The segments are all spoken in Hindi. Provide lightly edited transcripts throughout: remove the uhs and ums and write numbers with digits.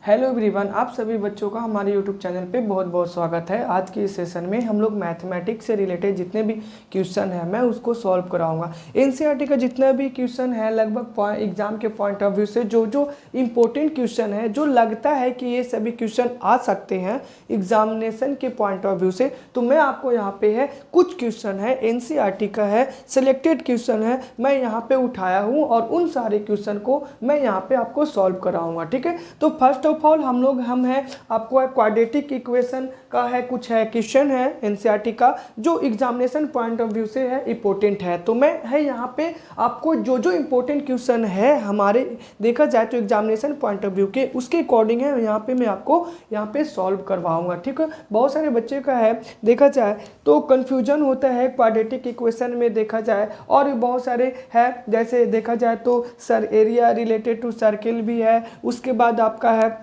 हेलो एवरीवन, आप सभी बच्चों का हमारे यूट्यूब चैनल पे बहुत बहुत स्वागत है। आज के इस सेशन में हम लोग मैथमेटिक्स से रिलेटेड जितने भी क्वेश्चन है मैं उसको सॉल्व कराऊंगा। एनसीईआरटी का जितना भी क्वेश्चन है लगभग एग्जाम के पॉइंट ऑफ व्यू से जो जो इम्पोर्टेंट क्वेश्चन है, जो लगता है कि ये सभी क्वेश्चन आ सकते हैं एग्जामिनेशन के पॉइंट ऑफ व्यू से, तो मैं आपको यहाँ पे है कुछ क्वेश्चन है एनसीईआरटी का है, सिलेक्टेड क्वेश्चन है, मैं यहाँ पे उठाया हूँ और उन सारे क्वेश्चन को मैं यहाँ पे आपको सॉल्व कराऊंगा। ठीक है, तो फर्स्ट ऑफ ऑल हम हैं आपको क्वाड्रेटिक इक्वेशन का है कुछ है क्वेश्चन है एनसीईआरटी का जो एग्जामिनेशन पॉइंट ऑफ व्यू से है इंपॉर्टेंट है। तो मैं है यहाँ पे आपको जो जो इंपॉर्टेंट क्वेश्चन है हमारे देखा जाए तो एग्जामिनेशन पॉइंट ऑफ व्यू के उसके अकॉर्डिंग है यहाँ पे मैं आपको यहाँ पे सॉल्व करवाऊंगा। ठीक है, बहुत सारे बच्चे का है देखा जाए तो कन्फ्यूजन होता है क्वाड्रेटिक इक्वेशन में देखा जाए, और भी बहुत सारे है जैसे देखा जाए तो sir area related to circle भी है, उसके बाद आपका है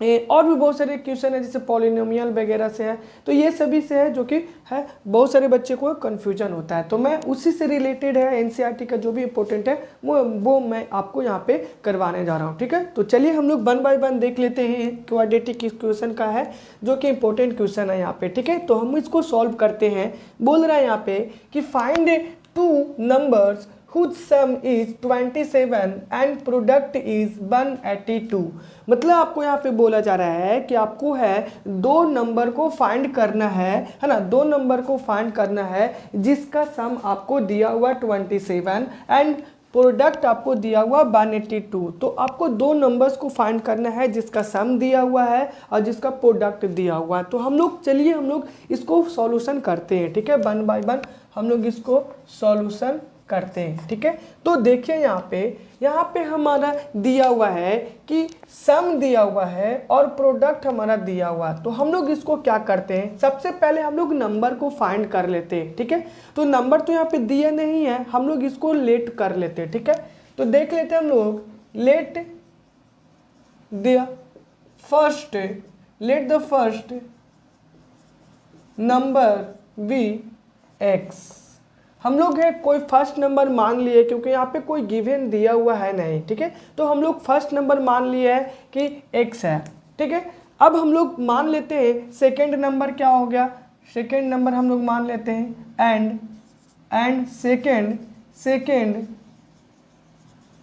और भी बहुत सारे क्वेश्चन है जैसे पॉलिनोमियल वगैरह से है। तो ये सभी से है जो कि है बहुत सारे बच्चे को कन्फ्यूजन होता है, तो मैं उसी से रिलेटेड है एनसीईआरटी का जो भी इंपॉर्टेंट है वो मैं आपको यहाँ पे करवाने जा रहा हूँ। ठीक है, तो चलिए हम लोग वन बाय वन देख लेते हैं क्वाड्रेटिक इक्वेशन का है जो कि इंपॉर्टेंट क्वेश्चन है यहाँ पे। ठीक है, तो हम इसको सॉल्व करते हैं। बोल रहा है यहाँ पे कि find two numbers whose sum is 27 and product is 182। मतलब आपको यहाँ पे बोला जा रहा है कि आपको है दो नंबर को फाइंड करना है ना, दो नंबर को फाइंड करना है जिसका सम आपको दिया हुआ 27 एंड प्रोडक्ट आपको दिया हुआ 182। तो आपको दो नंबर्स को फाइंड करना है जिसका सम दिया हुआ है और जिसका प्रोडक्ट दिया हुआ है। तो हम लोग चलिए हम लोग इसको सॉल्यूशन करते हैं। ठीक है, वन बाय वन हम लोग इसको सॉल्यूशन करते हैं। ठीक है, तो देखिए यहाँ पे हमारा दिया हुआ है कि सम दिया हुआ है और प्रोडक्ट हमारा दिया हुआ है। तो हम लोग इसको क्या करते हैं, सबसे पहले हम लोग नंबर को फाइंड कर लेते हैं। ठीक है, तो नंबर तो यहाँ पे दिया नहीं है, हम लोग इसको लेट कर लेते हैं। ठीक है, तो देख लेते हैं हम लोग let the first number be x. हम लोग है कोई फर्स्ट नंबर मान लिए क्योंकि यहाँ पे कोई गिवन दिया हुआ है नहीं। ठीक है, तो हम लोग फर्स्ट नंबर मान लिए है कि x है। ठीक है, अब हम लोग मान लेते हैं सेकंड नंबर क्या हो गया, सेकंड नंबर हम लोग मान लेते हैं एंड सेकंड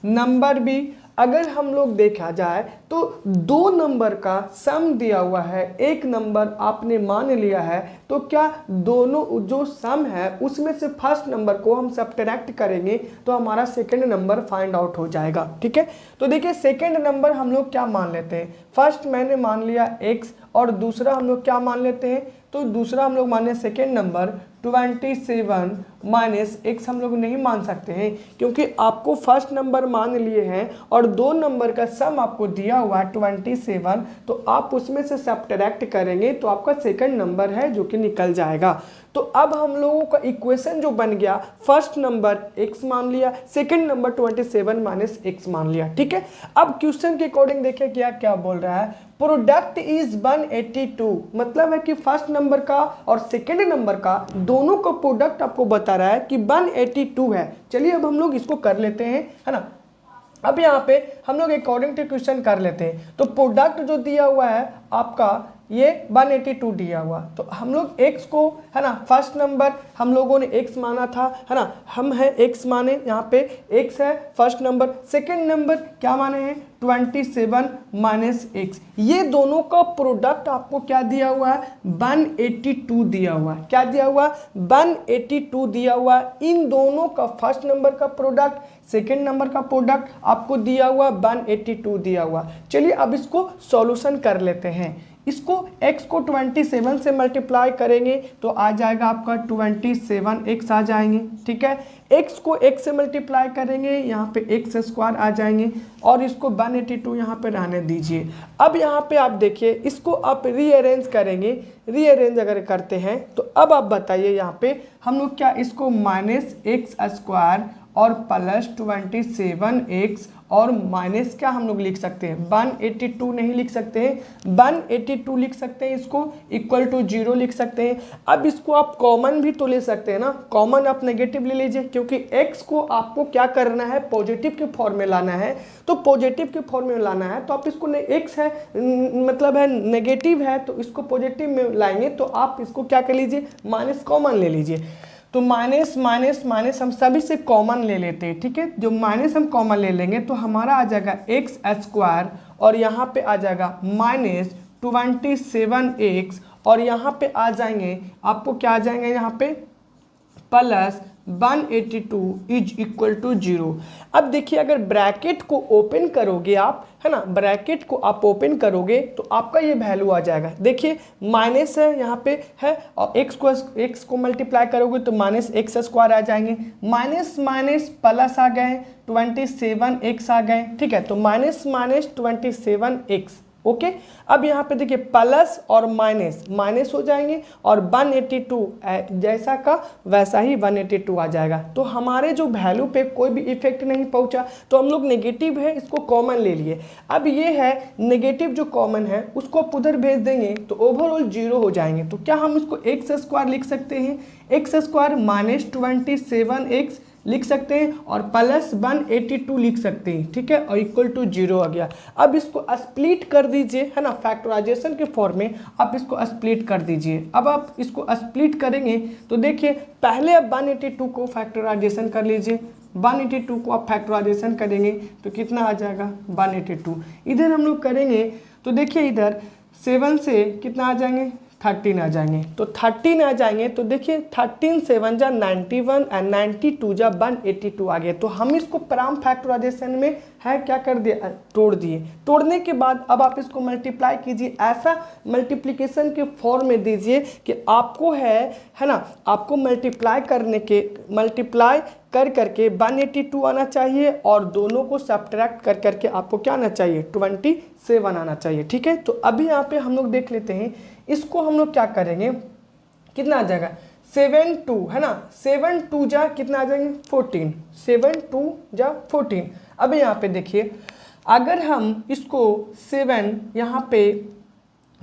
नंबर भी अगर हम लोग देखा जाए तो दो नंबर का सम दिया हुआ है, एक नंबर आपने मान लिया है, तो क्या दोनों जो सम है उसमें से फर्स्ट नंबर को हम सब्ट्रैक्ट करेंगे तो हमारा सेकंड नंबर फाइंड आउट हो जाएगा। ठीक है, तो देखिए सेकंड नंबर हम लोग क्या मान लेते हैं, फर्स्ट मैंने मान लिया x और दूसरा हम लोग क्या मान लेते हैं, तो दूसरा हम लोग माने सेकेंड नंबर 27 माइनस x हम लोग नहीं मान सकते हैं क्योंकि आपको फर्स्ट नंबर मान लिए हैं और दो नंबर का सम आपको दिया हुआ है 27, तो आप उसमें से सब्ट्रैक्ट करेंगे तो आपका सेकंड नंबर है जो कि निकल जाएगा। तो अब हम लोगों का इक्वेशन जो बन गया, फर्स्ट नंबर x मान लिया, सेकंड नंबर 27 माइनस x मान लिया। ठीक है, अब क्वेश्चन के अकॉर्डिंग देखिए क्या बोल रहा है, प्रोडक्ट इज 182। मतलब है कि फर्स्ट नंबर का और सेकंड नंबर का दोनों का प्रोडक्ट आपको बता रहा है कि 182 है। चलिए अब हम लोग इसको कर लेते हैं, है ना। अब यहाँ पे हम लोग अकॉर्डिंग टू क्वेश्चन कर लेते हैं। तो प्रोडक्ट जो दिया हुआ है आपका ये 182 दिया हुआ, तो हम लोग x को है ना, फर्स्ट नंबर हम लोगों ने x माना था, है ना, हम है x माने, यहाँ पे x है फर्स्ट नंबर, सेकंड नंबर क्या माने हैं 27 माइनस x। ये दोनों का प्रोडक्ट आपको क्या दिया हुआ है 182 दिया हुआ है। क्या दिया हुआ 182 दिया हुआ। इन दोनों का फर्स्ट नंबर का प्रोडक्ट सेकंड नंबर का प्रोडक्ट आपको दिया हुआ 182 दिया हुआ। चलिए अब इसको सॉल्यूशन कर लेते हैं। इसको x को 27 से मल्टीप्लाई करेंगे तो आ जाएगा आपका 27x आ जाएंगे। ठीक है, x को x से मल्टीप्लाई करेंगे यहाँ पे x स्क्वायर आ जाएंगे और इसको 182 यहाँ पे रहने दीजिए। अब यहाँ पे आप देखिए इसको आप रीअरेंज करेंगे, रीअरेंज अगर करते हैं तो अब आप बताइए यहाँ पे हम लोग क्या इसको माइनस एक्स स्क्वायर और प्लस 27x और माइनस क्या हम लोग लिख सकते हैं 182 नहीं लिख सकते हैं 182 लिख सकते हैं, इसको इक्वल टू 0 लिख सकते हैं। अब इसको आप कॉमन भी तो ले सकते हैं ना, कॉमन आप नेगेटिव ले लीजिए क्योंकि x को आपको क्या करना है पॉजिटिव के फॉर्म में लाना है, तो पॉजिटिव के फॉर्म में लाना है तो आप इसको x है मतलब है नेगेटिव है तो इसको पॉजिटिव में लाएंगे तो आप इसको क्या कर लीजिए माइनस कॉमन ले लीजिए। तो माइनस माइनस माइनस हम सभी से कॉमन ले लेते हैं, ठीक है। जो माइनस हम कॉमन ले लेंगे तो हमारा आ जाएगा एक्स स्क्वायर और यहाँ पे आ जाएगा माइनस 27x और यहाँ पे आ जाएंगे आपको क्या आ जाएंगे यहाँ पे प्लस 182 इज इक्वल टू 0। अब देखिए अगर ब्रैकेट को ओपन करोगे आप, है ना, ब्रैकेट को आप ओपन करोगे तो आपका ये वैल्यू आ जाएगा। देखिए माइनस है यहाँ पे है और x को मल्टीप्लाई करोगे तो माइनस एक्स स्क्वायर आ जाएंगे, माइनस माइनस प्लस आ गए 27x आ गए, ठीक है। तो माइनस माइनस 27x ओके। अब यहाँ पे देखिए प्लस और माइनस माइनस हो जाएंगे और 182 जैसा का वैसा ही 182 आ जाएगा। तो हमारे जो वैल्यू पे कोई भी इफेक्ट नहीं पहुंचा तो हम लोग नेगेटिव है इसको कॉमन ले लिए। अब ये है नेगेटिव जो कॉमन है उसको आप उधर भेज देंगे तो ओवरऑल 0 हो जाएंगे। तो क्या हम इसको एक्स स्क्वायर लिख सकते हैं, एक्स स्क्वायर माइनस 27x लिख सकते हैं और प्लस 182 लिख सकते हैं, ठीक है, और इक्वल टू 0 आ गया। अब इसको स्प्लिट कर दीजिए, है ना, फैक्टराइजेशन के फॉर्म में आप इसको स्प्लिट कर दीजिए। अब आप इसको स्प्लिट करेंगे तो देखिए पहले आप 182 को फैक्टराइजेशन कर लीजिए, 182 को आप फैक्टराइजेशन करेंगे तो कितना आ जाएगा 182। इधर हम लोग करेंगे तो देखिए इधर 7 से कितना आ जाएंगे 13 आ जाएंगे, तो 13 आ जाएंगे तो देखिए 13 7 जा 91 एंड 92 जा 182 आ गया। तो हम इसको प्राइम फैक्टराइजेशन में है क्या कर दिया तोड़ दिए। तोड़ने के बाद अब आप इसको मल्टीप्लाई कीजिए, ऐसा मल्टीप्लिकेशन के फॉर्म में दीजिए कि आपको है ना, आपको मल्टीप्लाई कर करके 182 आना चाहिए और दोनों को सब्ट्रैक्ट कर करके आपको क्या आना चाहिए 27 आना चाहिए, ठीक है। तो अभी यहाँ पे हम लोग देख लेते हैं इसको हम लोग क्या करेंगे, कितना आ जाएगा 7 2, है ना, 7 2 जा कितना आ जाएंगे 14, 7 2 जा 14। अब यहाँ पे देखिए अगर हम इसको 7 यहाँ पे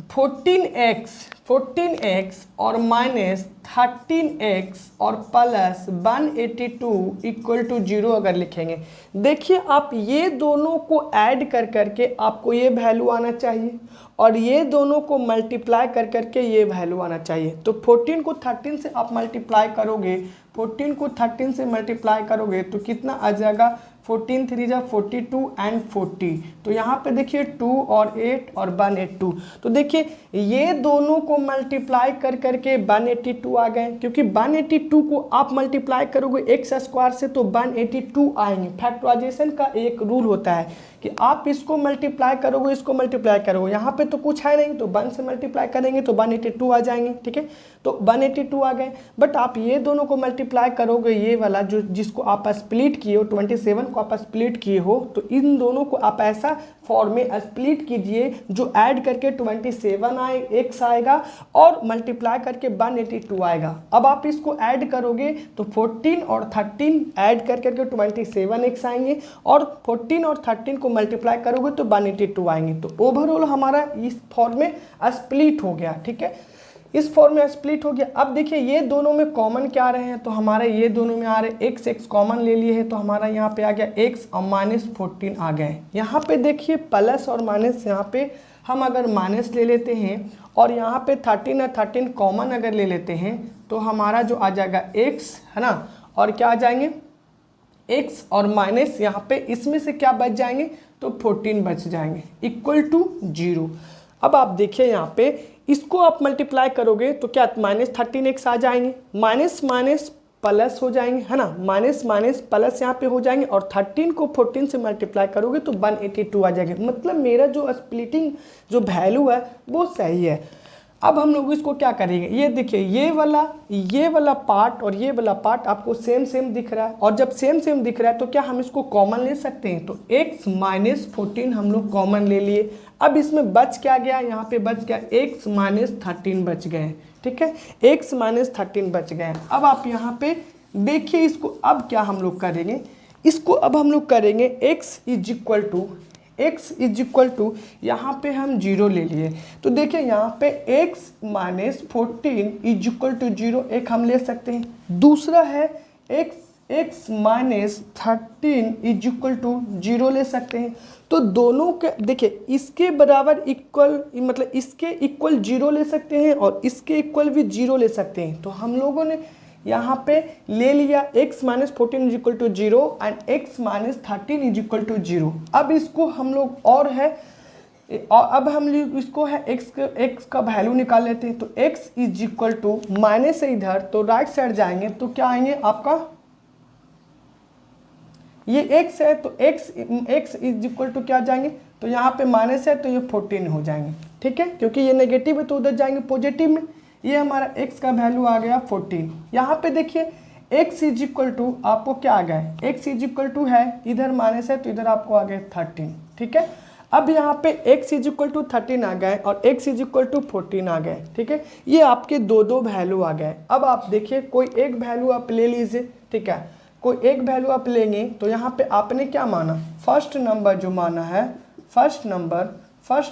14x और माइनस 13x और प्लस 182 इक्वल टू 0 अगर लिखेंगे, देखिए आप ये दोनों को ऐड कर करके आपको ये वैल्यू आना चाहिए और ये दोनों को मल्टीप्लाई कर करके ये वैल्यू आना चाहिए। तो 14 को 13 से आप मल्टीप्लाई करोगे, 14 को 13 से मल्टीप्लाई करोगे तो कितना आ जाएगा 14 3 जा 42 एंड 40। तो यहाँ पे देखिए 2 और 8 और 182। तो देखिए ये दोनों को मल्टीप्लाई कर करके 182 आ गए, क्योंकि 182 को आप मल्टीप्लाई करोगे एक्स स्क्वायर से तो 182 आएंगे। फैक्टराइजेशन का एक रूल होता है कि आप इसको मल्टीप्लाई करोगे इसको मल्टीप्लाई करोगे, यहाँ पे तो कुछ है नहीं तो 1 से मल्टीप्लाई करेंगे तो 182 आ जाएंगे, ठीक है। तो 182 आ गए, बट आप ये दोनों को मल्टीप्लाई करोगे, ये वाला जो जिसको आप स्प्लिट किए हो 27 को आप स्प्लिट किए हो, तो इन दोनों को आप ऐसा फॉर्म में स्प्लिट कीजिए जो ऐड करके 27 आए x आएगा और मल्टीप्लाई करके 182 आएगा। अब आप इसको ऐड करोगे तो 14 और 13 ऐड कर करके 27x आएंगे और 14 और 13 को मल्टीप्लाई करोगे तो 182 आएंगे। तो ओवरऑल हमारा इस फॉर्म में स्प्लिट हो गया, ठीक है, इस फॉर्म में स्प्लिट हो गया। अब देखिए ये दोनों में कॉमन क्या आ रहे हैं, तो हमारे ये दोनों में आ रहे x कॉमन ले लिए हैं तो हमारा यहाँ पे आ गया x और माइनस 14 आ गए। यहाँ पे देखिए प्लस और माइनस, यहाँ पे हम अगर माइनस ले लेते हैं और यहाँ पे 13 और 13 कॉमन अगर ले लेते हैं तो हमारा जो आ जाएगा x, है ना, और क्या आ जाएंगे x और माइनस यहाँ पे इसमें से क्या बच जाएंगे तो 14 बच जाएंगे इक्वल टू 0। अब आप देखिए यहाँ पे इसको आप मल्टीप्लाई करोगे तो क्या माइनस 13x आ जाएंगे, माइनस माइनस प्लस हो जाएंगे, है ना, माइनस माइनस प्लस यहाँ पे हो जाएंगे और 13 को 14 से मल्टीप्लाई करोगे तो 182 आ जाएंगे। मतलब मेरा जो स्प्लिटिंग जो वैल्यू है वो सही है। अब हम लोग इसको क्या करेंगे, ये देखिए ये वाला पार्ट और ये वाला पार्ट आपको सेम सेम दिख रहा है और जब सेम सेम दिख रहा है तो क्या हम इसको कॉमन ले सकते हैं। तो x माइनस 14 हम लोग कॉमन ले लिए। अब इसमें बच क्या गया, यहाँ पे बच गया x माइनस 13 बच गए, ठीक है, x माइनस 13 बच गए। अब आप यहाँ पे देखिए इसको अब क्या हम लोग करेंगे, इसको अब हम लोग करेंगे x इज इक्वल टू यहाँ पे हम 0 ले लिए। तो देखिए यहाँ पे x minus 14 is equal to 0 एक हम ले सकते हैं। दूसरा है x minus 13 is equal to 0 ले सकते हैं। तो दोनों के देखिए इसके बराबर इक्वल मतलब इसके इक्वल 0 ले सकते हैं और इसके इक्वल भी 0 ले सकते हैं। तो हम लोगों ने यहाँ पे ले लिया x minus 14 is equal to 0 and x minus 13 is equal to 0। अब इसको हम लोग और अब हम लोग इसको है x का वैल्यू निकाल लेते हैं। तो x is equal to minus से इधर तो राइट साइड जाएंगे तो क्या आएंगे आपका, ये x है तो x इज इक्वल टू क्या जाएंगे, तो यहाँ पे माइनस है तो ये 14 हो जाएंगे। ठीक है, क्योंकि ये नेगेटिव है तो उधर जाएंगे पॉजिटिव में। ये हमारा x का वैल्यू आ गया 14। यहाँ पे देखिए x इज इक्वल टू आपको क्या आ गया है, x इज इक्वल टू है इधर माइनस है तो इधर आपको आ गया 13। ठीक है, अब यहाँ पे x इज इक्वल टू 13 आ गए और x इज इक्वल टू 14 आ गए। ठीक है, ये आपके दो वैल्यू आ गए। अब आप देखिए कोई एक वैल्यू आप ले लीजिए। ठीक है, कोई एक वैल्यू आप लेंगे तो यहाँ पे आपने क्या माना, फर्स्ट नंबर जो माना है, first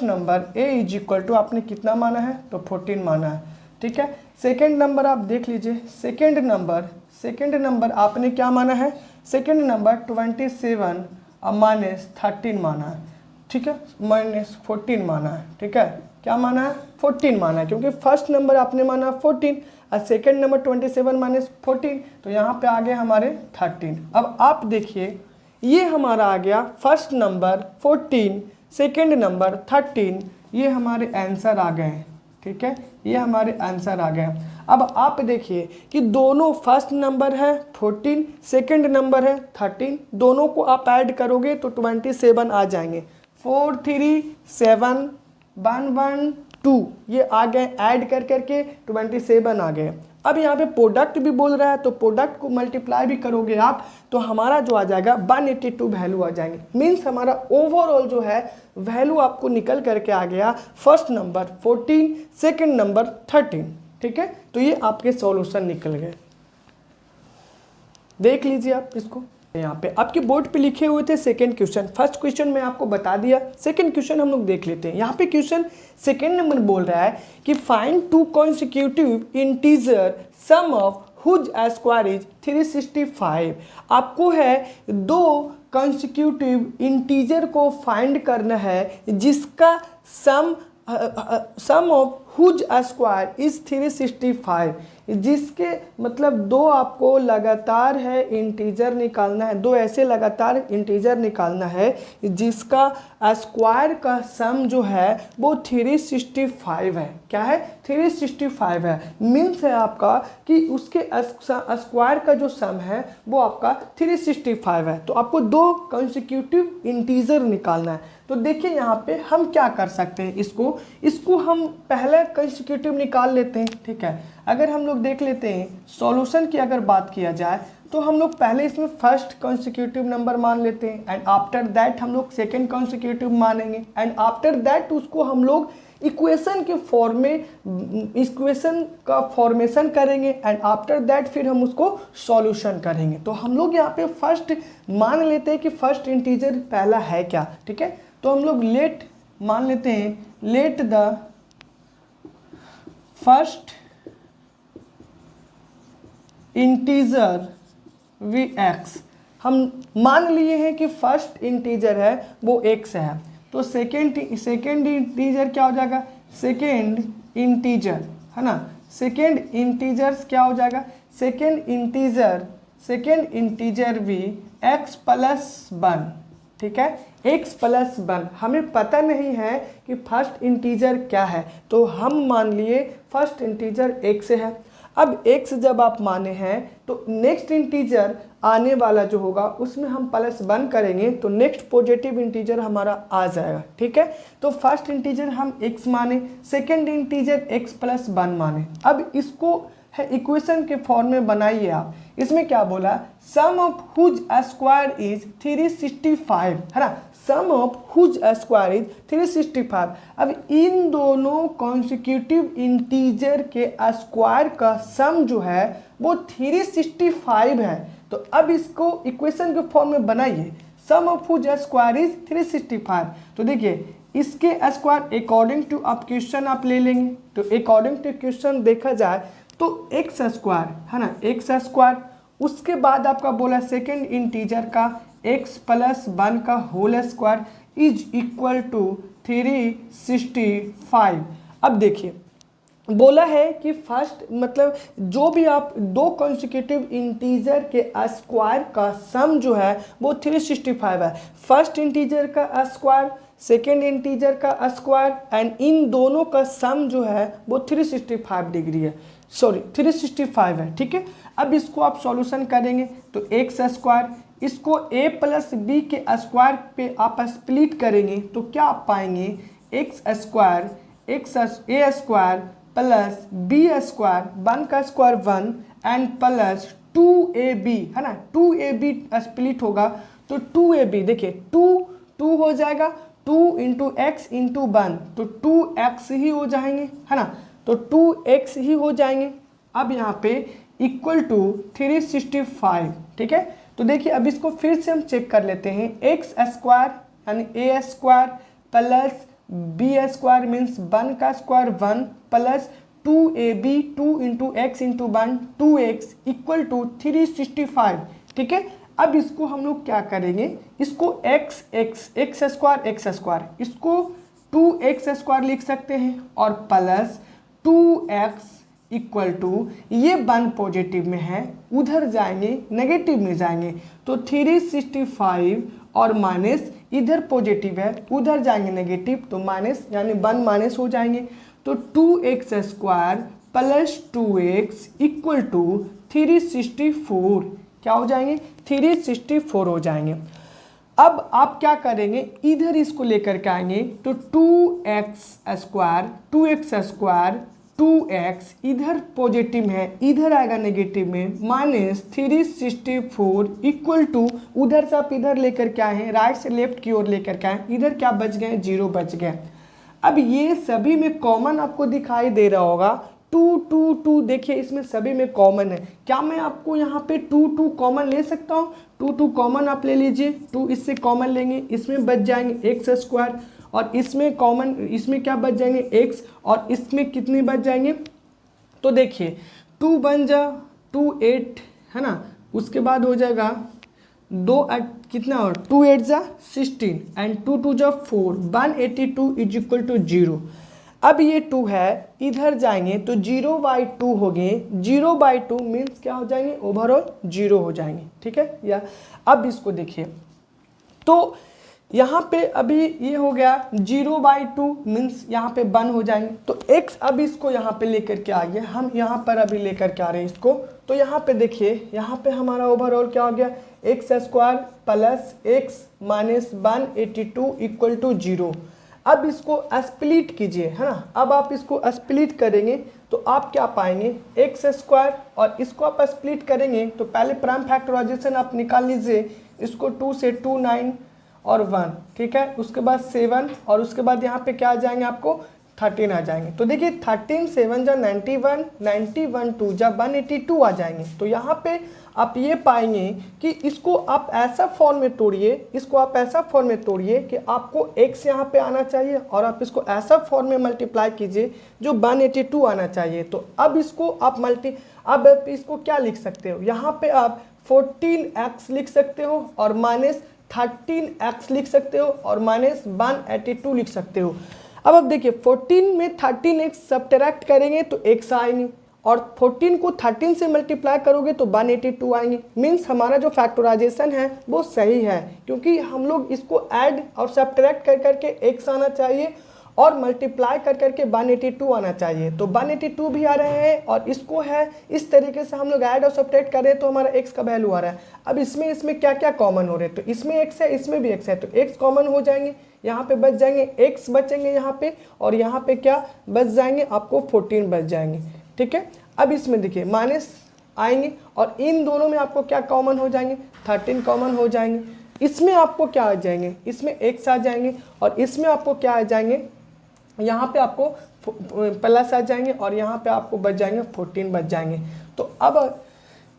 number a is equal to आपने कितना माना है, तो 14 माना है। ठीक है, सेकेंड नंबर आप देख लीजिए, सेकेंड नंबर आपने क्या माना है, सेकेंड नंबर 27 और माइनस 13 माना है। ठीक है, माइनस 14 माना है। ठीक है, क्या माना है, 14 माना है, क्योंकि फर्स्ट नंबर आपने माना 14 और सेकेंड नंबर 27 माइनस 14 तो यहाँ पे आ गए हमारे 13। अब आप देखिए ये हमारा आ गया फर्स्ट नंबर 14, सेकेंड नंबर 13, ये हमारे आंसर आ गए हैं। ठीक है, ये हमारे आंसर आ गए। अब आप देखिए कि दोनों फर्स्ट नंबर है 14, सेकेंड नंबर है 13, दोनों को आप ऐड करोगे तो 27 आ जाएंगे। 4 3 7 1 1 2 ये आ गए, ऐड कर करके 27 आ गए। अब यहाँ पे प्रोडक्ट भी बोल रहा है तो प्रोडक्ट को मल्टीप्लाई भी करोगे आप तो हमारा जो आ जाएगा 182 वैल्यू आ जाएंगे। मीन्स हमारा ओवरऑल जो है वैल्यू आपको निकल करके आ गया फर्स्ट नंबर 14, सेकंड नंबर 13। ठीक है, तो ये आपके सॉल्यूशन निकल गए। देख लीजिए आप इसको, यहाँ पे आपके बोर्ड पे लिखे हुए थे सेकंड क्वेश्चन, फर्स्ट क्वेश्चन मैं आपको बता दिया, सेकंड क्वेश्चन हम लोग देख लेते हैं। यहाँ पे क्वेश्चन सेकंड नंबर बोल रहा है कि find two consecutive integer sum of whose square is 365। आपको है दो कॉन्सिक्यूटिव इंटीजर को फाइंड करना है जिसका सम ऑफ हुज स्क्वायर इज 365, जिसके मतलब दो आपको लगातार है इंटीजर निकालना है, दो ऐसे लगातार इंटीजर निकालना है जिसका स्क्वायर का सम जो है वो 365 है। क्या है, 365 है। मीन्स है आपका कि उसके स्क्वायर का जो सम है वो आपका 365 है। तो आपको दो कॉन्सिक्यूटिव इंटीजर निकालना है। तो देखिए यहाँ पे हम क्या कर सकते हैं, इसको हम पहले कॉन्सिक्यूटिव निकाल लेते हैं। ठीक है, अगर हम लोग देख लेते हैं सॉल्यूशन की अगर बात किया जाए तो हम लोग पहले इसमें फर्स्ट कॉन्सिक्यूटिव नंबर मान लेते हैं एंड आफ्टर दैट हम लोग सेकेंड कॉन्सिक्यूटिव मानेंगे एंड आफ्टर दैट उसको हम लोग इक्वेशन के फॉर्म में इक्वेशन का फॉर्मेशन करेंगे एंड आफ्टर दैट फिर हम उसको सॉल्यूशन करेंगे। तो हम लोग यहाँ पे फर्स्ट मान लेते हैं कि फर्स्ट इंटीजर पहला है क्या। ठीक है, तो हम लोग मान लेते हैं let the first integer be x. हम मान लिए हैं कि फर्स्ट इंटीजर है वो x है, तो सेकेंड इंटीजर क्या हो जाएगा, सेकेंड इंटीजर है ना, सेकेंड इंटीजर क्या हो जाएगा, सेकेंड इंटीजर भी x प्लस 1। ठीक है, x प्लस 1 हमें पता नहीं है कि फर्स्ट इंटीजर क्या है तो हम मान लिए फर्स्ट इंटीजर x है। अब x जब आप माने हैं तो नेक्स्ट इंटीजर आने वाला जो होगा उसमें हम प्लस 1 करेंगे तो नेक्स्ट पॉजिटिव इंटीजर हमारा आ जाएगा। ठीक है, तो फर्स्ट इंटीजर हम x माने, सेकेंड इंटीजर x प्लस 1 माने। अब इसको है इक्वेशन के फॉर्म में बनाइए आप। इसमें क्या बोला, sum of whose square is 365 है ना, sum of whose square is 365। अब इन दोनों कॉन्सिक्यूटिव इंटीजर के स्क्वायर का सम जो है वो 365 है। तो अब इसको इक्वेशन के फॉर्म में बनाइए, सम ऑफ हुज स्क्वायर इज 365। तो देखिए इसके स्क्वायर अकॉर्डिंग टू आप क्वेश्चन आप ले लेंगे, तो अकॉर्डिंग टू क्वेश्चन देखा जाए तो एक्स स्क्वायर है ना, एक्स स्क्वायर, उसके बाद आपका बोला सेकेंड इंटीजर का x प्लस 1 का whole square is equal to 365। अब देखिए बोला है कि फर्स्ट मतलब जो भी आप दो कॉन्सिक्यूटिव इंटीजर के स्क्वायर का सम जो है वो 365 है। फर्स्ट इंटीजर का स्क्वायर, सेकेंड इंटीजर का स्क्वायर एंड इन दोनों का सम जो है वो 365 डिग्री है, सॉरी 365 है। ठीक है, अब इसको आप सॉल्यूशन करेंगे तो एक्स स्क्वायर, इसको a प्लस बी के स्क्वायर पे आप स्प्लिट करेंगे तो क्या आप पाएंगे, एक्स स्क्वायर एक्स ए स्क्वायर प्लस बी स्क्वायर 1 का स्क्वायर 1 एंड प्लस 2ab है ना, 2ab स्प्लिट होगा तो 2ab देखिए 2 हो जाएगा, 2 इंटू एक्स इंटू 1 तो 2x ही हो जाएंगे है ना, तो 2x ही हो जाएंगे। अब यहाँ पे इक्वल टू 365। ठीक है, तो देखिए अब इसको फिर से हम चेक कर लेते हैं, एक्स स्क्वायर यानी a square plus B square means 1 का square 1 plus 2ab 2 into x into 1 2x equal to 365। ठीक है, अब इसको हम लोग क्या करेंगे, इसको एक्स स्क्वायर इसको 2x स्क्वायर लिख सकते हैं और प्लस 2x इक्वल टू ये 1 पॉजिटिव में है, उधर जाएंगे नेगेटिव में जाएंगे तो 365 और माइनस इधर पॉजिटिव है उधर जाएंगे नेगेटिव तो माइनस यानी 1 माइनस हो जाएंगे तो 2x square plus 2x equal to 364 क्या हो जाएंगे, 364 हो जाएंगे। अब आप क्या करेंगे, इधर इसको लेकर के आएंगे तो 2x स्क्वायर 2x इधर पॉजिटिव है इधर आएगा नेगेटिव में माइनस 364 इक्वल टू उधर से आप इधर लेकर के आए हैं, राइट से लेफ्ट की ओर लेकर के आए, इधर क्या बच गए, 0 बच गए। अब ये सभी में कॉमन आपको दिखाई दे रहा होगा 2 देखिए इसमें सभी में कॉमन है, क्या मैं आपको यहाँ पे 2 कॉमन ले सकता हूँ, 2 कॉमन आप ले लीजिए, 2 इससे कॉमन लेंगे, इसमें बच जाएंगे एक्स स्क्वायर और इसमें कॉमन इसमें क्या बच जाएंगे x और इसमें कितने बच जाएंगे, तो देखिए 2 बन जा 2 8 है ना, उसके बाद हो जाएगा 2 कितना और 2 8 जा 16 एंड 2 2 जा 4 182 इज इक्वल टू 0। अब ये 2 है इधर जाएंगे तो 0/2 हो गए, 0/2 मीन्स क्या हो जाएंगे, ओवरऑल 0 हो जाएंगे। ठीक है, या अब इसको देखिए तो यहाँ पे अभी ये हो गया 0/2 मीन्स यहाँ पे 1 हो जाएंगे तो x अब इसको यहाँ पे लेकर के आ गया, हम यहाँ पर अभी लेकर के आ रहे हैं इसको, तो यहाँ पे देखिए यहाँ पे हमारा ओवरऑल क्या हो गया, x square plus x minus 182 equal to 0। अब इसको स्प्लिट कीजिए है ना, अब आप इसको स्प्लिट करेंगे तो आप क्या पाएंगे, एक्स स्क्वायर और इसको आप स्प्लिट करेंगे तो पहले प्राइम फैक्टराइजेशन आप निकाल लीजिए, इसको 2 से 2 9 और 1, ठीक है, उसके बाद 7 और उसके बाद यहाँ पे क्या आ जाएंगे आपको 13 आ जाएंगे। तो देखिए 13 7 जा 91 91 2 जा 182 आ जाएंगे। तो यहाँ पे आप ये पाएंगे कि इसको आप ऐसा फॉर्म में तोड़िए, इसको आप ऐसा फॉर्म में तोड़िए कि आपको x यहाँ पे आना चाहिए और आप इसको ऐसा फॉर्म में मल्टीप्लाई कीजिए जो 182 आना चाहिए। तो अब इसको आप अब इसको क्या लिख सकते हो, यहाँ पे आप 14x लिख सकते हो और माइनस 13x लिख सकते हो और माइनस 182 लिख सकते हो। अब देखिए 14 में 13x सब्ट्रैक्ट करेंगे तो x आएंगे और 14 को 13 से मल्टीप्लाई करोगे तो 182 आएंगे। मीन्स हमारा जो फैक्टराइजेशन है वो सही है, क्योंकि हम लोग इसको ऐड और सब्ट्रैक्ट कर करके x आना चाहिए और मल्टीप्लाई कर करके 182 आना चाहिए। तो 182 भी आ रहे हैं और इसको है इस तरीके से हम लोग ऐड और सब्ट्रैक्ट कर रहे हैं तो हमारा x का वैल्यू आ रहा है। अब इसमें क्या क्या कॉमन हो रहे हैं, तो इसमें x है इसमें भी x है तो x कॉमन हो जाएंगे, यहाँ पे बच जाएंगे x बचेंगे यहाँ पे और यहाँ पे क्या बच जाएंगे आपको 14 बच जाएंगे। ठीक है, अब इसमें देखिए माइनस आएंगे और इन दोनों में आपको क्या कॉमन हो जाएंगे, 13 कॉमन हो जाएंगे। इसमें आपको क्या आ जाएंगे, इसमें x आ जाएंगे और इसमें आपको क्या आ जाएंगे, यहाँ पे आपको प्लस आ जाएंगे और यहाँ पे आपको बच जाएंगे 14 बच जाएंगे। तो अब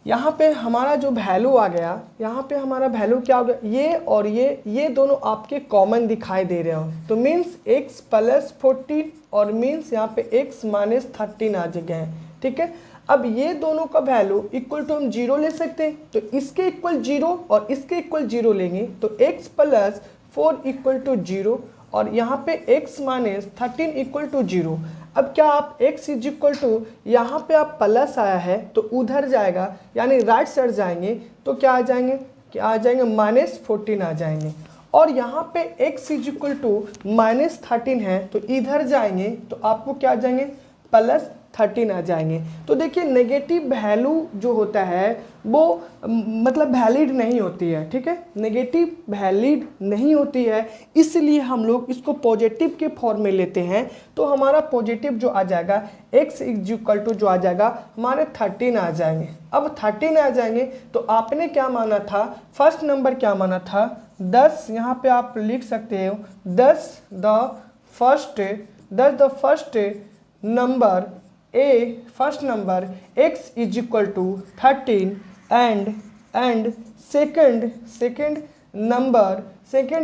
यहाँ पे हमारा जो वैल्यू आ गया, यहाँ पे हमारा वैल्यू क्या हो गया, ये और ये दोनों आपके कॉमन दिखाई दे रहे हो, तो मीन्स x प्लस 14 और मीन्स यहाँ पे x माइनस 13 आ गए हैं, ठीक है। अब ये दोनों का वैल्यू इक्वल टू हम 0 ले सकते हैं, तो इसके इक्वल 0 और इसके इक्वल 0 लेंगे तो x प्लस 4 इक्वल टू 0 और यहाँ पे x माइनस 13 इक्वल टू 0। अब क्या आप x इज इक्वल टू, यहाँ पे आप प्लस आया है तो उधर जाएगा, यानी राइट साइड जाएंगे तो क्या आ जाएंगे, क्या आ जाएंगे, माइनस 14 आ जाएंगे। और यहाँ पे x is equal to minus 13 है तो इधर जाएंगे तो आपको क्या आ जाएंगे, प्लस 13 आ जाएंगे। तो देखिए नेगेटिव वैल्यू जो होता है वो मतलब वैलिड नहीं होती है, ठीक है, नेगेटिव वैलिड नहीं होती है, इसलिए हम लोग इसको पॉजिटिव के फॉर्म में लेते हैं। तो हमारा पॉजिटिव जो आ जाएगा x इज इक्वल टू जो आ जाएगा हमारे 13 आ जाएंगे। अब 13 आ जाएंगे तो आपने क्या माना था, फर्स्ट नंबर क्या माना था 10, यहाँ पे आप लिख सकते हो 10 the first number first number x is equal to 13 and second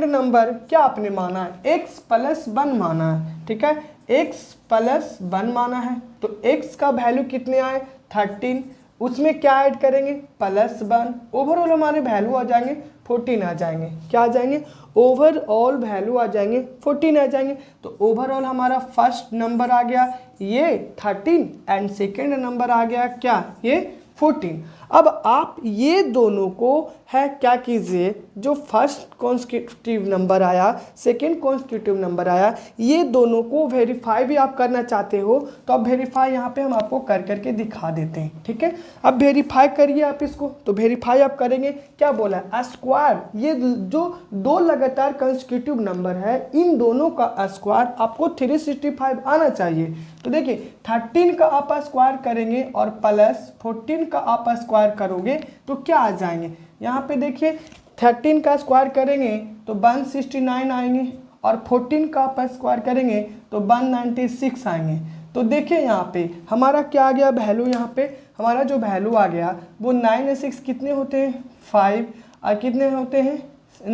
number क्या आपने माना है, x प्लस 1 माना है, ठीक है, x प्लस 1 माना है। तो x का वैल्यू कितने आए 13, उसमें क्या ऐड करेंगे प्लस 1, ओवरऑल हमारे वैल्यू आ जाएंगे 14 आ जाएंगे, क्या आ जाएंगे, ओवरऑल वैल्यू आ जाएंगे 14 आ जाएंगे। तो ओवरऑल हमारा फर्स्ट नंबर आ गया ये 13 एंड सेकेंड नंबर आ गया क्या, ये 14। अब आप ये दोनों को है क्या कीजिए, जो फर्स्ट कॉन्स्टिट्यूटिव नंबर आया, सेकेंड कॉन्स्टिट्यूटिव नंबर आया, ये दोनों को वेरीफाई भी आप करना चाहते हो तो अब वेरीफाई यहाँ पे हम आपको कर करके दिखा देते हैं, ठीक है। अब वेरीफाई करिए आप इसको, तो वेरीफाई आप करेंगे, क्या बोला है स्क्वायर, ये जो दो लगातार कॉन्स्टिट्यूटिव नंबर है इन दोनों का स्क्वायर आपको 365 आना चाहिए। तो देखिए 13 का आप स्क्वायर करेंगे और प्लस 14 का आप स्क्वायर करोगे तो क्या आ जाएंगे, यहाँ पे देखिए 13 का स्क्वायर करेंगे तो 169 आएंगे और 14 का आप स्क्वायर करेंगे तो 196 आएंगे। तो देखिए यहाँ पे हमारा क्या आ गया वैल्यू, यहाँ पे हमारा जो वैल्यू आ गया वो 9 और 6 कितने होते हैं 5 और कितने होते हैं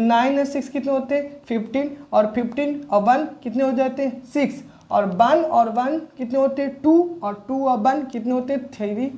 9 और 6 कितने होते हैं 15 और 15 और 1 कितने हो जाते हैं 6 और 1 और 1 कितने होते हैं 2 और 2 और 1 कितने होते हैं 3,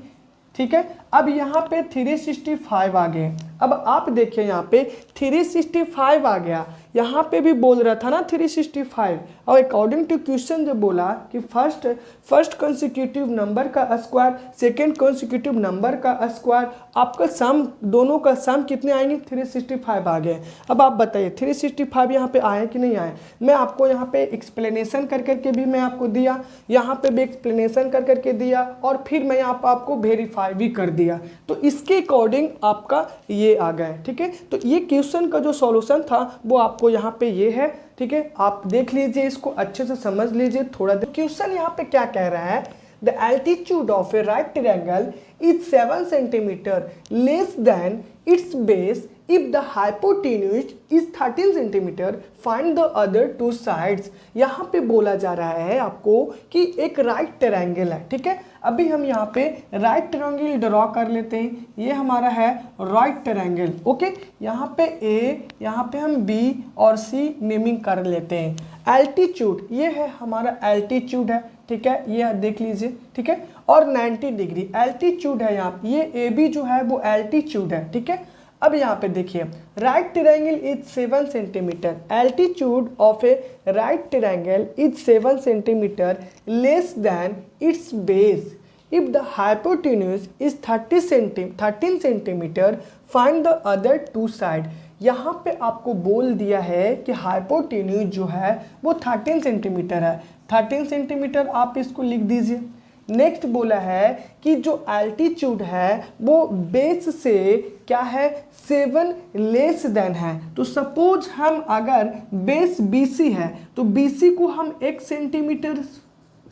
ठीक है। अब यहाँ पे 365 आ गए। अब आप देखिए यहाँ पे 365 आ गया, यहाँ पे भी बोल रहा था ना 365, और अकॉर्डिंग टू क्वेश्चन जो बोला कि फर्स्ट कॉन्सिक्यूटिव नंबर का स्क्वायर सेकेंड कॉन्सिक्यूटिव नंबर का स्क्वायर, आपका सम दोनों का सम कितने आएंगे 365 आ गए। अब आप बताइए 365 यहाँ पे आए कि नहीं आए, मैं आपको यहाँ पे एक्सप्लेनेशन कर करके भी मैं आपको दिया, यहाँ पे भी एक्सप्लेनेशन कर करके दिया और फिर मैं यहाँ पर आपको वेरीफाई भी कर दिया, तो इसके अकॉर्डिंग आपका ये आ गए, ठीक है। तो ये क्वेश्चन का जो सॉल्यूशन था वो आपको यहाँ पे ये है, ठीक है, आप देख लीजिए, इसको अच्छे से समझ लीजिए थोड़ा देर। क्वेश्चन यहाँ पे क्या कह रहा है, the altitude of a right triangle is 7 centimetre less than its base if the hypotenuse is 13 centimetre find the other two sides। यहाँ पे बोला जा रहा है आपको कि एक राइट ट्रायंगल है, ठीक है। अभी हम यहाँ पे राइट ट्रायंगल ड्रॉ कर लेते हैं, ये हमारा है राइट ट्रायंगल, ओके। यहाँ पे ए, यहाँ पे हम बी और सी नेमिंग कर लेते हैं। एल्टीट्यूड ये है हमारा एल्टीट्यूड है, ठीक है, ये देख लीजिए, ठीक है, और 90 डिग्री एल्टीट्यूड है यहाँ, ये ए बी जो है वो एल्टीट्यूड है, ठीक है। अब यहाँ पे देखिए right triangle is 7 centimetre, altitude of a right triangle is 7 centimetre less than its base if the hypotenuse is 13 centimetre find the other two side. यहाँ पे आपको बोल दिया है कि हाइपोटेन्यूज जो है वो 13 सेंटीमीटर है, 13 सेंटीमीटर आप इसको लिख दीजिए। नेक्स्ट बोला है कि जो एल्टीट्यूड है वो बेस से क्या है 7 लेस देन है। तो सपोज हम अगर बेस BC है तो BC को हम 1 सेंटीमीटर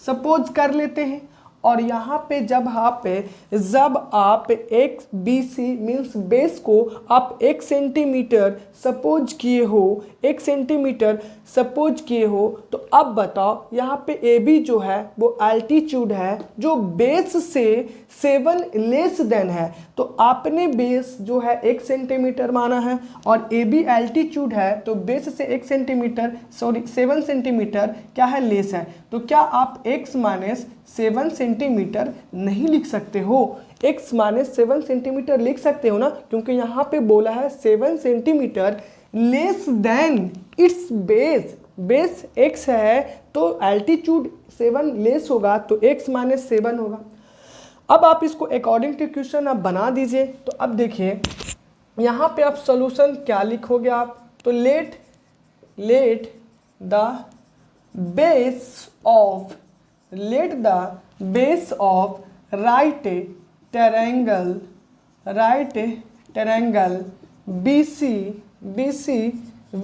सपोज कर लेते हैं और यहाँ पे जब आप x B C means base को आप 1 सेंटीमीटर सपोज किए हो, तो अब बताओ यहाँ पे ए बी जो है वो एल्टीट्यूड है जो बेस से 7 लेस देन है। तो आपने बेस जो है 1 सेंटीमीटर माना है और ए बी एल्टीट्यूड है, तो बेस से 7 सेंटीमीटर क्या है, लेस है। तो क्या आप x माइनस 7 सेंटीमीटर नहीं लिख सकते हो? x माइनस 7 सेंटीमीटर लिख सकते हो ना, क्योंकि यहाँ पे बोला है 7 centimetre less than its base x है, तो एल्टीट्यूड 7 लेस होगा, तो x माइनस 7 होगा। अब आप इसको अकॉर्डिंग टू क्वेश्चन आप बना दीजिए। तो अब देखिए यहाँ पे आप सॉल्यूशन क्या लिखोगे आप, तो let the base of right triangle BC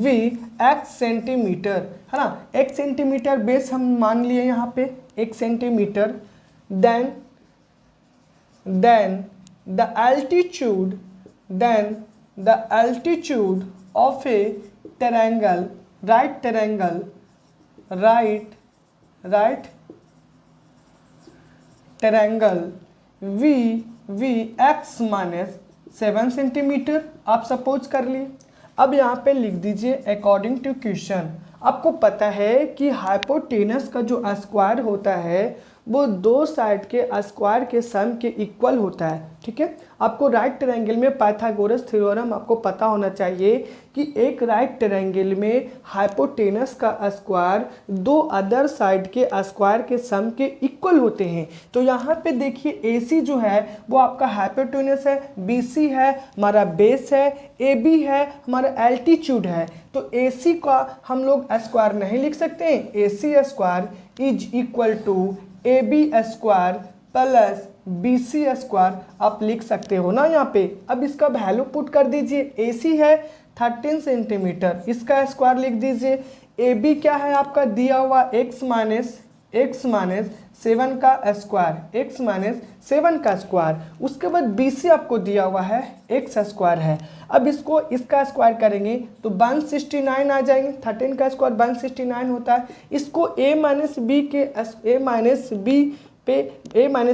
V x centimetre है ना, x सेंटीमीटर बेस हम मान लिए यहाँ पे 1 centimetre, then the altitude of a triangle, right triangle V x minus 7 centimetre आप सपोज कर लिए। अब यहाँ पे लिख दीजिए अकॉर्डिंग टू क्वेश्चन। आपको पता है कि हाइपोटेनस का जो स्क्वायर होता है वो 2 साइड के स्क्वायर के सम के इक्वल होता है, ठीक है। आपको राइट ट्रायंगल में पाइथागोरस थ्योरम आपको पता होना चाहिए कि एक राइट ट्रायंगल में हाइपोटेनस का स्क्वायर 2 अदर साइड के स्क्वायर के सम के इक्वल होते हैं। तो यहाँ पे देखिए AC जो है वो आपका हाइपोटेनस है, BC है हमारा बेस है, AB है हमारा एल्टीट्यूड है। तो AC का हम लोग स्क्वायर नहीं लिख सकते हैं, AC square is equal to AB square plus BC square आप लिख सकते हो ना यहाँ पे। अब इसका वैल्यू पुट कर दीजिए, AC है 13 सेंटीमीटर, इसका स्क्वायर लिख दीजिए। AB क्या है आपका दिया हुआ x माइनस 7 का स्क्वायर, उसके बाद BC आपको दिया हुआ है x स्क्वायर है। अब इसका स्क्वायर करेंगे तो 169 आ जाएंगे, 13 का स्क्वायर 169 होता है। इसको a माइनस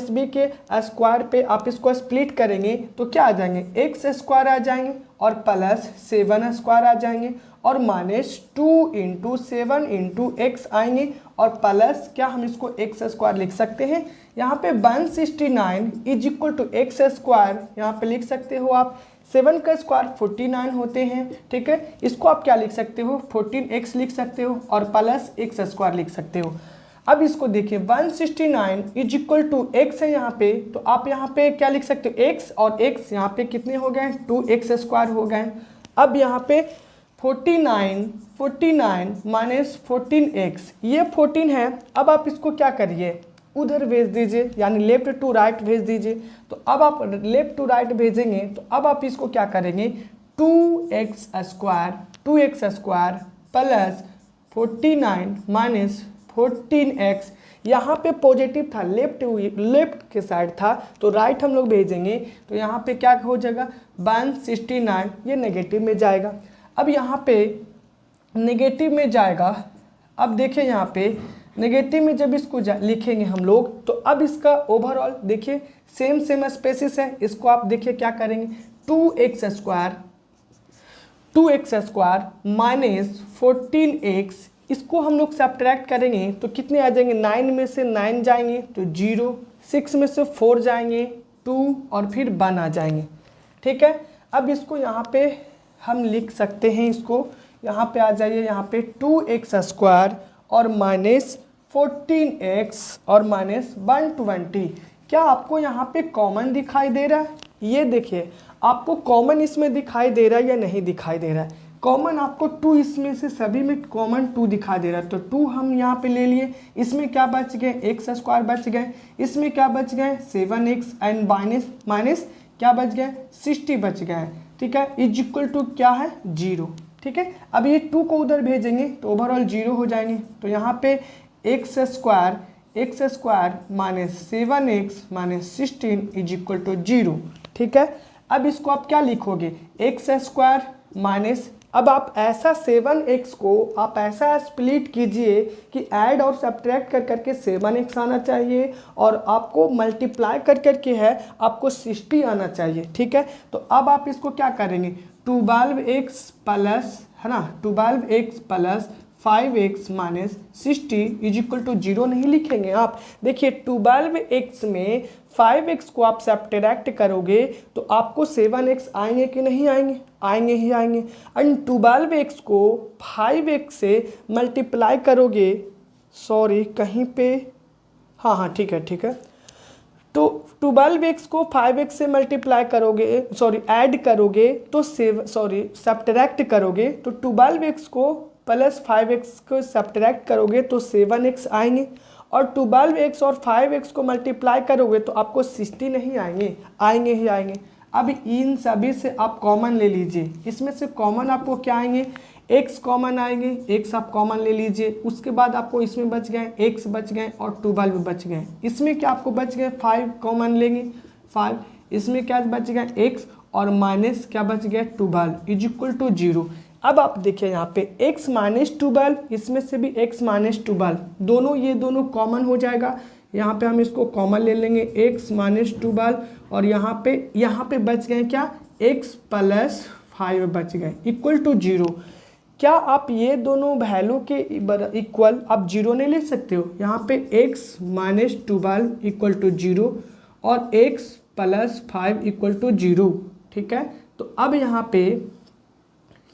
बी के स्क्वायर पे आप इसको स्प्लिट करेंगे तो क्या आ जाएंगे, x स्क्वायर आ जाएंगे और प्लस 7 स्क्वायर आ जाएंगे और माइनस 2 इंटू 7 इंटू x आएंगे और प्लस क्या हम इसको x स्क्वायर लिख सकते हैं। यहाँ पे 169 is equal to x square यहाँ पे लिख सकते हो आप, 7 का स्क्वायर 49 होते हैं, ठीक है। इसको आप क्या लिख सकते हो, 14x लिख सकते हो और प्लस x स्क्वायर लिख सकते हो। अब इसको देखिए 169 इज इक्वल टू x है यहाँ पे, तो आप यहाँ पे क्या लिख सकते हो, x और x यहाँ पे कितने हो गए, 2x स्क्वायर हो गए। अब यहाँ पे 49 माइनस 14x, ये 14 है। अब आप इसको क्या करिए, उधर भेज दीजिए, यानी लेफ्ट टू राइट भेज दीजिए। तो अब आप लेफ्ट टू राइट भेजेंगे तो अब आप इसको क्या करेंगे, 2x square plus 49 minus 14x, यहाँ पे पॉजिटिव था, लेफ्ट के साइड था तो राइट हम लोग भेजेंगे तो यहाँ पे क्या हो जाएगा 169, ये नेगेटिव में जाएगा। अब यहाँ पे नेगेटिव में जाएगा, अब देखिए यहाँ पे नेगेटिव में जब इसको लिखेंगे हम लोग तो अब इसका ओवरऑल देखिए सेम स्पेसिस है। इसको आप देखिए क्या करेंगे, 2x स्क्वायर माइनस 14x, इसको हम लोग सब्ट्रैक्ट करेंगे तो कितने आ जाएंगे, 9 में से 9 जाएंगे तो 0, 6 में से 4 जाएंगे 2 और फिर 1 आ जाएंगे, ठीक है। अब इसको यहाँ पे हम लिख सकते हैं, इसको यहाँ पे आ जाइए, यहाँ पे 2x स्क्वायर और माइनस 14x और माइनस 120। क्या आपको यहाँ पे कॉमन दिखाई दे रहा है, ये देखिए आपको कॉमन इसमें दिखाई दे रहा है या नहीं दिखाई दे रहा है। कॉमन आपको 2 इसमें से सभी में कॉमन 2 दिखा दे रहा है, तो 2 हम यहाँ पे ले लिए। इसमें क्या बच गए, x स्क्वायर बच गए, इसमें क्या बच गए 7x एंड माइनस क्या बच गए 60 बच गए, ठीक है। इज इक्वल टू क्या है 0, ठीक है। अब ये 2 को उधर भेजेंगे तो ओवरऑल 0 हो जाएंगे। तो यहाँ पे x square x square minus 7x minus 16 is equal to 0। ठीक है, अब इसको आप क्या लिखोगे, एक्स स्क्वायर माइनस, अब आप ऐसा 7x को आप ऐसा स्प्लिट कीजिए कि ऐड और सब्ट्रैक्ट कर करके 7x आना चाहिए और आपको मल्टीप्लाई कर करके है आपको 60 आना चाहिए। ठीक है, तो अब आप इसको क्या करेंगे, 12x प्लस, है ना, 12x plus 5x minus 60 is equal to 0 नहीं लिखेंगे आप। देखिए 12x में 5x को आप सब्ट्रैक्ट करोगे तो आपको 7x आएंगे कि नहीं आएंगे, आएंगे ही आएंगे। एंड 12x को 5x से मल्टीप्लाई करोगे, सॉरी कहीं पे, हाँ ठीक है, तो 12x को 5x से मल्टीप्लाई करोगे, सॉरी ऐड करोगे तो सब्ट्रैक्ट करोगे तो 12x को प्लस 5x को सब्ट्रैक्ट करोगे तो 7x आएंगे और 12x और 5x को मल्टीप्लाई करोगे तो आपको 60 नहीं आएंगे, आएंगे ही आएंगे। अब इन सभी से आप कॉमन ले लीजिए, इसमें से कॉमन आपको क्या आएंगे, x कॉमन आएंगे, x आप कॉमन ले लीजिए, उसके बाद आपको इसमें बच गए x बच गए और 12 बच गए। इसमें क्या आपको बच गए, 5 कॉमन लेंगे 5, इसमें क्या बच गए x और माइनस क्या बच गया 12 इज इक्वल टू 0। अब आप देखिए यहाँ पे x माइनस 12, इसमें से भी x माइनस 12 दोनों, ये दोनों कॉमन हो जाएगा। यहाँ पे हम इसको कॉमन ले लेंगे x माइनस 12 और यहाँ पे बच गए क्या, x प्लस 5 बच गए इक्वल टू 0। क्या आप ये दोनों वैल्यू के इक्वल आप 0 नहीं ले सकते हो, यहाँ पे x माइनस 12 इक्वल टू 0 और x प्लस 5 इक्वल टू 0। ठीक है, तो अब यहाँ पे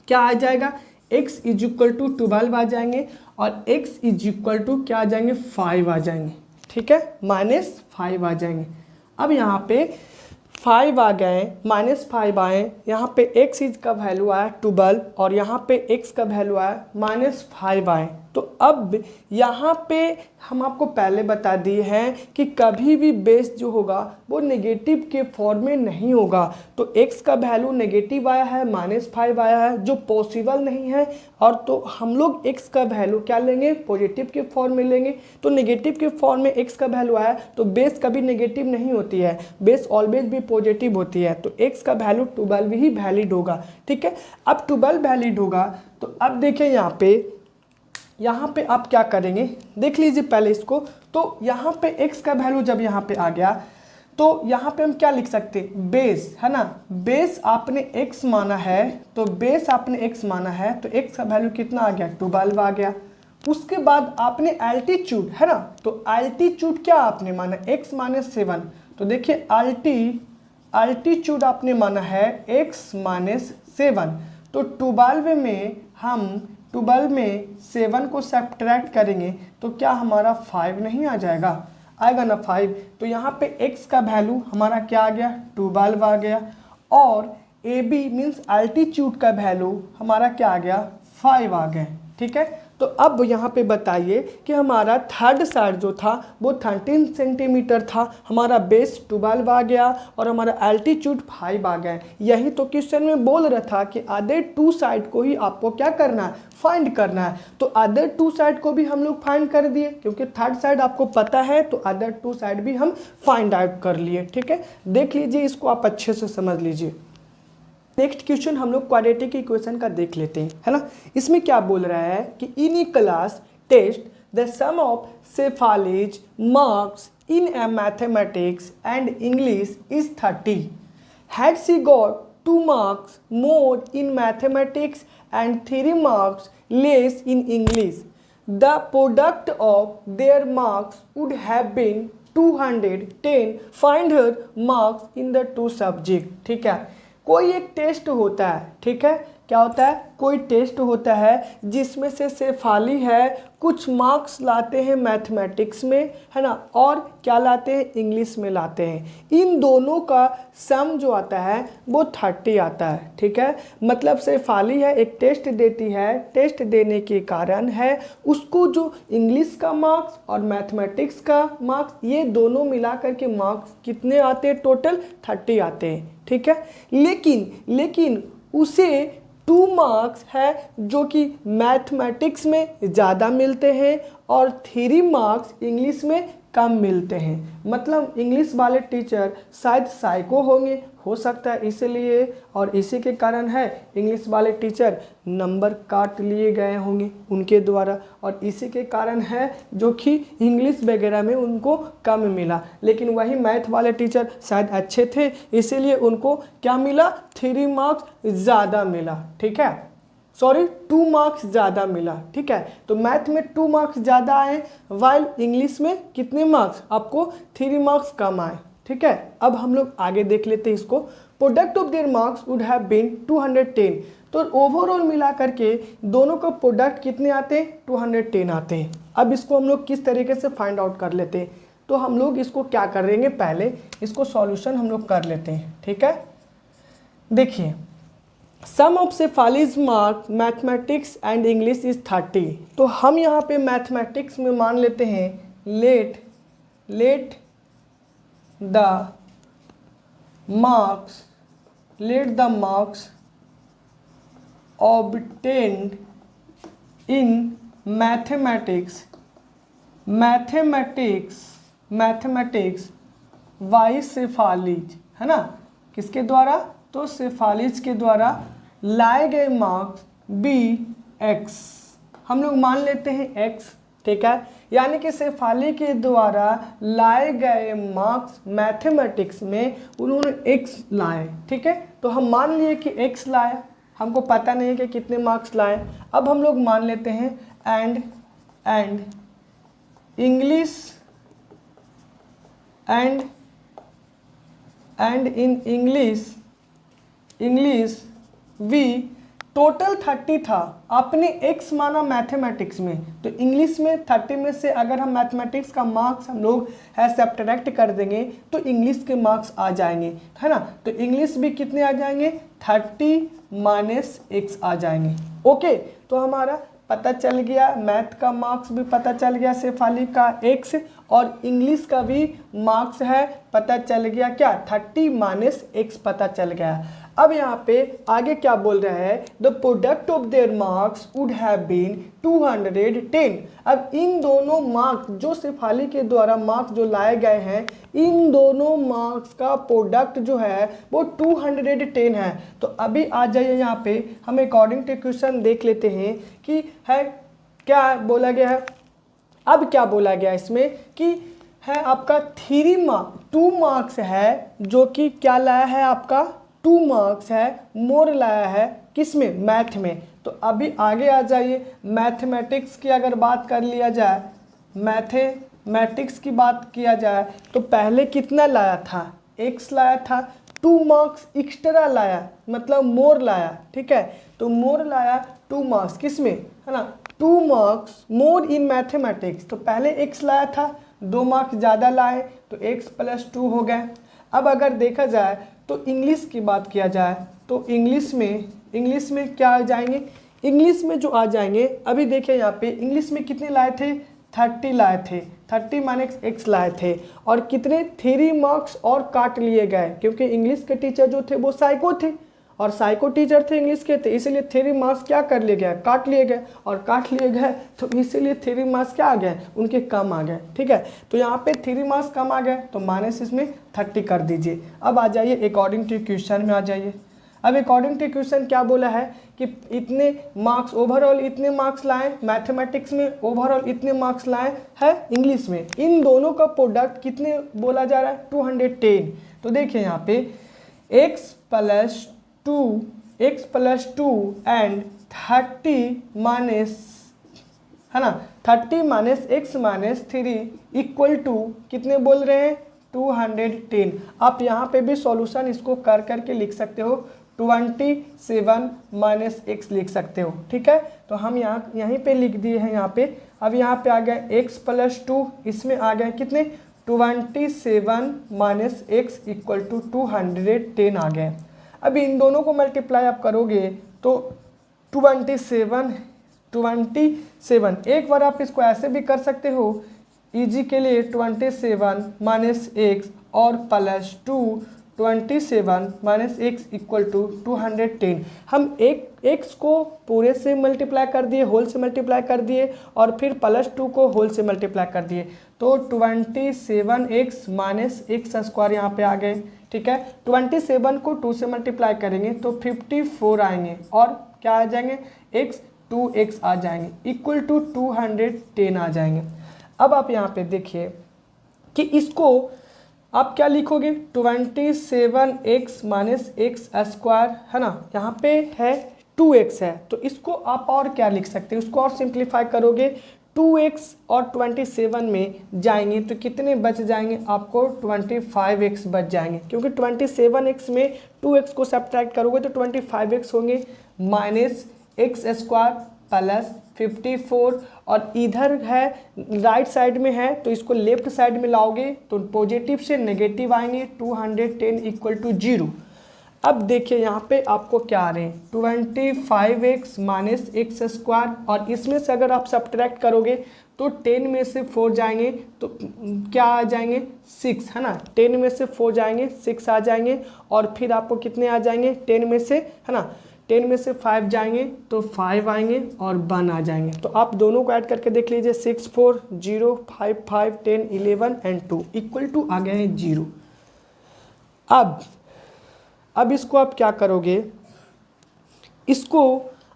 क्या आ जाएगा, x इज इक्वल टू 12 आ जाएंगे और x इज इक्वल टू क्या आ जाएंगे 5 आ जाएंगे। ठीक है, माइनस 5 आ जाएंगे। अब यहाँ पे 5 आ गए, माइनस 5 आए, यहाँ पे x इज का वैल्यू आया 12 और यहाँ पे x का वैल्यू आया माइनस 5 आए। तो अब यहाँ पे हम आपको पहले बता दिए हैं कि कभी भी बेस जो होगा वो नेगेटिव के फॉर्म में नहीं होगा। तो x का वैल्यू नेगेटिव आया है, माइनस 5 आया है, जो पॉसिबल नहीं है, और तो हम लोग x का वैल्यू क्या लेंगे, पॉजिटिव के फॉर्म में लेंगे। तो नेगेटिव के फॉर्म में x का वैल्यू आया तो बेस कभी नेगेटिव नहीं होती है, बेस ऑलवेज भी पॉजिटिव होती है। तो x का वैल्यू 12 ही वैलिड होगा। ठीक है, अब 12 वैलिड होगा तो अब देखिए यहाँ पे आप क्या करेंगे, देख लीजिए पहले इसको। तो यहाँ पे x का वैल्यू जब यहाँ पे आ गया तो यहाँ पे हम क्या लिख सकते, बेस, है ना, बेस आपने x माना है, तो बेस आपने x माना है तो x का वैल्यू कितना आ गया, 12 आ गया। उसके बाद आपने एल्टीट्यूड, है ना, तो एल्टीट्यूड क्या आपने माना, x माइनस 7, तो देखिए एल्टीट्यूड आपने माना है x माइनस 7। तो 12 में 7 को सब्ट्रैक्ट करेंगे तो क्या हमारा 5 नहीं आ जाएगा, आएगा ना 5। तो यहाँ पे x का वैल्यू हमारा क्या आ गया, 12 आ गया और AB मीन्स एल्टीट्यूड का वैल्यू हमारा क्या आ गया, 5 आ गए। ठीक है, तो अब यहाँ पे बताइए कि हमारा थर्ड साइड जो था वो 13 सेंटीमीटर था, हमारा बेस 12 आ गया और हमारा एल्टीट्यूड 5 आ गए। यही तो क्वेश्चन में बोल रहा था कि अदर टू साइड को ही आपको क्या करना है, फाइंड करना है। तो अदर टू साइड को भी हम लोग फाइंड कर दिए, क्योंकि थर्ड साइड आपको पता है तो अदर टू साइड भी हम फाइंड आउट कर लिए। ठीक है, देख लीजिए इसको, आप अच्छे से समझ लीजिए। नेक्स्ट क्वेश्चन हम लोग क्वाड्रेटिक इक्वेशन का देख लेते हैं, है ना। इसमें क्या बोल रहा है कि in a class test the sum of Shefali's marks in a mathematics and English is 30। Had she got 2 marks more in mathematics and 3 marks less in English, the product of their marks would have been 210. Find her marks in the 2 subject। ठीक है, कोई एक टेस्ट होता है, ठीक है, क्या होता है, कोई टेस्ट होता है जिसमें से शेफाली है कुछ मार्क्स लाते हैं मैथमेटिक्स में, है ना, और क्या लाते हैं, इंग्लिश में लाते हैं। इन दोनों का सम जो आता है वो 30 आता है। ठीक है, मतलब शेफाली है एक टेस्ट देती है, टेस्ट देने के कारण है उसको जो इंग्लिश का मार्क्स और मैथमेटिक्स का मार्क्स ये दोनों मिला करके मार्क्स कितने आते हैं, टोटल 30 आते हैं। ठीक है, लेकिन उसे 2 मार्क्स है जो कि मैथमेटिक्स में ज़्यादा मिलते हैं और 3 मार्क्स इंग्लिश में कम मिलते हैं। मतलब इंग्लिश वाले टीचर शायद साइको होंगे, हो सकता है इसलिए, और इसी के कारण है इंग्लिश वाले टीचर नंबर काट लिए गए होंगे उनके द्वारा, और इसी के कारण है जो कि इंग्लिश वगैरह में उनको कम मिला। लेकिन वही मैथ वाले टीचर शायद अच्छे थे, इसीलिए उनको क्या मिला, 3 मार्क्स ज़्यादा मिला। ठीक है, सॉरी 2 मार्क्स ज़्यादा मिला। ठीक है, तो मैथ में 2 मार्क्स ज़्यादा आए, वाइल इंग्लिश में कितने मार्क्स, आपको 3 मार्क्स कम आए। ठीक है, अब हम लोग आगे देख लेते हैं इसको। Product of their marks would have been 210। तो ओवरऑल मिला करके दोनों का प्रोडक्ट कितने आते हैं, 210 आते हैं। अब इसको हम लोग किस तरीके से फाइंड आउट कर लेते हैं, तो हम लोग इसको क्या करेंगे, पहले इसको सॉल्यूशन हम लोग कर लेते हैं। ठीक है, देखिए sum of Shefali's mark mathematics and English is 30। तो हम यहाँ पे मैथमेटिक्स में मान लेते हैं let the marks obtained in mathematics by Shefali's, है ना, किसके द्वारा, तो शेफालीज के द्वारा लाए गए मार्क्स BX, हम लोग मान लेते हैं X। ठीक है, यानी कि शेफाली के द्वारा लाए गए मार्क्स मैथमेटिक्स में उन्होंने X लाए। ठीक है, तो हम मान लिए कि X लाया, हमको पता नहीं है कि कितने मार्क्स लाए। अब हम लोग मान लेते हैं and English and in English we total 30 था, आपने X माना मैथमेटिक्स में, तो इंग्लिश में 30 में से अगर हम मैथमेटिक्स का मार्क्स हम लोग है सब्ट्रैक्ट कर देंगे तो इंग्लिश के मार्क्स आ जाएंगे, है ना। तो इंग्लिश भी कितने आ जाएंगे, 30 माइनस X आ जाएंगे। ओके, तो हमारा पता चल गया, मैथ का मार्क्स भी पता चल गया शेफाली का X, और इंग्लिश का भी मार्क्स है पता चल गया, क्या 30 माइनस X पता चल गया। अब यहाँ पे आगे क्या बोल रहा है, the product of their marks would have been 210। अब इन दोनों मार्क्स जो शेफाली के द्वारा मार्क्स जो लाए गए हैं, इन दोनों मार्क्स का प्रोडक्ट जो है वो 210 है। तो अभी आ जाइए यहाँ पे हम अकॉर्डिंग टू क्वेश्चन देख लेते हैं कि है क्या बोला गया है। अब क्या बोला गया इसमें कि है आपका 2 मार्क्स है, जो कि क्या लाया है, आपका 2 मार्क्स है, मोर लाया है किसमें, मैथ में। तो अभी आगे आ जाइए, मैथमेटिक्स की अगर बात कर लिया जाए, मैथमेटिक्स की बात किया जाए तो पहले कितना लाया था, X लाया था, 2 मार्क्स एक्स्ट्रा लाया, मतलब मोर लाया। ठीक है, तो मोर लाया 2 मार्क्स किसमें, है ना, 2 मार्क्स मोर इन मैथमेटिक्स। तो पहले X लाया था, 2 मार्क्स ज़्यादा लाए तो X + 2 हो गए। अब अगर देखा जाए तो इंग्लिश की बात किया जाए तो इंग्लिश में क्या आ जाएंगे, इंग्लिश में जो आ जाएंगे, अभी देखिए यहाँ पे इंग्लिश में कितने लाए थे, 30 लाए थे, 30 माइनस X लाए थे, और कितने 3 मार्क्स और काट लिए गए, क्योंकि इंग्लिश के टीचर जो थे वो साइको थे और साइको टीचर थे इंग्लिश के, थे इसलिए 3 मार्क्स क्या कर लिए गए, काट लिए गए, और काट लिए गए तो इसीलिए 3 मार्क्स क्या आ गए, उनके कम आ गए। ठीक है, तो यहाँ पे 3 मार्क्स कम आ गए तो माइनस इसमें 30 कर दीजिए। अब आ जाइए अकॉर्डिंग टू क्वेश्चन में आ जाइए। अब अकॉर्डिंग टू क्वेश्चन क्या बोला है कि इतने मार्क्स ओवरऑल इतने मार्क्स लाए मैथमेटिक्स में, ओवरऑल इतने मार्क्स लाए हैं इंग्लिश में, इन दोनों का प्रोडक्ट कितने बोला जा रहा है, 210। तो देखिए यहाँ पे x + 2 एंड 30 माइनस, है ना, 30 minus X minus 3 equal to कितने बोल रहे हैं, 210। आप यहाँ पे भी सॉल्यूशन इसको कर करके लिख सकते हो, 27 माइनस X लिख सकते हो। ठीक है, तो हम यहीं पे लिख दिए हैं यहाँ पे। अब यहाँ पे आ गया X + 2, इसमें आ गए कितने, 27 माइनस X इक्वल टू 210 आ गए। अब इन दोनों को मल्टीप्लाई आप करोगे तो 27, एक बार आप इसको ऐसे भी कर सकते हो, इजी के लिए 27 माइनस X और +2, 27 माइनस एक्स इक्वल टू 210। हम एक्स को पूरे से मल्टीप्लाई कर दिए, होल से मल्टीप्लाई कर दिए, और फिर +2 को होल से मल्टीप्लाई कर दिए, तो 27x माइनस एक्स स्क्वायर यहाँ पे आ गए। ठीक है, 27 को 2 से मल्टीप्लाई करेंगे तो 54 आएंगे, और क्या आ जाएंगे, x 2x आ जाएंगे, इक्वल टू 210 आ जाएंगे। अब आप यहाँ पे देखिए कि इसको आप क्या लिखोगे, 27x माइनस एक्स स्क्वायर है ना, यहाँ पे है 2x है, तो इसको आप और क्या लिख सकते हैं, उसको और सिंप्लीफाई करोगे, 2x और 27 में जाएंगे तो कितने बच जाएंगे, आपको 25x बच जाएंगे, क्योंकि 27x में 2x को सब्ट्रैक्ट करोगे तो 25x होंगे, माइनस एक्स स्क्वायर प्लस 54, और इधर है राइट साइड में है तो इसको लेफ्ट साइड में लाओगे तो पॉजिटिव से नेगेटिव आएंगे, 210 इक्वल टू 0। अब देखिए यहाँ पे आपको क्या आ रहे हैं, 25x माइनस एक्स स्क्वायर, और इसमें से अगर आप सब्ट्रैक्ट करोगे तो 10 में से 4 जाएंगे तो क्या आ जाएंगे, 6 है ना, 10 में से 4 जाएंगे 6 आ जाएंगे, और फिर आपको कितने आ जाएंगे, 10 में से है ना, 10 में से 5 जाएंगे तो 5 आएंगे और 1 आ जाएंगे। तो आप दोनों को ऐड करके देख लीजिए, 6 4 0 5 5 10 11 एंड 2 इक्वल टू आ गए हैं 0। अब इसको आप क्या करोगे, इसको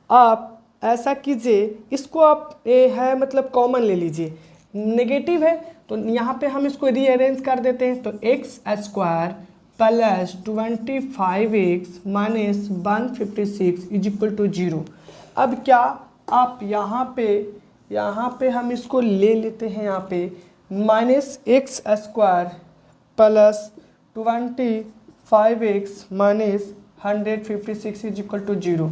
आप ऐसा कीजिए, इसको आप है मतलब कॉमन ले लीजिए, नेगेटिव है तो यहाँ पे हम इसको रीअरेंज कर देते हैं, तो x square plus 25x minus 156 is equal to 0। अब क्या आप यहाँ पे हम इसको ले लेते हैं, यहाँ पे minus x square plus 25x minus 156 is equal to 0।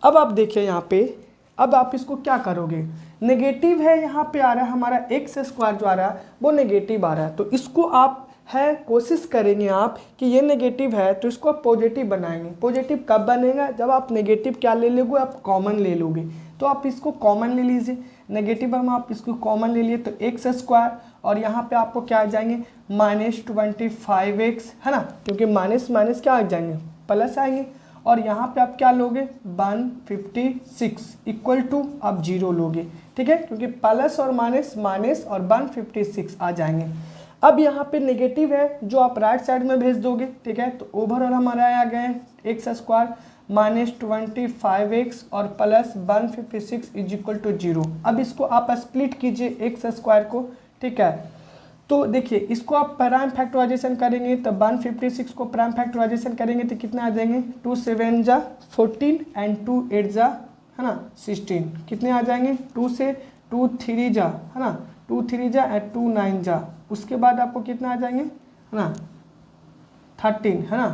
अब आप देखिए यहाँ पे, अब आप इसको क्या करोगे, नेगेटिव है यहाँ पे आ रहा है हमारा एक्स स्क्वायर जो आ रहा है वो नेगेटिव आ रहा है, तो इसको आप है कोशिश करेंगे आप कि ये नेगेटिव है तो इसको आप पॉजिटिव बनाएंगे। पॉजिटिव कब बनेगा, जब आप नेगेटिव क्या ले लोगे, आप कॉमन ले लोगे, तो आप इसको कॉमन ले लीजिए, नेगेटिव हम आप इसको कॉमन ले लिए तो एक्स स्क्वायर, और यहाँ पे आपको क्या आ जाएंगे माइनस 25x है ना, क्योंकि माइनस माइनस क्या आ जाएंगे, प्लस आएंगे, और यहाँ पे आप क्या लोगे 156 इक्वल टू आप 0 लोगे। ठीक है, क्योंकि प्लस और माइनस और 156 आ जाएंगे। अब यहाँ पे नेगेटिव है जो आप राइट साइड में भेज दोगे। ठीक है, तो ओवरऑल हमारा आ गए एक्स स्क्वायर माइनस 25x और प्लस 156 इज इक्वल टू 0। अब इसको आप स्प्लिट कीजिए एक्स स्क्वायर को। ठीक है, तो देखिए इसको आप प्राइम फैक्टराइजेशन करेंगे तो 156 को प्राइम फैक्टराइजेशन करेंगे तो कितना आ जाएंगे, 2 7 जा 14 एंड 2 8 जा है ना 16, कितने आ जाएंगे, 2 से 2 3 जा है ना, 2 3 जा एंड 2 9 जा, उसके बाद आपको कितना आ जाएंगे है ना 13 है ना,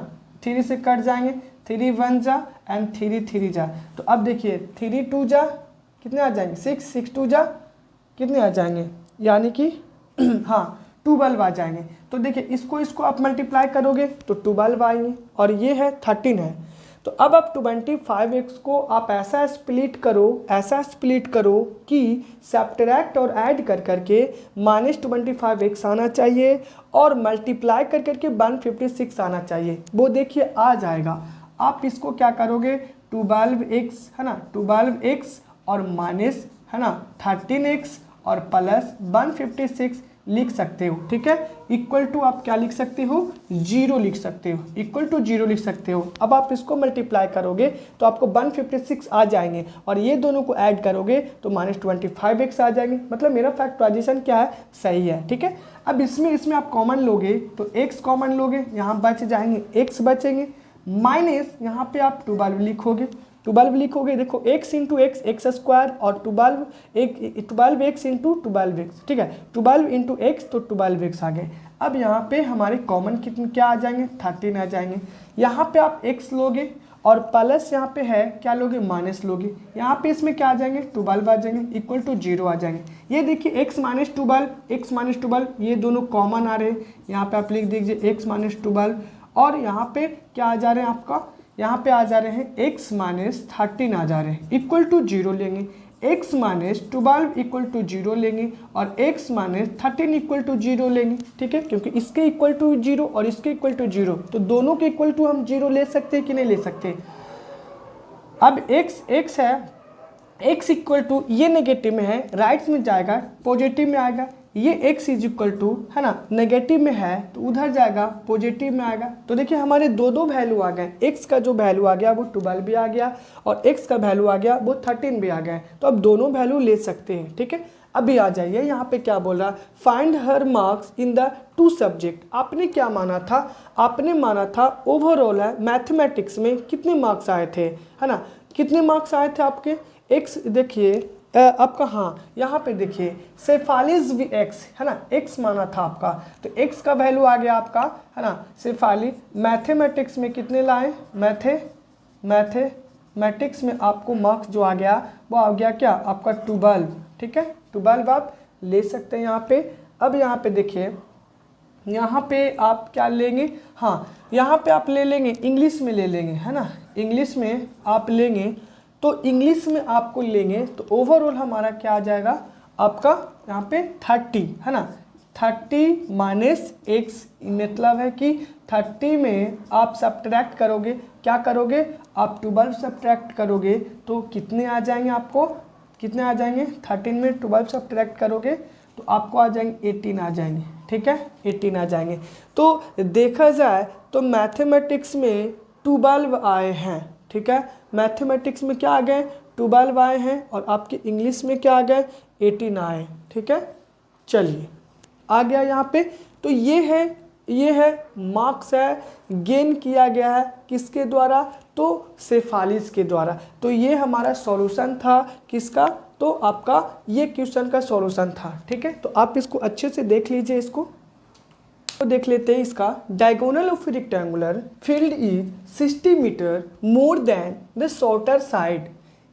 3 से कट जाएंगे, 3 1 जा एंड 3 3 जा, तो अब देखिए 3 2 जा कितने आ जाएंगे 6 6 2 जा कितने आ जाएंगे, यानी कि हाँ 12 आ जाएंगे। तो देखिए इसको आप मल्टीप्लाई करोगे तो 12 आएंगे, और ये है 13 है। तो अब आप 25x को आप ऐसा स्प्लिट करो कि सब्ट्रैक्ट और ऐड कर करके माइनस 25x आना चाहिए, और मल्टीप्लाई कर करके 156 आना चाहिए, वो देखिए आ जाएगा। आप इसको क्या करोगे 12x है ना, 12x और माइनस है ना 13x और प्लस 156 लिख सकते हो। ठीक है, इक्वल टू आप क्या लिख सकते हो, 0 लिख सकते हो, इक्वल टू 0 लिख सकते हो। अब आप इसको मल्टीप्लाई करोगे तो आपको 156 आ जाएंगे, और ये दोनों को ऐड करोगे तो माइनस 25x आ जाएंगे, मतलब मेरा फैक्टराइजेशन क्या है, सही है। ठीक है, अब इसमें आप कॉमन लोगे तो x कॉमन लोगे, यहाँ बच जाएंगे x बचेंगे, माइनस यहाँ पे आप 12 लिखोगे, देखो x into x x square और 12x इंटू 12x। ठीक है, 12 इंटू एक्स तो 12x आ गए। अब यहाँ पे हमारे कॉमन कितने क्या आ जाएंगे 13 आ जाएंगे, यहाँ पे आप x लोगे और प्लस यहाँ पे है क्या लोगे माइनस लोगे, यहाँ पे इसमें क्या आ जाएंगे 12 आ जाएंगे, इक्वल टू 0 आ जाएंगे। ये देखिए x माइनस 12 ये दोनों कॉमन आ रहे हैं, यहाँ पे आप लिख दीजिए x माइनस 12, और यहाँ पे क्या आ जा रहे हैं आपका, यहाँ पे आ जा रहे हैं x माइनस 13 आ जा रहे हैं, इक्वल टू 0 लेंगे। x माइनस 12 इक्वल टू 0 लेंगे और x माइनस 13 इक्वल टू 0 लेंगे, ठीक है, क्योंकि इसके इक्वल टू 0 और इसके इक्वल टू 0, तो दोनों के इक्वल टू हम 0 ले सकते हैं कि नहीं ले सकते। अब x है, x इक्वल टू, ये नेगेटिव में है, राइट्स में जाएगा पॉजिटिव में आएगा, ये x इज इक्वल टू है ना नेगेटिव में है तो उधर जाएगा पॉजिटिव में आएगा। तो देखिए हमारे दो वैल्यू आ गए, x का जो वैल्यू आ गया वो 12 भी आ गया और x का वैल्यू आ गया वो 13 भी आ गया, तो अब दोनों वैल्यू ले सकते हैं, ठीक है। अभी आ जाइए यहाँ पे क्या बोल रहा, find her marks in the 2 subject. आपने क्या माना था, आपने माना था ओवरऑल है मैथमेटिक्स में कितने मार्क्स आए थे, है ना, कितने मार्क्स आए थे आपके, x देखिए आपका, हाँ यहाँ पे देखिए सेफालिस भी x है ना, x माना था आपका, तो x का वैल्यू आ गया आपका है ना सेफाली। मैथमेटिक्स में कितने लाए, मैथमेटिक्स में आपको मार्क्स जो आ गया वो आ गया क्या आपका 12, ठीक है, 12 आप ले सकते हैं यहाँ पे। अब यहाँ पे देखिए, यहाँ पे आप क्या लेंगे, हाँ यहाँ पे आप ले लेंगे इंग्लिश में ले लेंगे, है ना, इंग्लिश में आप लेंगे, तो इंग्लिश में आपको लेंगे तो ओवरऑल हमारा क्या आ जाएगा आपका यहाँ पे 30, है ना, 30 माइनस x, मतलब है कि 30 में आप सब्ट्रैक्ट करोगे, क्या करोगे आप 12 सब्ट्रैक्ट करोगे तो कितने आ जाएंगे, आपको कितने आ जाएंगे, 13 में 12 सब्ट्रैक्ट करोगे तो आपको आ जाएंगे 18 आ जाएंगे, ठीक है, 18 आ जाएंगे। तो देखा जाए तो मैथमेटिक्स में 12 आए हैं, ठीक है, मैथमेटिक्स में क्या आ गए 12 आए हैं और आपके इंग्लिश में क्या आ गए 18 आए, ठीक है। चलिए आ गया यहाँ पे, तो ये है मार्क्स है, गेन किया गया है किसके द्वारा, तो सेफालिस के द्वारा। तो ये हमारा सॉल्यूशन था किसका, तो आपका ये क्वेश्चन का सॉल्यूशन था, ठीक है। तो आप इसको अच्छे से देख लीजिए, इसको तो देख लेते हैं। इसका diagonal of rectangular field is 60 metre more than the shorter side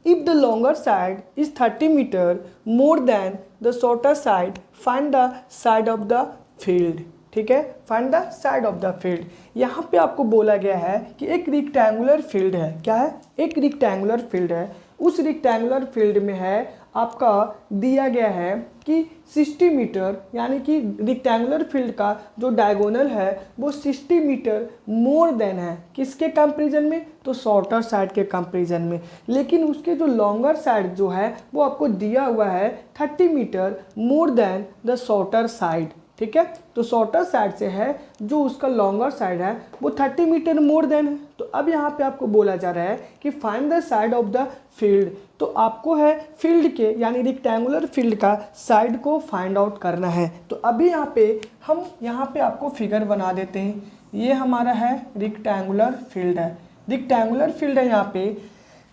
if the longer side is 30 metre more than the shorter side, find the side of the field, ठीक है, find the side of the field. यहाँ पे आपको बोला गया है कि एक रेक्टेंगुलर फील्ड है, क्या है, एक रेक्टेंगुलर फील्ड है, उस रेक्टेंगुलर फील्ड में है आपका दिया गया है कि 60 मीटर, यानी कि रेक्टेंगुलर फील्ड का जो डायगोनल है वो 60 मीटर मोर देन है किसके कंपैरिजन में, तो शॉर्टर साइड के कंपैरिजन में, लेकिन उसके जो लॉन्गर साइड जो है वो आपको दिया हुआ है 30 metre more than the shorter side, ठीक है। तो शॉर्टर साइड से है जो उसका लॉन्गर साइड है वो 30 मीटर मोर देन है। तो अब यहाँ पे आपको बोला जा रहा है कि find the side of the field, तो आपको है फील्ड के यानी रेक्टेंगुलर फील्ड का साइड को फाइंड आउट करना है। तो अभी हम यहाँ पे आपको फिगर बना देते हैं, ये हमारा है रेक्टेंगुलर फील्ड है, रेक्टेंगुलर फील्ड है यहाँ पे,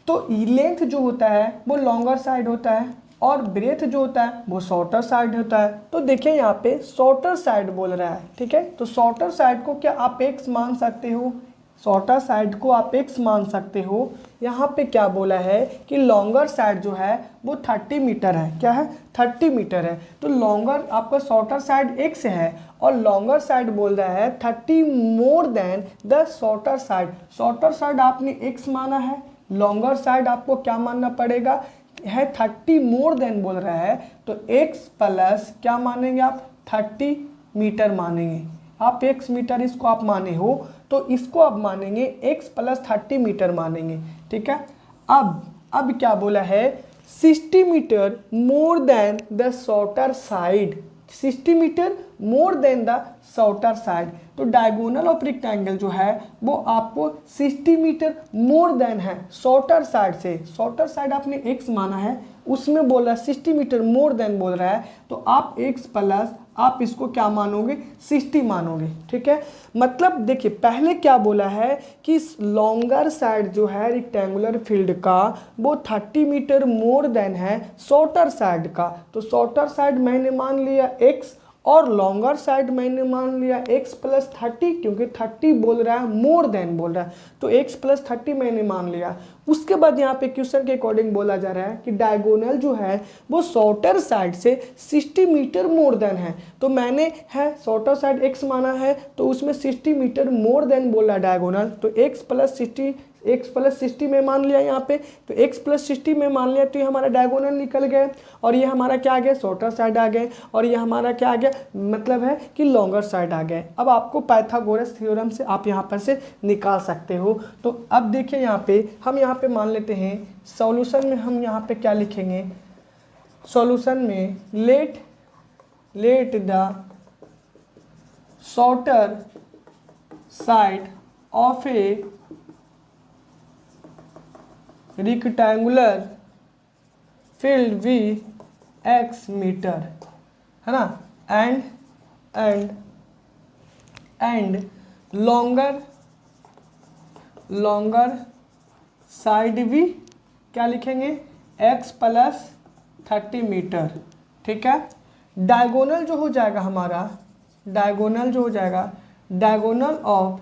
तो लेंथ जो होता है वो लॉन्गर साइड होता है और ब्रेथ जो होता है वो शॉर्टर साइड होता है। तो देखिए यहाँ पे शॉर्टर साइड बोल रहा है, ठीक है, तो शॉर्टर साइड को क्या आप x मान सकते हो, शॉर्टर साइड को आप x मान सकते हो। यहाँ पे क्या बोला है कि लॉन्गर साइड जो है वो 30 मीटर है, क्या है 30 मीटर है, तो लॉन्गर आपका शॉर्टर साइड x है और लॉन्गर साइड बोल रहा है 30 मोर than the shorter side. Shorter side आपने x माना है, लॉन्गर साइड आपको क्या मानना पड़ेगा है 30 मोर देन बोल रहा है, तो x प्लस क्या मानेंगे आप 30 मीटर मानेंगे, आप x मीटर इसको आप माने हो तो इसको आप मानेंगे x प्लस 30 मीटर मानेंगे, ठीक है। अब क्या बोला है 60 metre more than the shorter side, 60 metre more than the shorter side, तो डायगोनल ऑफ रेक्टेंगल जो है वो आपको 60 मीटर मोर देन है शॉर्टर साइड से, शॉर्टर साइड आपने x माना है उसमें बोल रहा है 60 मीटर मोर देन बोल रहा है, तो आप x प्लस आप इसको क्या मानोगे 60 मानोगे, ठीक है। मतलब देखिए पहले क्या बोला है कि लॉन्गर साइड जो है रेक्टेंगुलर फील्ड का वो 30 मीटर मोर देन है शॉर्टर साइड का, तो शॉर्टर साइड मैंने मान लिया x और लॉन्गर साइड मैंने मान लिया x प्लस 30, क्योंकि 30 बोल रहा है मोर देन बोल रहा है, तो x प्लस 30 मैंने मान लिया। उसके बाद यहाँ पे क्वेश्चन के अकॉर्डिंग बोला जा रहा है कि डायगोनल जो है वो शॉर्टर साइड से 60 मीटर मोर देन है, तो मैंने है शॉर्टर साइड x माना है तो उसमें 60 मीटर मोर देन बोला डायगोनल, तो x प्लस 60 एक्स प्लस 60 में मान लिया यहाँ पे, तो एक्स प्लस 60 में मान लिया, तो ये हमारा डायगोनल निकल गया और ये हमारा क्या आ गया, शॉर्टर साइड आ गए, और ये हमारा क्या आ गया, मतलब है कि लॉन्गर साइड आ गए। अब आपको पाइथागोरस थ्योरम से आप यहाँ पर से निकाल सकते हो। तो अब देखिए यहाँ पे हम यहाँ पे मान लेते हैं सॉल्यूशन में हम यहाँ पे क्या लिखेंगे, सॉल्यूशन में let the shorter side of a rectangular field be x metre, है ना, एंड लॉन्गर साइड भी क्या लिखेंगे, एक्स प्लस 30 मीटर। ठीक है, डायगोनल जो हो जाएगा हमारा, डायगोनल जो हो जाएगा, डायगोनल ऑफ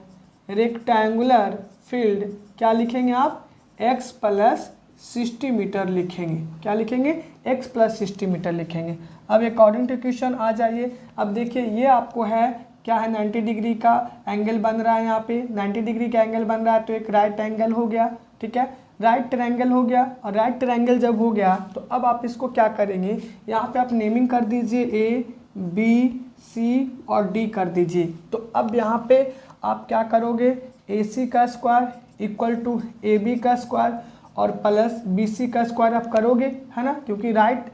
रेक्टेंगुलर फील्ड क्या लिखेंगे आप, एक्स प्लस 60 मीटर लिखेंगे। क्या लिखेंगे, एक्स प्लस 60 मीटर लिखेंगे। अब अकॉर्डिंग टू क्वेश्चन आ जाइए। अब देखिए ये आपको है क्या है, 90 डिग्री का एंगल बन रहा है, यहाँ पे 90 डिग्री का एंगल बन रहा है, तो एक राइट एंगल हो गया। ठीक है, राइट ट्रायंगल हो गया, और राइट ट्रायंगल जब हो गया तो अब आप इसको क्या करेंगे, यहाँ पे आप नेमिंग कर दीजिए, ए बी सी और डी कर दीजिए। तो अब यहाँ पे आप क्या करोगे, ए सी का square equal to A B का स्क्वायर और प्लस बी सी का स्क्वायर आप करोगे, है ना, क्योंकि राइट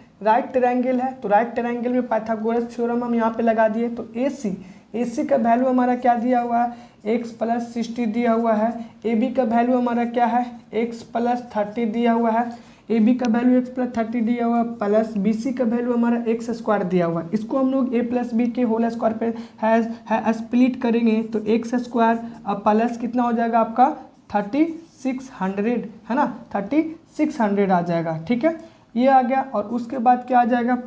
ट्रायंगल है, तो राइट ट्रायंगल में पाइथागोरस थ्योरम हम यहाँ पे लगा दिए। तो ए सी का वैल्यू हमारा क्या दिया हुआ है, एक्स प्लस 60 दिया हुआ है। ए बी का वैल्यू हमारा क्या है, एक्स प्लस 30 दिया हुआ है। ए बी का वैल्यू एक्स प्लस 30 दिया हुआ है, प्लस बी सी का वैल्यू हमारा एक्स स्क्वायर दिया हुआ है। इसको हम लोग ए प्लस बी के होल स्क्वायर पे है स्प्लिट करेंगे, तो एक्स स्क्वायर अब प्लस कितना हो जाएगा आपका 3600, है ना, 3600 आ जाएगा। ठीक है, ये आ गया, और उसके बाद क्या आ जाएगा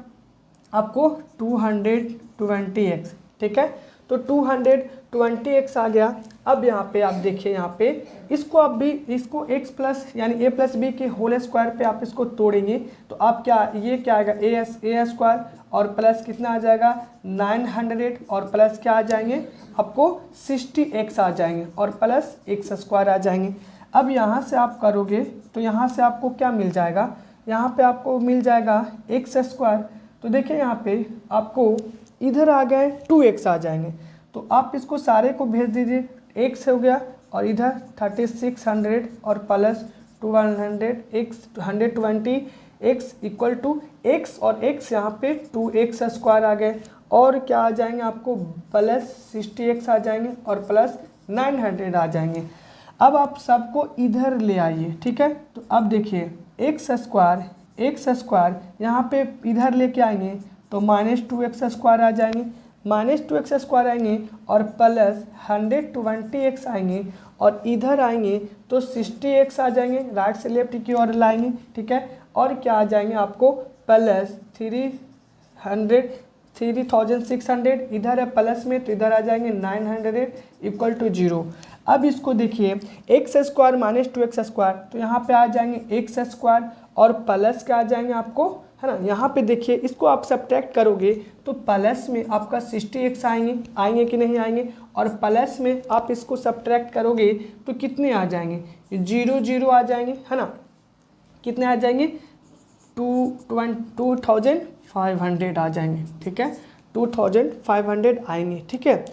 आपको 220x। ठीक है, तो 220x आ गया। अब यहाँ पे आप देखिए, यहाँ पे इसको आप भी इसको x प्लस यानी a प्लस बी के होल स्क्वायर पे आप इसको तोड़ेंगे, तो आप क्या, ये क्या आएगा, ए स्क्वायर और प्लस कितना आ जाएगा 900 और प्लस क्या आ जाएंगे आपको 60x आ जाएंगे और प्लस x स्क्वायर आ जाएंगे। अब यहाँ से आप करोगे तो यहाँ से आपको क्या मिल जाएगा, यहाँ पे आपको मिल जाएगा x स्क्वायर। तो देखिए यहाँ पे आपको इधर आ गए 2x आ जाएंगे, तो आप इसको सारे को भेज दीजिए, x हो गया और इधर 3600 और plus 200x 120x equal to x और x यहाँ पे 2x स्क्वायर आ गए, और क्या आ जाएंगे आपको प्लस 60x आ जाएंगे और प्लस 900 आ जाएंगे। अब आप सबको इधर ले आइए। ठीक है, तो अब देखिए x स्क्वायर यहाँ पे इधर लेके आएंगे तो -2x स्क्वायर आ जाएंगे, -2x स्क्वायर आएंगे और प्लस 120x आएंगे, और इधर आएंगे तो 60x आ जाएंगे, राइट से लेफ्ट की ओर लाएंगे। ठीक है, और क्या आ जाएंगे आपको प्लस 3600, इधर है प्लस में तो इधर आ जाएंगे 900 इक्वल टू 0। अब इसको देखिए एक्स स्क्वायर -2x स्क्वायर, तो यहाँ पे आ जाएंगे एक्स स्क्वायर और प्लस क्या आ जाएंगे आपको, है ना, यहाँ पे देखिए इसको आप सब्ट्रैक्ट करोगे तो प्लस में आपका 60x आएंगे कि नहीं आएंगे, और प्लस में आप इसको सब्ट्रैक्ट करोगे तो कितने आ जाएंगे, 0 आ जाएंगे, है ना, कितने आ जाएंगे 2500 आ जाएंगे। ठीक है, 2500 आएंगे। ठीक है,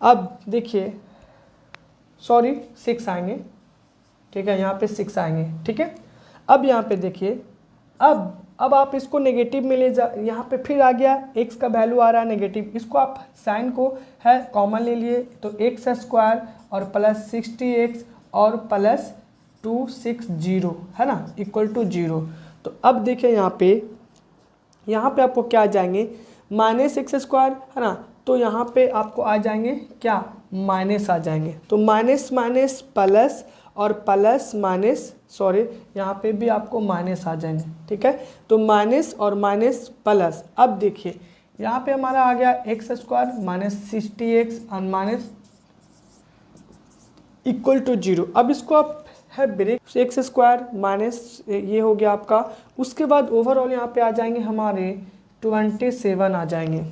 अब देखिए 6 आएंगे। ठीक है, यहाँ पे 6 आएंगे। ठीक है, अब यहाँ पे देखिए, अब आप इसको नेगेटिव में ले जा, यहाँ पे फिर आ गया x का वैल्यू आ रहा है नेगेटिव, इसको आप साइन को है कॉमन ले लिए तो एक्स स्क्वायर और प्लस 60x और प्लस 260, है ना, इक्वल टू 0। तो अब देखिए यहाँ पे आपको क्या आ जाएंगे -x स्क्वायर, है ना, तो यहाँ पे आपको आ जाएंगे क्या, माइनस आ जाएंगे, तो माइनस प्लस और प्लस माइनस, सॉरी यहाँ पे भी आपको माइनस आ जाएंगे। ठीक है, तो माइनस और माइनस प्लस। अब देखिए यहाँ पे हमारा आ गया एक्स स्क्वायर -60x और माइनस इक्वल टू 0। अब इसको आप है ब्रेक, एक्स स्क्वायर माइनस ये हो गया आपका, उसके बाद ओवरऑल यहाँ पे आ जाएंगे हमारे 27 आ जाएंगे।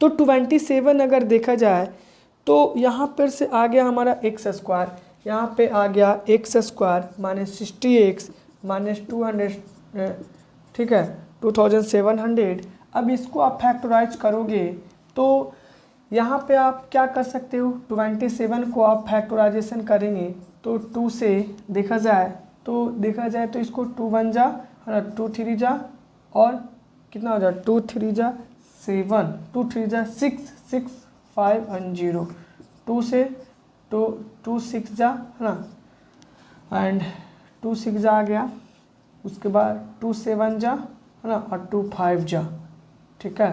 तो 27 अगर देखा जाए तो यहाँ पर से आ गया हमारा एक्स स्क्वायर, यहाँ पे आ गया x square minus 60x minus 200, ठीक है 2700। अब इसको आप फैक्टराइज करोगे तो यहाँ पे आप क्या कर सकते हो, 27 को आप फैक्टराइजेशन करेंगे तो 2 से देखा जाए तो इसको 2 1 जा है ना, 2 3 जा और कितना हो जाए 2 3 जा 7, 2 3 जा 6 6 5 and 0, 2 से 2 6 जा है ना एंड 2 6 जा आ गया, उसके बाद 2 7 जा है ना और 2 5 जा, ठीक है।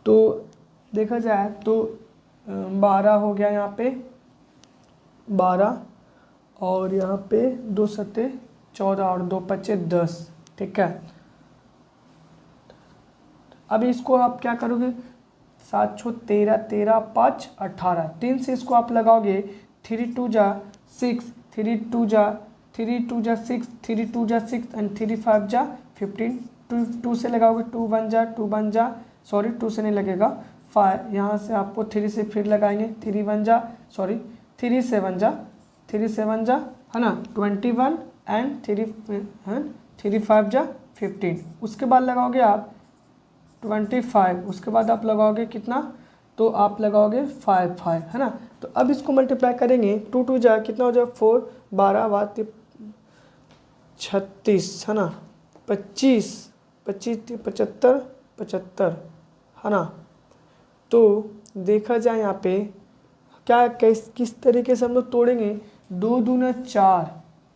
तो देखा जाए तो 12 हो गया यहाँ पे 12 और यहाँ पे 2 7 14 और 2 5 10, ठीक है। अब इसको आप क्या करोगे 7 6 13 13 5 18, 3 से इसको आप लगाओगे 3 2 जा 6, 3 2 जा 6, 3 2 जा 6 एंड 3 5 जा 15, 2 से लगाओगे 2 1 जा सॉरी 2 से नहीं लगेगा 5, यहाँ से आपको 3 से फिर लगाएंगे 3 1 जा सॉरी 3 7 जा है ना 21 एंड 3 5 जा 15, उसके बाद लगाओगे आप 25, उसके बाद आप लगाओगे कितना, तो आप लगाओगे 5 5 है ना। तो अब इसको मल्टीप्लाई करेंगे 2 2 जा कितना हो जाए 4, 12 बात 36 है ना, 25 25 75 75 है ना। तो देखा जाए यहाँ पे क्या किस तरीके से हम लोग तोड़ेंगे, 2 दूना 4,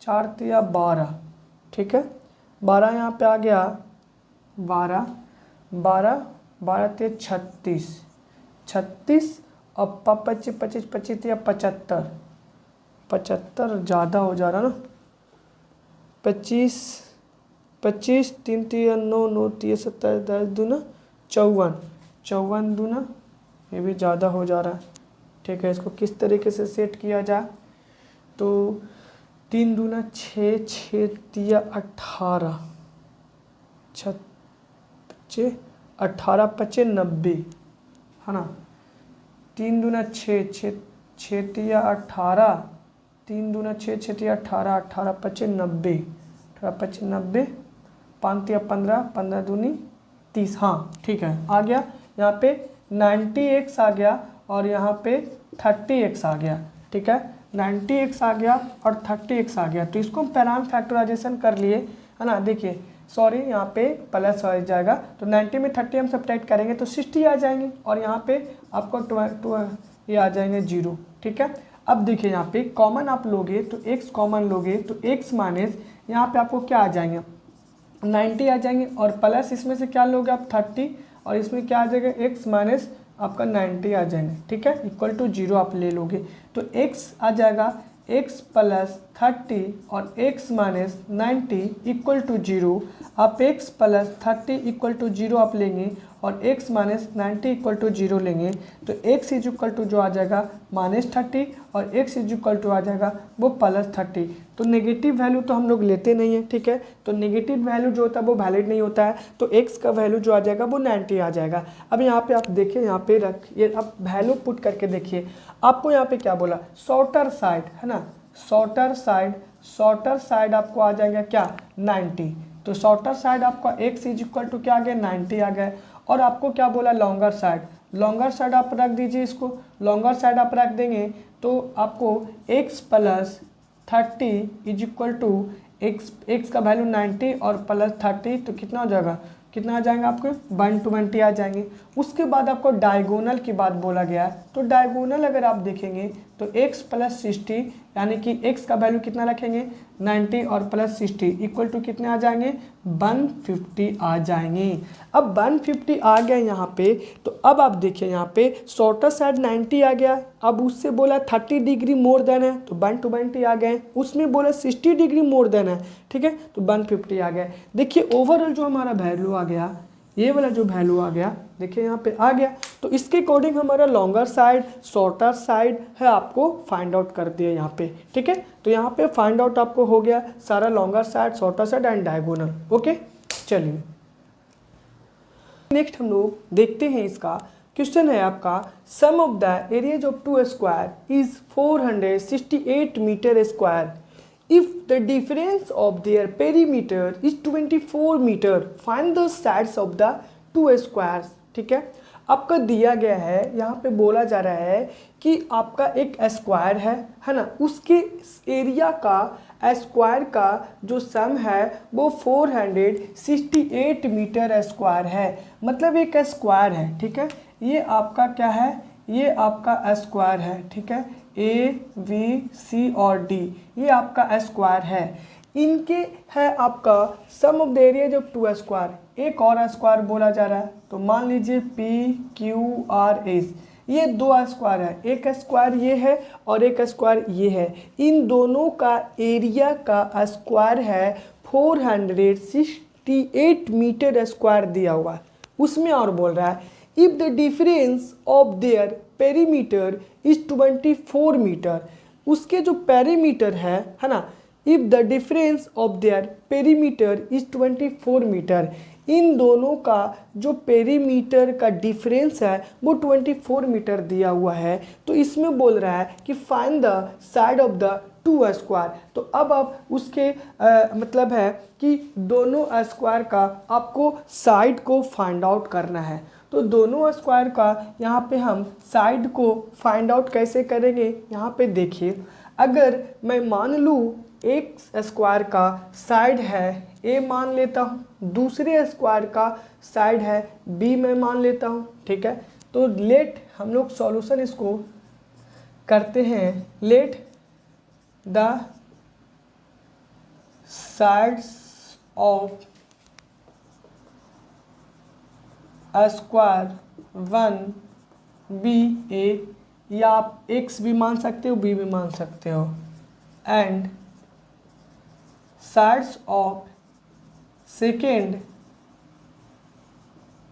4 तिया 12, ठीक है 12 यहाँ पे आ गया 12 12 12 तिया 36 36 और 25 25 25 तिया 75 75 ज़्यादा हो जा रहा ना, 25 25 3 तिया 9 9 तिया 27 10 दूना 54 54 दूना, ये भी ज़्यादा हो जा रहा है, ठीक है। इसको किस तरीके से सेट किया जाए, तो 3 दूना 6 6 तिया 18 18 25 90 है ना, 3 दूना 6 6 6 तिया 18, 3 दूना 6 6 तिया 18 18 25 90 18 25 90, 5 तिया 15 15 दूनी 30, हाँ ठीक है आ गया। यहाँ पे 90x आ गया और यहाँ पे 30x आ गया, ठीक है 90x आ गया और 30x आ गया। तो इसको हम पैराम फैक्टराइजेशन कर लिए है ना, देखिए सॉरी यहाँ पे प्लस हो जाएगा तो 90 में 30 हम सब्ट्रैक्ट करेंगे तो 60 आ जाएंगे और यहाँ पे आपको ये आ जाएंगे 0, ठीक है। अब देखिए यहाँ पे कॉमन आप लोगे तो x कॉमन लोगे तो x माइनस यहाँ पे आपको क्या आ जाएंगे 90 आ जाएंगे और प्लस इसमें से क्या लोगे आप 30 और इसमें क्या आ जाएगा x माइनस आपका 90 आ जाएंगे, ठीक है इक्वल टू 0 आप ले लोगे तो x आ जाएगा x प्लस 30 और x माइनस 90 इक्वल टू 0। आप x प्लस 30 इक्वल टू 0 आप लेंगे और x माइनस 90 इक्वल टू 0 लेंगे तो x इज इक्वल टू जो आ जाएगा माइनस 30 और x इज इक्वल टू आ जाएगा वो प्लस 30। तो नेगेटिव वैल्यू तो हम लोग लेते नहीं है, ठीक है तो नेगेटिव वैल्यू जो होता है वो वैलिड नहीं होता है, तो x का वैल्यू जो आ जाएगा वो 90 आ जाएगा। अब यहाँ पे आप देखिए यहाँ पे रखिए आप वैल्यू पुट करके देखिए, आपको यहाँ पे क्या बोला शॉर्टर साइड है ना, शॉर्टर साइड आपको आ जाएगा क्या 90, तो शॉर्टर साइड आपका x इज इक्वल टू क्या आ गया 90 आ गया और आपको क्या बोला लॉन्गर साइड आप रख दीजिए, इसको लॉन्गर साइड आप रख देंगे तो आपको x plus 30 is equal to x का वैल्यू 90 और प्लस 30 तो कितना हो जाएगा, कितना आ जाएंगे आपको 120 आ जाएंगे। उसके बाद आपको डायगोनल की बात बोला गया है तो डायगोनल अगर आप देखेंगे तो x प्लस 60 यानी कि x का वैल्यू कितना रखेंगे 90 और प्लस 60 इक्वल टू कितने आ जाएंगे 150 आ जाएंगे। अब 150 आ गया यहाँ पे तो अब आप देखिए यहाँ पे शॉर्टर साइड 90 आ गया, अब उससे बोला 30 डिग्री मोर देन है तो 120 आ गए, उसमें बोला 60 डिग्री मोर देन है, ठीक है तो 150 आ गया। देखिए ओवरऑल जो हमारा वैल्यू आ गया ये वाला जो वैल्यू आ गया देखिए यहाँ पे आ गया, तो इसके अकॉर्डिंग हमारा लॉन्गर साइड शॉर्टर साइड है आपको फाइंड आउट कर दिया यहाँ पे, ठीक है तो यहाँ पे फाइंड आउट आपको हो गया सारा longer side shorter side and diagonal. Okay चलिए नेक्स्ट हम लोग देखते हैं इसका क्वेश्चन है आपका, sum of the areas of two square is 468 metre square if the difference of their perimeter is 24 metre, find the sides of the two squares. ठीक है, आपका दिया गया है, यहाँ पे बोला जा रहा है कि आपका एक स्क्वायर है ना, उसके एरिया का स्क्वायर का जो सम है वो 468 मीटर स्क्वायर है, मतलब एक स्क्वायर है। ठीक है, ये आपका क्या है, ये आपका स्क्वायर है। ठीक है, ए बी सी और डी ये आपका स्क्वायर है, इनके है आपका sum of the areas of two square. एक और स्क्वायर बोला जा रहा है, तो मान लीजिए पी क्यू आर एस, ये दो स्क्वायर है, एक स्क्वायर ये है और एक स्क्वायर ये है, इन दोनों का एरिया का स्क्वायर है 468 मीटर स्क्वायर दिया हुआ है। उसमें और बोल रहा है if the difference of their perimeter is 24 metre, उसके जो पेरीमीटर है ना, if the difference of their perimeter is 24 metre, इन दोनों का जो पेरीमीटर का डिफरेंस है वो 24 मीटर दिया हुआ है, तो इसमें बोल रहा है कि find the side of the to square. तो अब आप उसके मतलब है कि दोनों स्क्वायर का आपको साइड को फाइंड आउट करना है। तो दोनों स्क्वायर का यहाँ पे हम साइड को फाइंड आउट कैसे करेंगे, यहाँ पे देखिए, अगर मैं मान लूँ एक स्क्वायर का साइड है ए मान लेता हूँ, दूसरे स्क्वायर का साइड है बी मैं मान लेता हूँ। ठीक है, तो लेट हम लोग सॉल्यूशन इसको करते हैं, let the sides of square 1 be a, या आप एक्स भी मान सकते हो बी भी मान सकते हो, and sides of second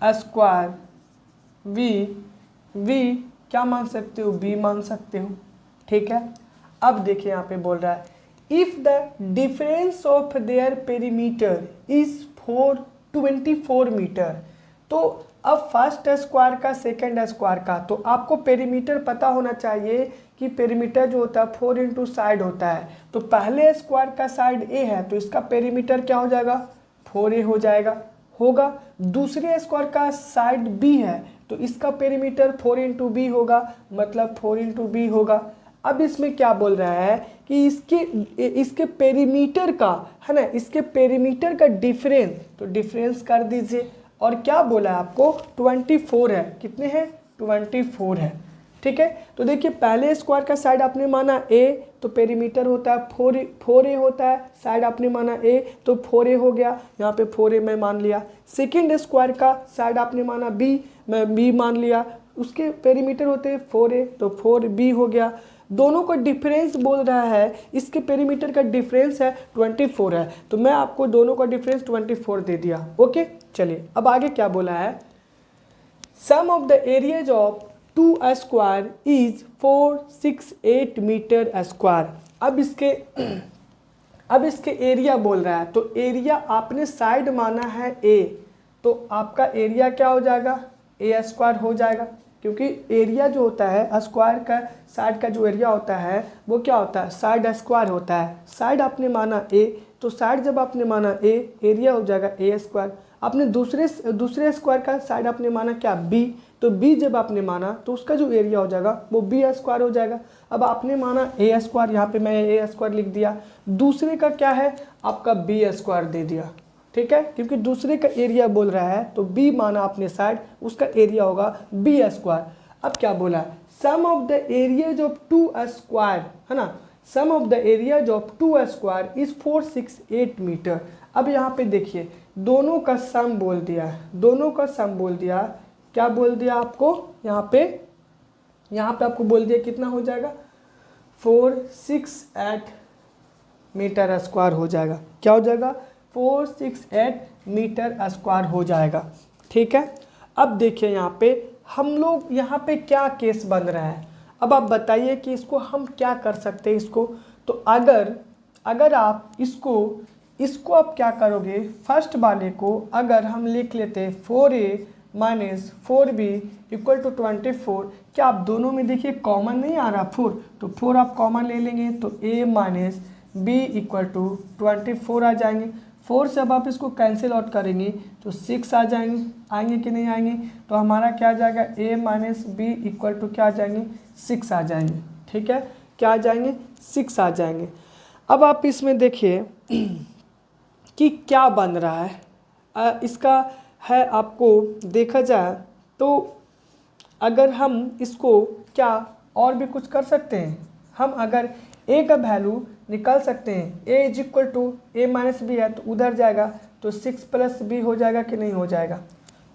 square be क्या मान सकते हो, बी मान सकते हो। ठीक है, अब देखिए यहाँ पे बोल रहा है if the difference of their perimeter is 424 metre, तो अब फर्स्ट स्क्वायर का सेकेंड स्क्वायर का, तो आपको पेरीमीटर पता होना चाहिए कि पेरीमीटर जो होता है 4 इंटू साइड होता है। तो पहले स्क्वायर का साइड ए है तो इसका पेरीमीटर क्या हो जाएगा, 4a हो जाएगा, होगा। दूसरे स्क्वायर का साइड बी है तो इसका पेरीमीटर 4 इंटू बी होगा, मतलब 4 इंटू बी होगा। अब इसमें क्या बोल रहा है कि इसके पेरीमीटर का है ना, इसके पेरीमीटर का डिफरेंस, तो डिफरेंस कर दीजिए, और क्या बोला है आपको 24 है, कितने हैं 24 है। ठीक है, तो देखिए पहले स्क्वायर का साइड आपने माना ए तो पेरीमीटर होता है 4a होता है, साइड आपने माना ए तो 4a हो गया, यहाँ पे 4a मैं मान लिया। सेकेंड स्क्वायर का साइड आपने माना बी, मैं बी मान लिया, उसके पेरीमीटर होते हैं 4a तो 4b हो गया। दोनों का डिफरेंस बोल रहा है, इसके पेरीमीटर का डिफरेंस है 24 है, तो मैं आपको दोनों का डिफरेंस 24 दे दिया। ओके, चलिए अब आगे क्या बोला है, sum of the areas of two square is 468 metre square. अब इसके एरिया बोल रहा है, तो एरिया आपने साइड माना है ए, तो आपका एरिया क्या हो जाएगा, ए स्क्वायर हो जाएगा, क्योंकि एरिया जो होता है स्क्वायर का साइड का जो एरिया होता है वो क्या होता है, साइड स्क्वायर होता है। साइड आपने माना ए तो साइड जब आपने माना ए, एरिया हो जाएगा ए स्क्वायर। आपने दूसरे स्क्वायर का साइड आपने माना क्या, बी, तो बी जब आपने माना तो उसका जो एरिया हो जाएगा वो बी स्क्वायर हो जाएगा। अब आपने माना ए स्क्वायर, यहाँ पे मैं ए स्क्वायर लिख दिया, दूसरे का क्या है आपका बी स्क्वायर दे दिया। ठीक है, क्योंकि दूसरे का एरिया बोल रहा है तो बी माना आपने साइड, उसका एरिया होगा बी स्क्वायर। अब क्या बोला, sum of the areas of two square है ना, sum of the areas of two square is 468 metre. अब यहाँ पे देखिए दोनों का सम बोल दिया, दोनों का सम बोल दिया, क्या बोल दिया आपको, यहाँ पे आपको बोल दिया कितना हो जाएगा, 468 मीटर स्क्वायर हो जाएगा। क्या हो जाएगा, 468 मीटर स्क्वायर हो जाएगा। ठीक है, अब देखिए यहाँ पे हम लोग यहाँ पे क्या केस बन रहा है, अब आप बताइए कि इसको हम क्या कर सकते हैं इसको। तो अगर आप इसको आप क्या करोगे, फर्स्ट वाले को अगर हम लिख लेते 4a minus 4b equal to 24। क्या आप दोनों में देखिए कॉमन नहीं आ रहा 4, तो 4 आप कॉमन ले लेंगे तो a minus b equal to 24 आ जाएंगे। 4 से अब आप इसको कैंसिल आउट करेंगे तो 6 आ जाएंगे, आएंगे कि नहीं आएंगे, तो हमारा क्या आ जाएगा a minus B equal to क्या आ जाएंगे 6 आ जाएंगे। ठीक है, क्या आ जाएंगे 6 आ जाएंगे। अब आप इसमें देखिए कि क्या बन रहा है, इसका है आपको देखा जाए तो अगर हम इसको क्या और भी कुछ कर सकते हैं, हम अगर a का वैल्यू निकाल सकते हैं, a is equal to A minus B है तो उधर जाएगा तो 6 प्लस बी हो जाएगा कि नहीं हो जाएगा,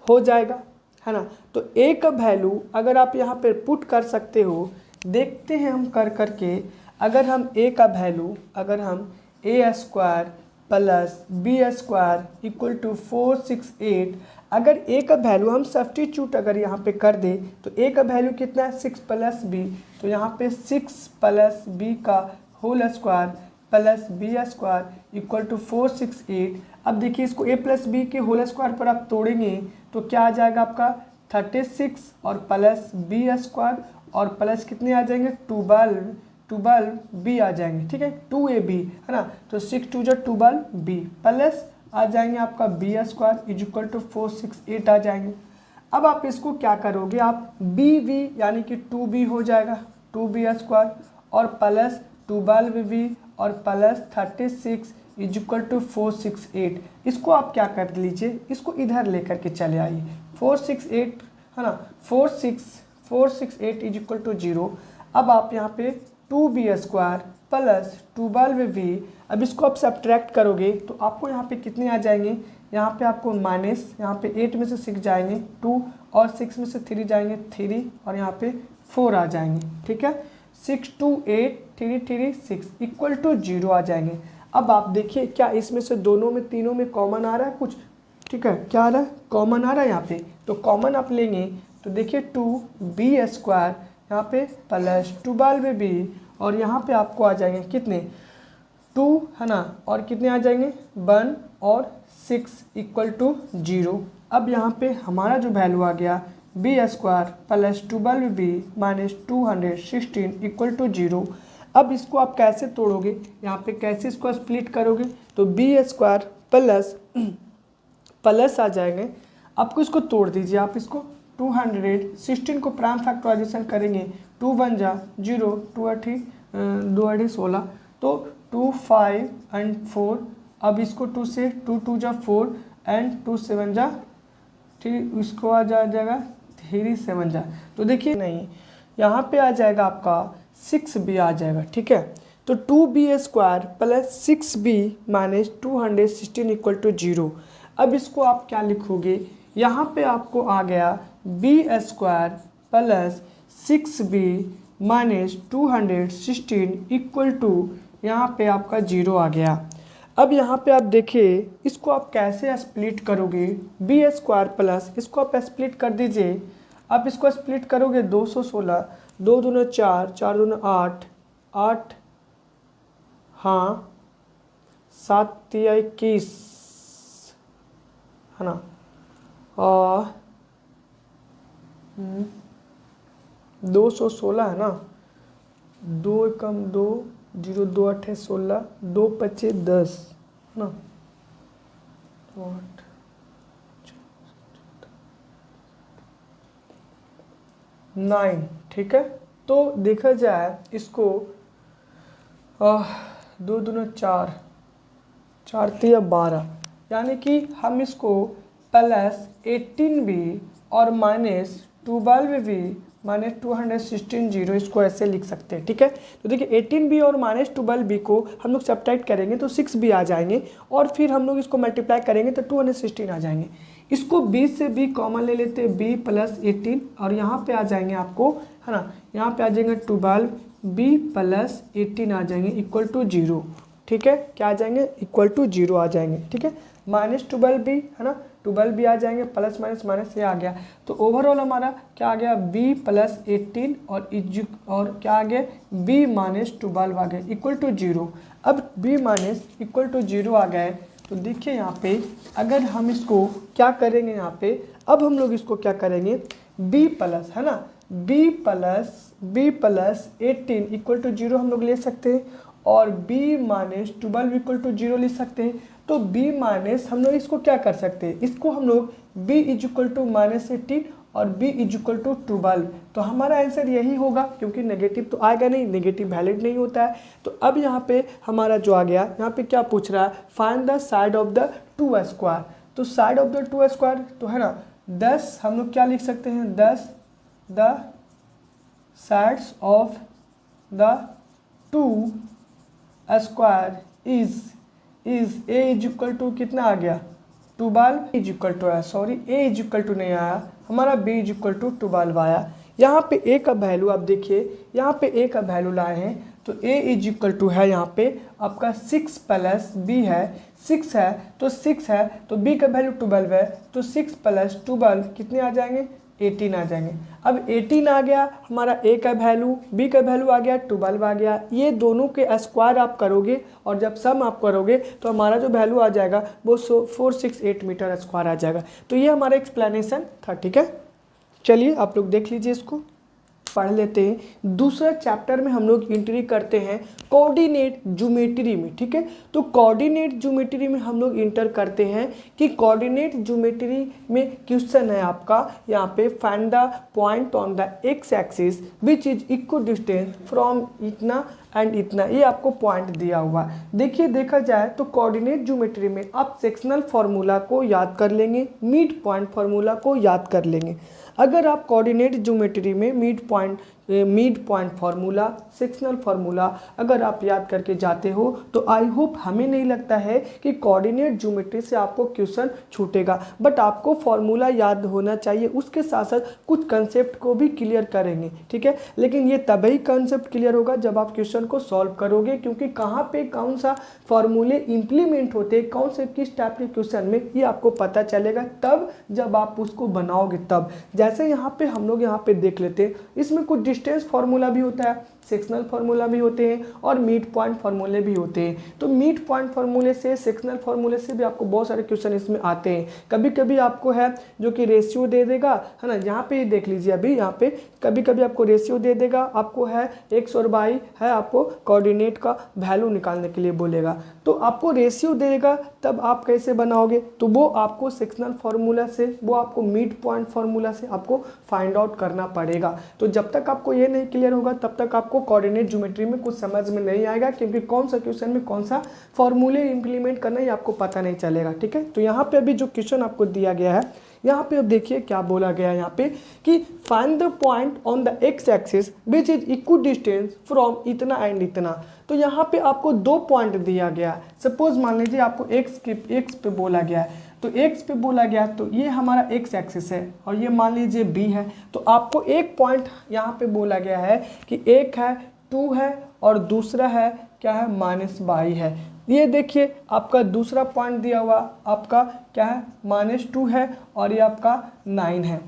हो जाएगा, है ना। तो a का वैल्यू अगर आप यहाँ पर पुट कर सकते हो, देखते हैं हम कर करके, अगर हम a का वैल्यू अगर हम a square plus B square equal to 468, अगर a का वैल्यू हम सब्स्टिट्यूट अगर यहाँ पे कर दे तो a का वैल्यू कितना है 6 प्लस बी, तो यहाँ पे 6 प्लस बी का whole square plus B square equal to 468। अब देखिए इसको a प्लस बी के होल स्क्वायर पर आप तोड़ेंगे तो क्या आ जाएगा आपका 36 और प्लस बी स्क्वायर और प्लस कितने आ जाएंगे 12 बी आ जाएंगे। ठीक है, 2ab है ना, तो 6 2 12 बी प्लस आ जाएंगे आपका B square is equal to 468 आ जाएंगे। अब आप इसको क्या करोगे, आप बी वी यानी कि 2b हो जाएगा 2b स्क्वायर और प्लस 12b और प्लस 36 इज इक्वल टू 468। इसको आप क्या कर लीजिए, इसको इधर लेकर के चले आइए 468 है ना, 468 इज इक्वल टू 0। अब आप यहाँ पे 2b स्क्वायर प्लस 12b, अब इसको आप सब्ट्रैक्ट करोगे तो आपको यहाँ पे कितने आ जाएंगे, यहाँ पे आपको माइनस, यहाँ पे 8 में से 6 जाएंगे 2 और 6 में से 3 जाएंगे 3 और यहाँ पे 4 आ जाएंगे। ठीक है, 6 2 8 3 3 6 इक्वल टू 0 आ जाएंगे। अब आप देखिए क्या इसमें से दोनों में तीनों में कॉमन आ रहा है कुछ, ठीक है, क्या आ रहा है कॉमन आ रहा है यहाँ पे, तो कॉमन आप लेंगे तो देखिए 2b स्क्वायर यहाँ पे प्लस 12b और यहाँ पे आपको आ जाएंगे कितने 2 है ना, और कितने आ जाएंगे 1 और 6 इक्वल टू 0। अब यहाँ पे हमारा जो वैल्यू आ गया b square plus 12b minus 216 equal to 0। अब इसको आप कैसे तोड़ोगे, यहाँ पे कैसे इसको स्प्लिट करोगे, तो b स्क्वायर प्लस आ जाएंगे, आपको इसको तोड़ दीजिए, आप इसको 216 को प्राइम फैक्टराइजेशन करेंगे 2 1 जा 0 2 8 16, तो 2 5 एंड 4, अब इसको 2 से 2 2 जा 4 एंड 2 7 जा 3, इसको आ जाएगा 3 7 जा, तो देखिए नहीं यहाँ पे आ जाएगा आपका 6b आ जाएगा। ठीक है, तो 2b square plus 6b minus 216 equal to 0। अब इसको आप क्या लिखोगे, यहाँ पे आपको आ गया b square plus 6b minus 216 equal to यहाँ पे आपका 0 आ गया। अब यहाँ पे आप देखिए इसको आप कैसे स्प्लिट करोगे, b स्क्वायर प्लस इसको आप स्प्लिट कर दीजिए, आप इसको स्प्लिट करोगे 216 2 दूना 4 4 दूना 8 8 हाँ 7 तिया 21 है ना, और 216 है ना, 2 कम 2 0 2 8 16 2 25 10 है ना, 8 9। ठीक है, तो देखा जाए इसको 2 दूना 4 4 तिया 12, यानी कि हम इसको प्लस 18b और माइनस 12b माइनस 216 0 इसको ऐसे लिख सकते हैं। ठीक है, तो देखिए 18b और माइनस 12b को हम लोग सब्ट्रैक्ट करेंगे तो 6b आ जाएंगे और फिर हम लोग इसको मल्टीप्लाई करेंगे तो 216 आ जाएंगे। इसको b से b कॉमन ले लेते हैं, b प्लस 18 और यहाँ पे आ जाएंगे आपको है ना, यहाँ पे आ जाएंगे 12b प्लस 18 आ जाएंगे इक्वल टू 0। ठीक है, क्या आ जाएंगे इक्वल टू 0 आ जाएंगे। ठीक है, माइनस 12b है ना, 12b आ जाएंगे प्लस माइनस माइनस ये आ गया, तो ओवरऑल हमारा क्या आ गया b प्लस 18 और क्या आ गया b माइनस 12 आ गया इक्वल टू 0। अब b माइनस इक्वल टू 0 आ गया है, तो देखिए यहाँ पे अगर हम इसको क्या करेंगे, यहाँ पे अब हम लोग इसको क्या करेंगे, b प्लस, है ना, b प्लस 18 इक्वल टू 0 हम लोग ले सकते हैं, और b माइनस 12 इक्वल टू 0 ले सकते हैं। तो b माइनस हम लोग इसको क्या कर सकते हैं, इसको हम लोग b is equal to minus 18 और b इज इक्वल टू 12। तो हमारा आंसर यही होगा, क्योंकि नेगेटिव तो आएगा नहीं, नेगेटिव वैलिड नहीं होता है। तो अब यहाँ पे हमारा जो आ गया, यहाँ पे क्या पूछ रहा है, find the side of the 2 square. तो साइड ऑफ द 2 स्क्वायर तो है ना 10, हम लोग क्या लिख सकते हैं, 10 the sides of the 2 square is A is equal to कितना आ गया, 12 इज इक्वल टू आया, sorry A is equal to नहीं आया, हमारा b इज इक्वल टू 12 आया। यहाँ पे a का वैल्यू आप देखिए, यहाँ पे a का वैल्यू लाए हैं, तो a इज इक्वल टू है यहाँ पे आपका 6 प्लस b है, 6 है तो 6 है, तो b का वैल्यू 12 है, तो 6 प्लस 12 कितने आ जाएंगे, 18 आ जाएंगे। अब 18 आ गया हमारा a का वैल्यू, b का वैल्यू आ गया 12 आ गया, ये दोनों के स्क्वायर आप करोगे और जब सम आप करोगे तो हमारा जो वैल्यू आ जाएगा वो 468 मीटर स्क्वायर आ जाएगा। तो ये हमारा एक्सप्लेनेशन था, ठीक है। चलिए आप लोग देख लीजिए, इसको पढ़ लेते हैं। दूसरा चैप्टर में हम लोग एंट्री करते हैं कोऑर्डिनेट ज्योमेट्री में, ठीक है। तो कोऑर्डिनेट ज्योमेट्री में हम लोग इंटर करते हैं कि कोऑर्डिनेट ज्योमेट्री में क्वेश्चन है आपका यहाँ पे, find the point on the x axis which is equal distance from इतना एंड इतना, ये आपको पॉइंट दिया हुआ। देखिए देखा जाए तो कोऑर्डिनेट ज्योमेट्री में आप सेक्शनल फार्मूला को याद कर लेंगे, मिड पॉइंट फार्मूला को याद कर लेंगे। अगर आप कोऑर्डिनेट ज्योमेट्री में mid point formula, sectional formula अगर आप याद करके जाते हो तो आई होप हमें नहीं लगता है कि कोऑर्डिनेट ज्योमेट्री से आपको क्वेश्चन छूटेगा, बट आपको फार्मूला याद होना चाहिए, उसके साथ साथ कुछ कंसेप्ट को भी क्लियर करेंगे, ठीक है। लेकिन ये तभी कंसेप्ट क्लियर होगा जब आप क्वेश्चन को सॉल्व करोगे, क्योंकि कहाँ पे कौन सा फार्मूले इंप्लीमेंट होते हैं, कौन से किस टाइप के क्वेश्चन में, ये आपको पता चलेगा तब जब आप उसको बनाओगे तब। जैसे यहाँ पे हम लोग यहाँ पे देख लेते हैं, इसमें कुछ डिस्टेंस फार्मूला भी होता है, सेक्शनल फार्मूला भी होते हैं और मिड पॉइंट फार्मूले भी होते हैं। तो मिड पॉइंट फार्मूले से, सेक्शनल फार्मूले से भी आपको बहुत सारे क्वेश्चन इसमें आते हैं। कभी कभी आपको है जो कि रेशियो दे देगा, है ना, यहाँ पे देख लीजिए, अभी यहाँ पे कभी कभी आपको रेशियो दे देगा, आपको है x और y है, आपको कोऑर्डिनेट का वैल्यू निकालने के लिए बोलेगा, तो आपको रेशियो देगा, तब आप कैसे बनाओगे, तो वो आपको सेक्शनल फार्मूला से, वो आपको मिड पॉइंट फार्मूला से आपको फाइंड आउट करना पड़ेगा। तो जब तक आपको ये नहीं क्लियर होगा तब तक आपको कोऑर्डिनेट ज्योमेट्री में कुछ समझ में नहीं आएगा, क्योंकि कौन सा क्वेश्चन में कौन सा फॉर्मूले इंप्लीमेंट करना है आपको पता नहीं चलेगा, ठीक है। तो यहाँ पे अभी जो क्वेश्चन आपको दिया गया है, यहाँ पे अब देखिए क्या बोला गया है यहाँ पे कि find the point on the x axis which is equal distance from इतना एंड इतना। तो यहाँ पे आपको 2 पॉइंट दिया गया है। सपोज मान लीजिए आपको एक्स पे बोला गया है, तो एक्स पे बोला गया, तो ये हमारा एक्स एक्सिस है और ये मान लीजिए बी है। तो आपको एक पॉइंट यहाँ पे बोला गया है कि एक है 2 है और दूसरा है क्या है, -22 है। ये देखिए आपका दूसरा पॉइंट दिया हुआ आपका क्या है, -2 है और ये आपका 9 है,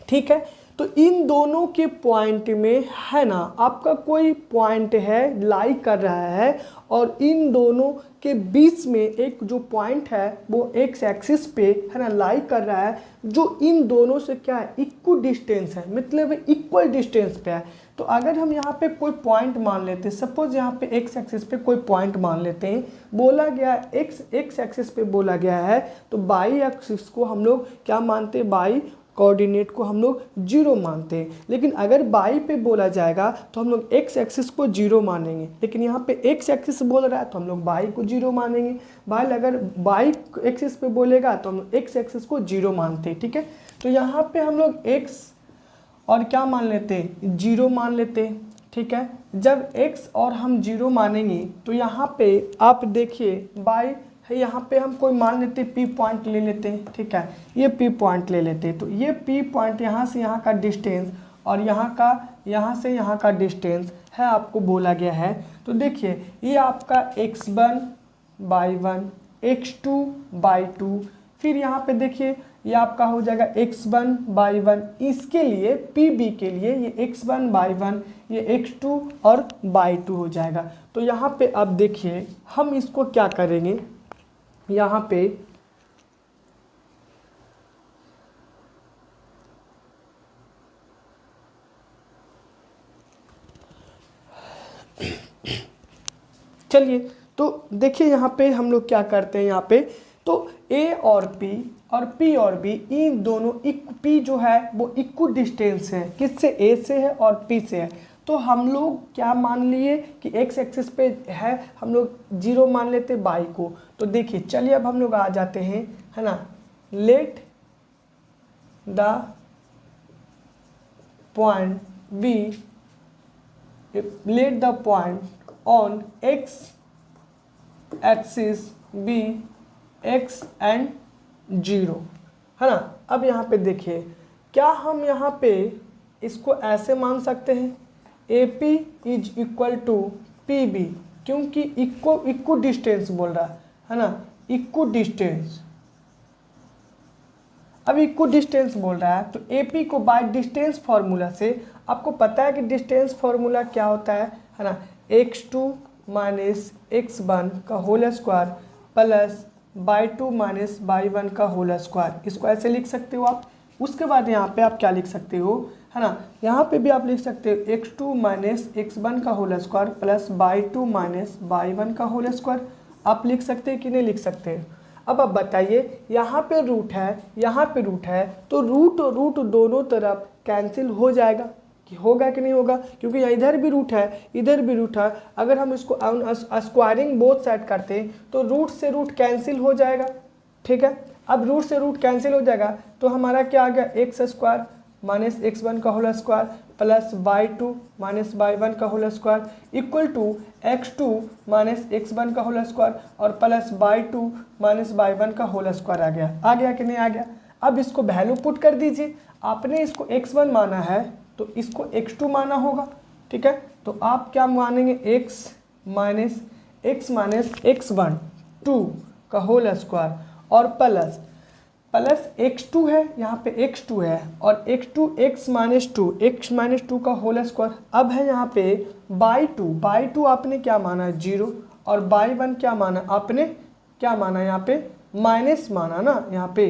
ठीक है। तो इन दोनों के पॉइंट में है ना आपका कोई पॉइंट है लाई कर रहा है, और इन दोनों के बीच में एक जो पॉइंट है वो एक्स एक्सिस पे है ना लाई कर रहा है, जो इन दोनों से क्या है, इक्वल डिस्टेंस है, मतलब इक्वल डिस्टेंस पे है। तो अगर हम यहाँ पे कोई पॉइंट मान लेते हैं, सपोज यहाँ पे एक्स एक्सिस पे कोई पॉइंट मान लेते हैं, बोला गया एक्स एक्सिस पे बोला गया है, तो बाई एक्सिस को हम लोग क्या मानते हैं, बाई कोऑर्डिनेट को हम लोग 0 मानते हैं। लेकिन अगर बाई पे बोला जाएगा तो हम लोग एक्स एक्सिस को 0 मानेंगे, लेकिन यहाँ पे एक्स एक्सिस बोल रहा है तो हम लोग बाई को 0 मानेंगे। बाई अगर बाई एक्सिस पे बोलेगा तो हम लोग एक्स एक्सिस को 0 मानते हैं, ठीक है। तो यहाँ पे हम लोग एक्स और क्या मान लेते हैं, 0 मान लेते हैं, ठीक है। जब x और हम 0 मानेंगे तो यहाँ पे आप देखिए बाई है, यहाँ पे हम कोई मान लेते हैं P पॉइंट ले लेते हैं, ठीक है, ये P पॉइंट ले लेते हैं। तो ये P पॉइंट यहाँ से यहाँ का डिस्टेंस और यहाँ से यहाँ का डिस्टेंस है, आपको बोला गया है। तो देखिए ये आपका x1/1, x2/2, फिर यहाँ पे देखिए ये आपका हो जाएगा x1/1। इसके लिए PB के लिए ये x1/1, ये x2 और by2 हो जाएगा। तो यहाँ पे अब देखिए हम इसको क्या करेंगे, यहाँ पे चलिए तो देखिए यहाँ पे हम लोग क्या करते हैं, यहाँ पे तो A और P और P और B इन दोनों P जो है वो इक्वल डिस्टेंस है, किससे? A से है और P से है। तो हम लोग क्या मान लिए कि x एक्सिस पे है, हम लोग 0 मान लेते y को। तो देखिए चलिए अब हम लोग आ जाते हैं, है ना, let the point B, let the point on x axis be x and 0, है ना। अब यहाँ पे देखिए, क्या हम यहाँ पे इसको ऐसे मान सकते हैं AP is equal to PB, क्योंकि इक्को डिस्टेंस बोल रहा है ना, इक्को डिस्टेंस। अब इक्को डिस्टेंस बोल रहा है तो AP को बाय डिस्टेंस फार्मूला से, आपको पता है कि डिस्टेंस फार्मूला क्या होता है ना, x2 माइनस x1 का होल स्क्वायर प्लस y2 माइनस y1 का होल स्क्वायर, इसको ऐसे लिख सकते हो आप। उसके बाद यहाँ पे आप क्या लिख सकते हो, है ना, यहाँ पे भी आप लिख सकते हो x2 माइनस x1 का होल स्क्वायर प्लस y2 माइनस y1 का होल स्क्वायर। आप लिख सकते हैं कि नहीं लिख सकते? अब आप बताइए, यहाँ पे रूट है, यहाँ पे रूट है, तो रूट और रूट दोनों तरफ कैंसिल हो जाएगा, कि होगा कि नहीं होगा? क्योंकि इधर भी रूट है, इधर भी रूट है। अगर हम इसको स्क्वायरिंग बोथ साइड करते हैं तो रूट से रूट कैंसिल हो जाएगा, ठीक है। अब रूट से रूट कैंसिल हो जाएगा तो हमारा क्या आ गया, एक्स स्क्वायर माइनस x1 का होल स्क्वायर प्लस y2 माइनस y1 का whole square equal to x2 माइनस x1 का होल स्क्वायर और प्लस y2 माइनस y1 का होल स्क्वायर आ गया कि नहीं आ गया? अब इसको वैल्यू पुट कर दीजिए। आपने इसको x1 माना है तो इसको x2 माना होगा, ठीक है। तो आप क्या मानेंगे, x माइनस x1 2 का होल स्क्वायर और प्लस x2 है, यहाँ पे x2 है और x2 x माइनस टू का होल स्क्वायर। अब है यहाँ पे y2 आपने क्या माना, 0, और y1 क्या माना आपने, क्या माना यहाँ पे, माइनस माना ना यहाँ पे,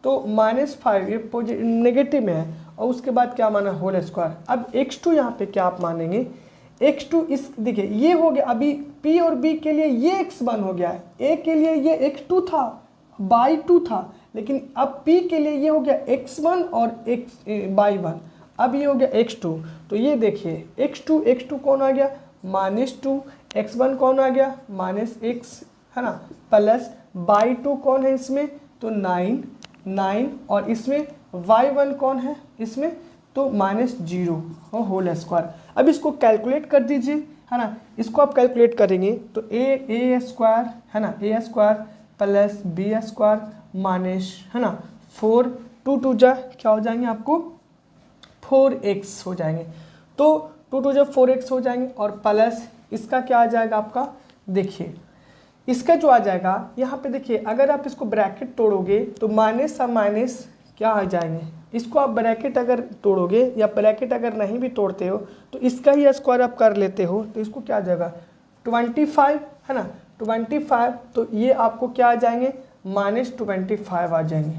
तो -5 ये नेगेटिव में है, और उसके बाद क्या माना, होल स्क्वायर। अब x2 यहाँ पे क्या आप मानेंगे, x2 इस देखिए ये हो गया, अभी p और b के लिए ये x1 हो गया है, a के लिए ये x2 था, y2 था, लेकिन अब p के लिए ये हो गया x1 और y1, अब ये हो गया x2। तो ये देखिए x2 कौन आ गया, -2, x1 कौन आ गया, -x, है ना, प्लस y2 कौन है इसमें, तो 9 और इसमें y1 कौन है इसमें, तो -0 और होल स्क्वायर। अब इसको कैलकुलेट कर दीजिए, है ना, इसको आप कैलकुलेट करेंगे तो a स्क्वायर, है ना, a square plus b square minus, है ना, 4 2 जा क्या हो जाएंगे आपको, 4x हो जाएंगे। तो 2 जा 4x हो जाएंगे और प्लस इसका क्या आ जाएगा आपका, देखिए इसका जो आ जाएगा यहाँ पे देखिए, अगर आप इसको ब्रैकेट तोड़ोगे तो माइनस और माइनस क्या आ जाएंगे, इसको आप ब्रैकेट अगर तोड़ोगे या ब्रैकेट अगर नहीं भी तोड़ते हो तो इसका ही स्क्वायर आप कर लेते हो, तो इसको क्या आ जाएगा 25, है ना, 25। तो ये आपको क्या आ जाएंगे, -25 आ जाएंगे,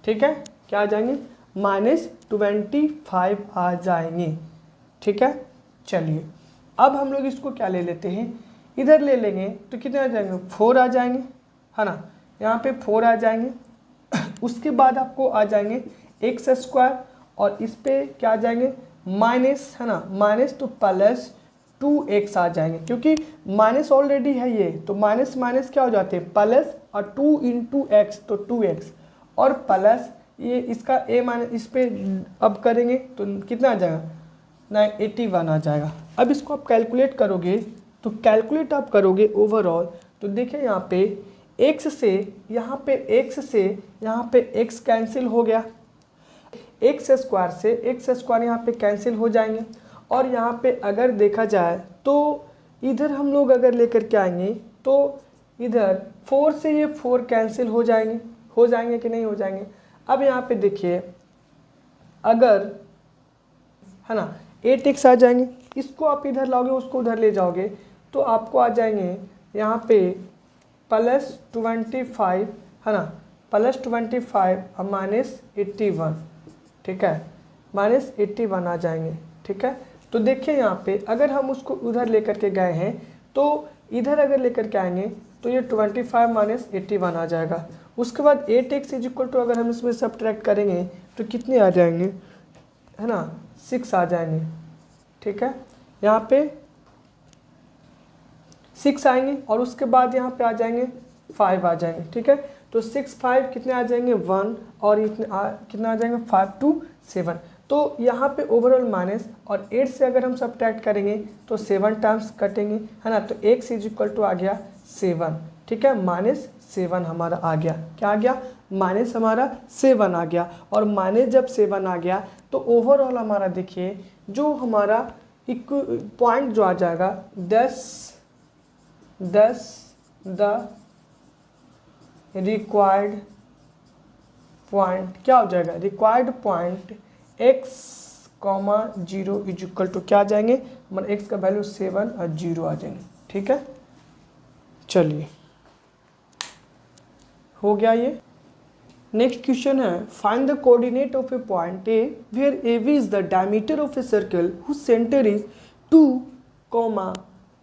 ठीक है, क्या आ जाएंगे, -25 आ जाएंगे, ठीक है। चलिए अब हम लोग इसको क्या ले लेते हैं, इधर ले लेंगे तो कितने आ जाएंगे, 4 आ जाएंगे, है ना, यहाँ पे 4 आ जाएंगे। उसके बाद आपको आ जाएंगे एक्स स्क्वायर और इस पे क्या आ जाएंगे, माइनस, है ना, माइनस तो प्लस 2x आ जाएंगे, क्योंकि माइनस ऑलरेडी है ये, तो माइनस माइनस क्या हो जाते हैं, प्लस, और 2 × x तो 2x और प्लस ये इसका a माइनस इस पे अब करेंगे तो कितना आ जाएगा, 81 आ जाएगा। अब इसको आप कैलकुलेट करोगे तो कैलकुलेट आप करोगे ओवरऑल तो देखिए यहाँ पे x से यहाँ पे x कैंसिल हो गया, एक्स स्क्वायर यहाँ पे कैंसिल हो जाएंगे। और यहाँ पे अगर देखा जाए तो इधर हम लोग अगर लेकर के आएंगे तो इधर 4 से ये 4 कैंसिल हो जाएंगे कि नहीं हो जाएंगे। अब यहाँ पे देखिए अगर, है ना, 8x आ जाएंगे, इसको आप इधर लाओगे उसको उधर ले जाओगे तो आपको आ जाएंगे यहाँ पे +25, है ना, +25 और -81, ठीक है, -81 आ जाएंगे, ठीक है। तो देखिए यहाँ पे अगर हम उसको उधर लेकर के गए हैं तो इधर अगर लेकर के आएंगे तो ये 25 माइनस 81 आ जाएगा। उसके बाद 8x इज इक्वल टू अगर हम इसमें सब्ट्रैक्ट करेंगे तो कितने आ जाएंगे, है ना, 6 आ जाएंगे। ठीक है, यहाँ पे 6 आएंगे और उसके बाद यहाँ पे आ जाएंगे 5 आ जाएंगे। ठीक है, तो 6 5 कितने आ जाएंगे 1 और कितना आ जाएंगे 5 2 7। तो यहाँ पे ओवरऑल माइनस और 8 से अगर हम सब्ट्रैक्ट करेंगे तो 7 टाइम्स कटेंगे, है ना, तो x इज इक्वल टू आ गया 7। ठीक है, -7 हमारा आ गया। क्या आ गया, माइनस हमारा 7 आ गया। और माइनस जब 7 आ गया तो ओवरऑल हमारा देखिए जो हमारा पॉइंट जो आ जाएगा 10 द रिक्वायर्ड पॉइंट क्या हो जाएगा, required point x, 0 is equal to क्या आ जाएंगे हमारा x का वैल्यू 7 और 0 आ जाएंगे। ठीक है, चलिए हो गया ये। नेक्स्ट क्वेश्चन है find the coordinate of a point A where AB is the diameter of a circle whose centre is 2,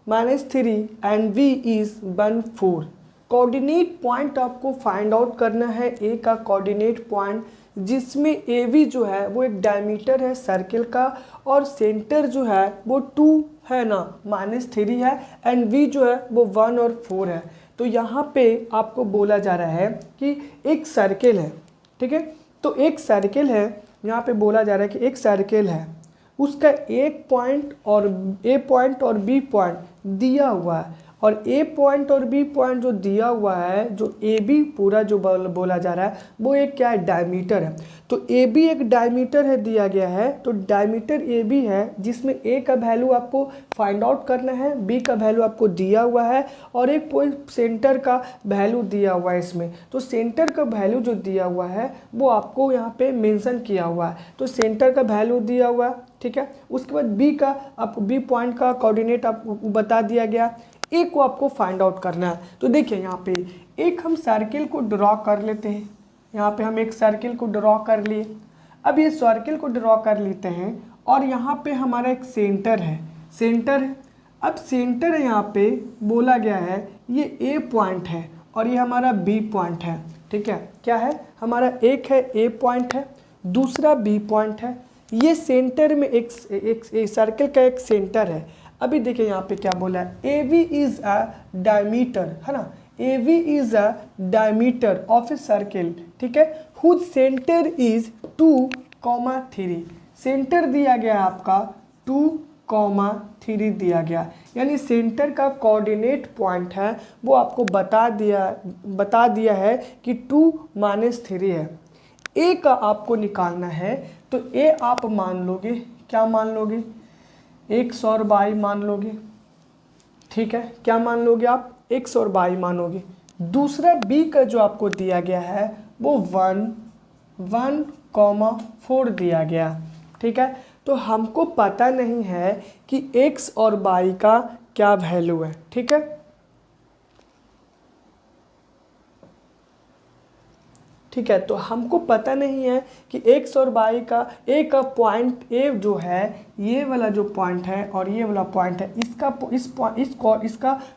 -3 and V is 1 4। Coordinate point आपको फाइंड आउट करना है ए का कोऑर्डिनेट पॉइंट जिसमें AB जो है वो एक डायमीटर है सर्कल का और सेंटर जो है वो 2 है ना, -3 है एंड V जो है वो 1 और 4 है। तो यहाँ पे आपको बोला जा रहा है कि एक सर्कल है। ठीक है, तो एक सर्कल है, यहाँ पे बोला जा रहा है कि एक सर्कल है, उसका एक पॉइंट और A पॉइंट और B पॉइंट दिया हुआ है और A पॉइंट और B पॉइंट जो दिया हुआ है, जो AB पूरा जो बोला जा रहा है वो एक क्या है, डायमीटर है। तो AB एक डायमीटर है दिया गया है, तो डायमीटर AB है जिसमें A का वैल्यू आपको फाइंड आउट करना है, B का वैल्यू आपको दिया हुआ है और एक पॉइंट सेंटर का वैल्यू दिया हुआ है इसमें। तो सेंटर का वैल्यू जो दिया हुआ है वो आपको यहाँ पे मेंशन किया हुआ है, तो सेंटर का वैल्यू दिया हुआ है। ठीक है, उसके बाद B का आपको B पॉइंट का कोऑर्डिनेट आपको बता दिया गया, ए को आपको फाइंड आउट करना है। तो देखिए यहाँ पे एक हम सर्किल को ड्रॉ कर लेते हैं, यहाँ पे हम एक सर्किल को ड्रॉ कर लिए। अब ये सर्किल को ड्रॉ कर लेते हैं और यहाँ पे हमारा एक सेंटर है, अब सेंटर है, यहाँ पे बोला गया है ये ए पॉइंट है और ये हमारा बी पॉइंट है। ठीक है, क्या है हमारा, एक है ए पॉइंट है, दूसरा बी पॉइंट है। ये सेंटर में एक सर्किल का एक सेंटर है। अभी देखिए यहाँ पे क्या बोला है, AB इज अ डायमीटर, है ना, AB is a diameter of a circle. ठीक है, हुज सेंटर इज 2, 3। सेंटर दिया गया है आपका 2, 3 दिया गया, यानी सेंटर का कोऑर्डिनेट पॉइंट है वो आपको बता दिया है कि 2 -3 है। ए का आपको निकालना है, तो ए आप मान लोगे, क्या मान लोगे, x और y मान लोगे। ठीक है, क्या मान लोगे आप, x और y मानोगे। दूसरा b का जो आपको दिया गया है वो 1, 4 दिया गया। ठीक है, तो हमको पता नहीं है कि x और y का क्या वैल्यू है। ठीक है, तो हमको पता नहीं है कि x और y का a का पॉइंट a जो है, ये वाला जो पॉइंट है और ये वाला पॉइंट है, इसका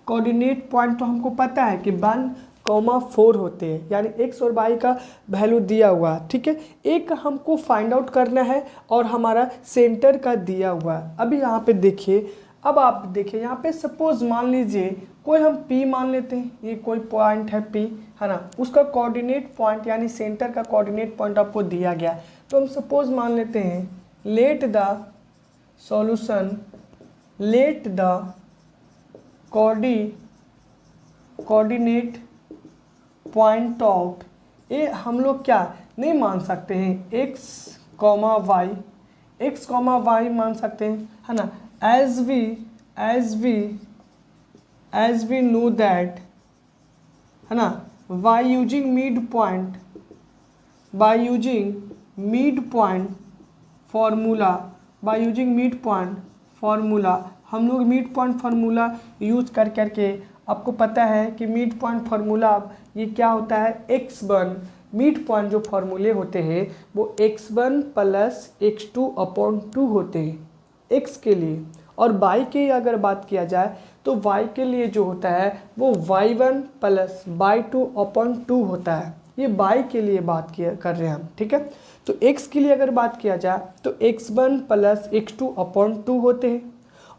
कोऑर्डिनेट पॉइंट तो हमको पता है कि 1, 4 होते हैं, यानी x और y का वैल्यू दिया हुआ है। ठीक है, a का हमको फाइंड आउट करना है और हमारा सेंटर का दिया हुआ है। अभी यहाँ पे देखिए, अब आप देखिए यहाँ पे सपोज मान लीजिए कोई हम P मान लेते हैं, ये कोई पॉइंट है P, है ना, उसका कोऑर्डिनेट पॉइंट यानी सेंटर का कोऑर्डिनेट पॉइंट आपको दिया गया। तो हम सपोज मान लेते हैं let the solution, let the coordinate point of A, हम लोग क्या नहीं मान सकते हैं, x, y मान सकते हैं, है ना, as we know that, है ना, by using midpoint formula, हम लोग मिड पॉइंट फार्मूला यूज करके आपको पता है कि मिड पॉइंट फार्मूला ये क्या होता है, x1, मिड पॉइंट जो फार्मूले होते हैं वो x1 + x2/2 होते हैं। x के लिए, और y की अगर बात किया जाए तो y के लिए जो होता है वो y1 प्लस y2 अपॉन 2 होता है। ये y के लिए बात कर रहे हैं हम, ठीक है। तो x के लिए अगर बात किया जाए तो x1 प्लस x2 अपॉन 2 होते हैं,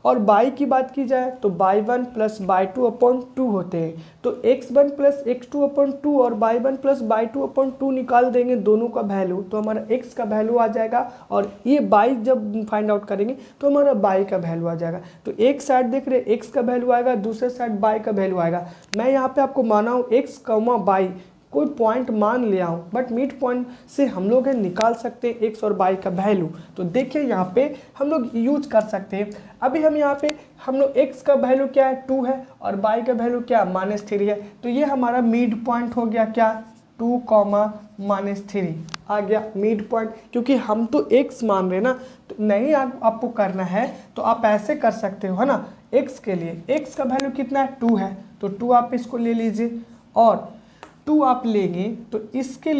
और y की बात की जाए तो y1 प्लस y2 अपॉन 2 होते हैं। तो x1 प्लस x2 अपॉन 2 और y1 प्लस y2 अपॉन 2 निकाल देंगे दोनों का वैल्यू, तो हमारा x का वैल्यू आ जाएगा, और ये y जब फाइंड आउट करेंगे तो हमारा y का वैल्यू आ जाएगा। तो एक साइड देख रहे x का वैल्यू आएगा, दूसरे साइड y का वैल्यू आएगा। मैं यहाँ पे आपको माना हूँ x, y कोई पॉइंट मान लिया हूँ, बट मिड पॉइंट से हम लोग निकाल सकते हैं x और y का वैल्यू। तो देखिए यहाँ पे हम लोग यूज कर सकते हैं। अभी हम यहाँ पे हम लोग x का वैल्यू क्या है 2 है, और y का वैल्यू क्या -3 है। तो ये हमारा मिड पॉइंट हो गया, क्या 2, -3 आ गया मिड पॉइंट, क्योंकि हम तो x मान रहे ना। तो नहीं आपको करना है तो आप ऐसे कर सकते हो, है ना। x के लिए x का वैल्यू कितना है 2 है, तो 2 आप इसको ले लीजिए, और 2 आप लेंगे तो इसके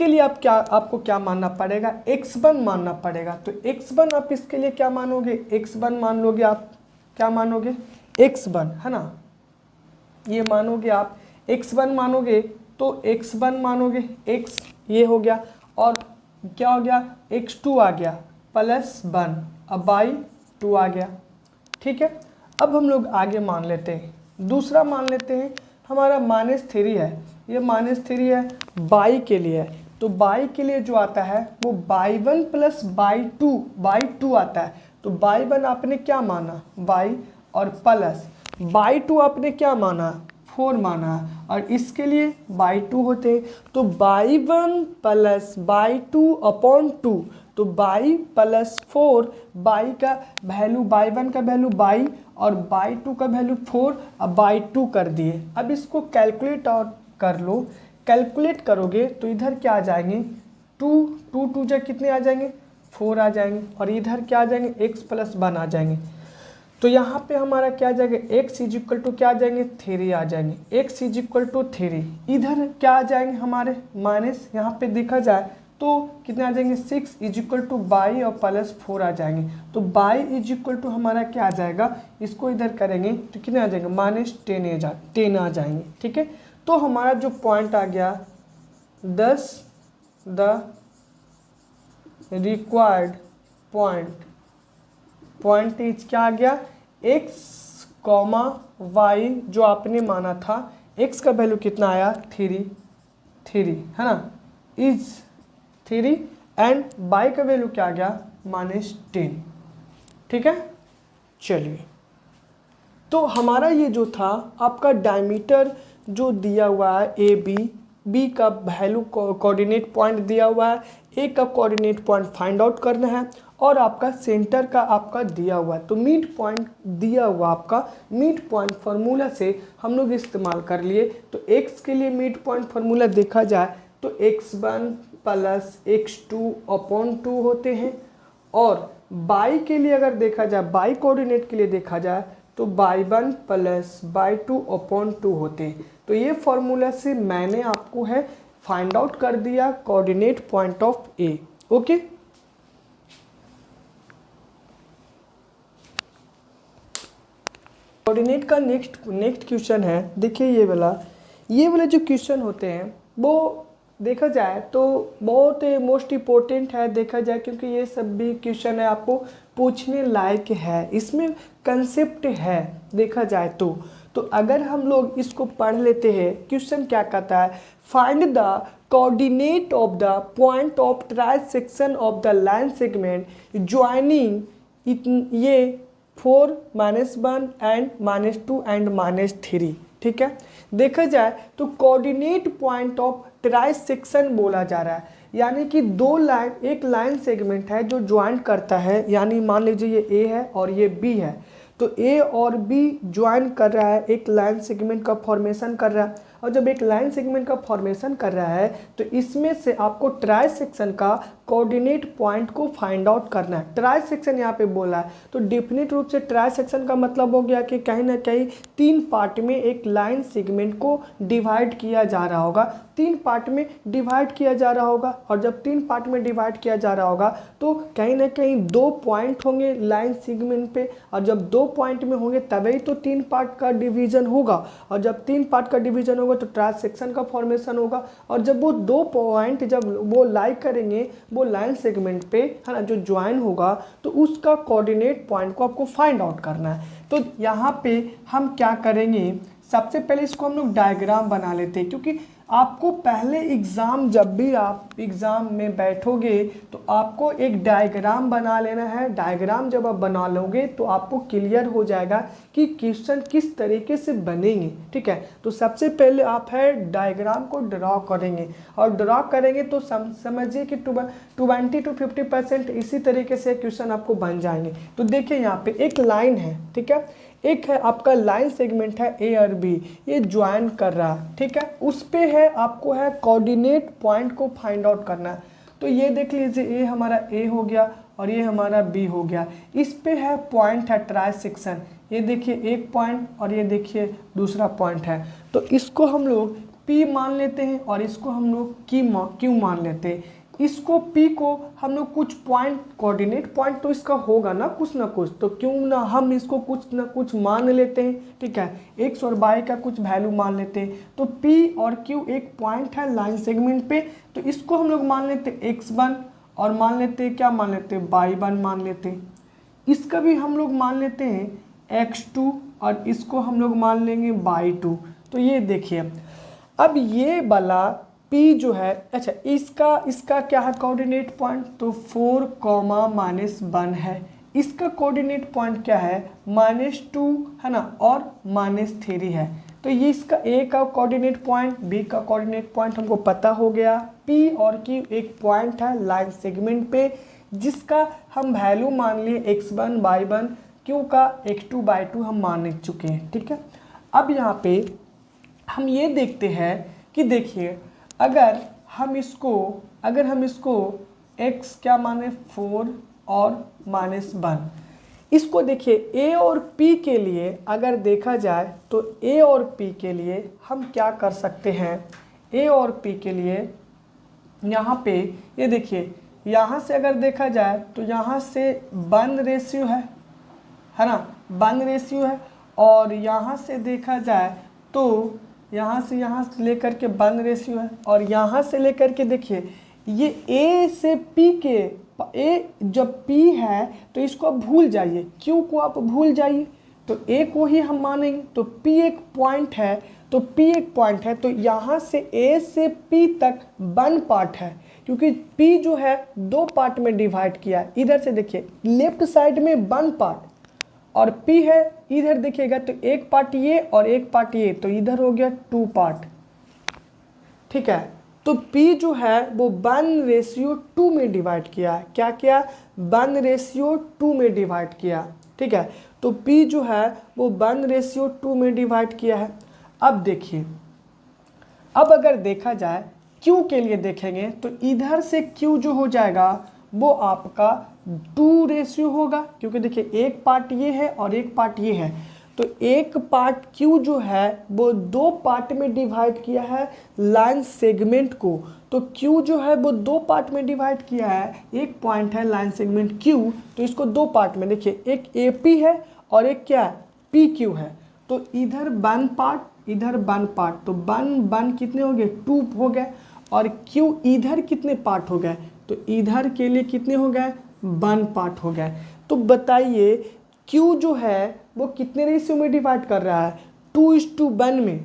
लिए आपको क्या मानना पड़ेगा, x1 मानना पड़ेगा। तो x1 आप इसके लिए क्या मानोगे, x1 मान लोगे आप, क्या मानोगे x1, है ना। ये मानोगे आप x1 मानोगे, तो x1 मानोगे x, ये हो गया, और क्या हो गया x2 आ गया +1, अब y2 आ गया, ठीक है। अब हम लोग आगे मान लेते हैं, दूसरा मान लेते हैं, हमारा -3 है, ये -3 है y के लिए है। तो y के लिए जो आता है वो y1 प्लस y2 आता है। तो y1 आपने क्या माना y, और प्लस y2 आपने क्या माना 4 माना, और इसके लिए y2 होते। तो y1 प्लस y2 अपॉन 2, तो y प्लस 4, y का वैल्यू y1 का वैल्यू y और y2 का वैल्यू 4, अब y2 कर दिए। अब इसको कैलकुलेट और कर लो, कैलकुलेट करोगे तो इधर क्या आ जाएंगे 2 जा कितने आ जाएंगे 4 आ जाएंगे, और इधर क्या आ जाएंगे x प्लस 1 आ जाएंगे। तो यहाँ पे हमारा क्या आ जाएगा x इज इक्वल टू क्या आ जाएंगे 3 आ जाएंगे, x इज इक्वल टू 3। इधर क्या आ जाएंगे हमारे माइनस, यहाँ पे देखा जाए तो कितने आ जाएंगे 6 इज इक्वल टू y और +4 आ जाएंगे। तो y इज इक्वल टू हमारा क्या आ जाएगा, इसको इधर करेंगे तो कितने आ जाएंगे -10 आ जाएंगे, ठीक है। तो हमारा जो पॉइंट आ गया 10 द रिक्वायर्ड पॉइंट इज क्या आ गया x, y जो आपने माना था, x का वैल्यू कितना आया 3 है ना, इज 3, एंड y का वैल्यू क्या आ गया -10, ठीक है। चलिए, तो हमारा ये जो था आपका डायमीटर जो दिया हुआ है b का वैल्यू कोऑर्डिनेट पॉइंट दिया हुआ है, a का कोऑर्डिनेट पॉइंट फाइंड आउट करना है, और आपका सेंटर का आपका दिया हुआ है। तो मिड पॉइंट दिया हुआ आपका, मिड पॉइंट फार्मूला से हम लोग इस्तेमाल कर लिए। तो x के लिए मिड पॉइंट फार्मूला देखा जाए तो x1 प्लस x2 अपॉन 2 होते हैं, और y के लिए अगर देखा जाए, y कोऑर्डिनेट के लिए देखा जाए तो y1 प्लस y2 अपॉन 2 होते हैं। तो ये फॉर्मूला से मैंने आपको है फाइंड आउट कर दिया coordinate point of A, okay. Coordinate का नेक्स्ट क्वेश्चन है, देखिए ये वाला जो क्वेश्चन होते हैं वो देखा जाए तो बहुत मोस्ट इम्पोर्टेंट है देखा जाए, क्योंकि ये सब भी क्वेश्चन है आपको पूछने लायक है, इसमें कंसेप्ट है देखा जाए तो अगर हम लोग इसको पढ़ लेते हैं, क्वेश्चन क्या कहता है, find the coordinate of the point of transaction of the line segment joining ये 4, -1 एंड -2 एंड -3, ठीक है। देखा जाए तो कोऑर्डिनेट पॉइंट ऑफ ट्रांसेक्शन बोला जा रहा है, यानी कि एक लाइन सेगमेंट है जो ज्वाइंट करता है, यानी मान लीजिए ये A है और ये B है, तो A और B ज्वाइन कर रहा है, एक लाइन सेगमेंट का फॉर्मेशन कर रहा है। और जब एक लाइन सेगमेंट का फॉर्मेशन कर रहा है तो इसमें से आपको ट्रांसेक्शन का कोऑर्डिनेट पॉइंट को फाइंड आउट करना है। ट्राई सेक्शन यहाँ पे बोला है, तो डेफिनेट रूप से ट्राई सेक्शन का मतलब हो गया कि कहीं ना कहीं 3 पार्ट में एक लाइन सेगमेंट को डिवाइड किया जा रहा होगा, 3 पार्ट में डिवाइड किया जा रहा होगा। और जब 3 पार्ट में डिवाइड किया जा रहा होगा तो कहीं ना कहीं 2 पॉइंट होंगे लाइन सेगमेंट पे, और जब 2 पॉइंट में होंगे तभी तो 3 पार्ट का डिवीजन होगा, और जब 3 पार्ट का डिवीजन होगा तो ट्राई सेक्शन का फॉर्मेशन होगा। और जब वो 2 पॉइंट जब वो लाई करेंगे वो लाइन सेगमेंट पे, है ना, जो ज्वाइन होगा, तो उसका कोऑर्डिनेट पॉइंट को आपको फाइंड आउट करना है। तो यहाँ पे हम क्या करेंगे, सबसे पहले इसको हम लोग डायग्राम बना लेते हैं, क्योंकि आपको पहले एग्ज़ाम, जब भी आप एग्ज़ाम में बैठोगे तो आपको एक डायग्राम बना लेना है। डायग्राम जब आप बना लोगे तो आपको क्लियर हो जाएगा कि क्वेश्चन किस तरीके से बनेंगे। ठीक है, तो सबसे पहले आप है डायग्राम को ड्रॉ करेंगे, और ड्रॉ करेंगे तो समझिए कि 20 to 50% इसी तरीके से क्वेश्चन आपको बन जाएंगे। तो देखिए यहाँ पे एक लाइन है, ठीक है, एक है आपका लाइन सेगमेंट है ए और बी, ये ज्वाइन कर रहा है, ठीक है, उस पे है आपको है कोऑर्डिनेट पॉइंट को फाइंड आउट करना है। तो ये देख लीजिए, ये हमारा ए हो गया और ये हमारा बी हो गया, इस पे है पॉइंट है ट्राई सेक्शन, ये देखिए एक पॉइंट और ये देखिए दूसरा पॉइंट है। तो इसको हम लोग पी मान लेते हैं और इसको हम लोग क्यू मान लेते हैं। इसको P को हम लोग कुछ पॉइंट, कोऑर्डिनेट पॉइंट तो इसका होगा ना कुछ, तो क्यों ना हम इसको कुछ ना कुछ मान लेते हैं। ठीक है, x और y का कुछ वैल्यू मान लेते हैं। तो P और Q एक पॉइंट है लाइन सेगमेंट पे, तो इसको हम लोग मान लेते हैं x1 और मान लेते हैं क्या मान लेते हैं y1 मान लेते हैं। इसका भी हम लोग मान लेते हैं x2 और इसको हम लोग मान लेंगे y2। तो ये देखिए, अब ये वाला P जो है, अच्छा इसका क्या है कोऑर्डिनेट पॉइंट, तो 4, -1 है। इसका कोऑर्डिनेट पॉइंट क्या है, -2 है ना, और -3 है। तो ये इसका A का कोऑर्डिनेट पॉइंट, B का कोऑर्डिनेट पॉइंट हमको पता हो गया। P और Q एक पॉइंट है लाइन सेगमेंट पे जिसका हम वैल्यू मान लिए x1 y1, Q का x2 y2 हम मान चुके हैं। ठीक है, अब यहाँ पे हम ये देखते हैं कि देखिए, अगर हम इसको x क्या माने 4 और -1, इसको देखिए a और p के लिए अगर देखा जाए तो a और p के लिए हम क्या कर सकते हैं। a और p के लिए यहाँ पे ये देखिए, यहाँ से अगर देखा जाए तो यहाँ से 1 रेशियो है ना, 1 रेशियो है, और यहाँ से देखा जाए तो यहाँ से लेकर के 1 रेशियो है, और यहाँ से लेकर के देखिए ये A से P के, A जब P है तो इसको आप भूल जाइए, Q को आप भूल जाइए, तो A को ही हम मानेंगे। तो P एक पॉइंट है, तो यहाँ से A से P तक 1 पार्ट है, क्योंकि P जो है 2 पार्ट में डिवाइड किया है। इधर से देखिए लेफ्ट साइड में 1 पार्ट और P है, इधर देखिएगा तो एक पार्ट ये और एक पार्ट ये, तो इधर हो गया 2 पार्ट। ठीक है, तो P जो है वो 1:2 में डिवाइड किया है। क्या किया, 1:2 में डिवाइड किया। ठीक है, तो P जो है वो 1:2 में डिवाइड किया है। अब देखिए, अब अगर देखा जाए Q के लिए देखेंगे तो इधर से Q जो हो जाएगा वो आपका 2 रेशियो होगा, क्योंकि देखिए एक पार्ट ये है और एक पार्ट ये है, तो एक पार्ट Q जो है वो 2 पार्ट में डिवाइड किया है लाइन सेगमेंट को। तो Q जो है वो 2 पार्ट में डिवाइड किया है, एक पॉइंट है लाइन सेगमेंट Q, तो इसको 2 पार्ट में देखिए, एक AP है और एक क्या है PQ है। तो इधर 1 पार्ट, इधर 1 पार्ट, तो 1 कितने हो गए, 2 हो गए, और Q इधर कितने पार्ट हो गए, तो इधर के लिए कितने हो गए, 1 पार्ट हो गए। तो बताइए Q जो है वो कितने रेशियो में डिवाइड कर रहा है, 2:1 में।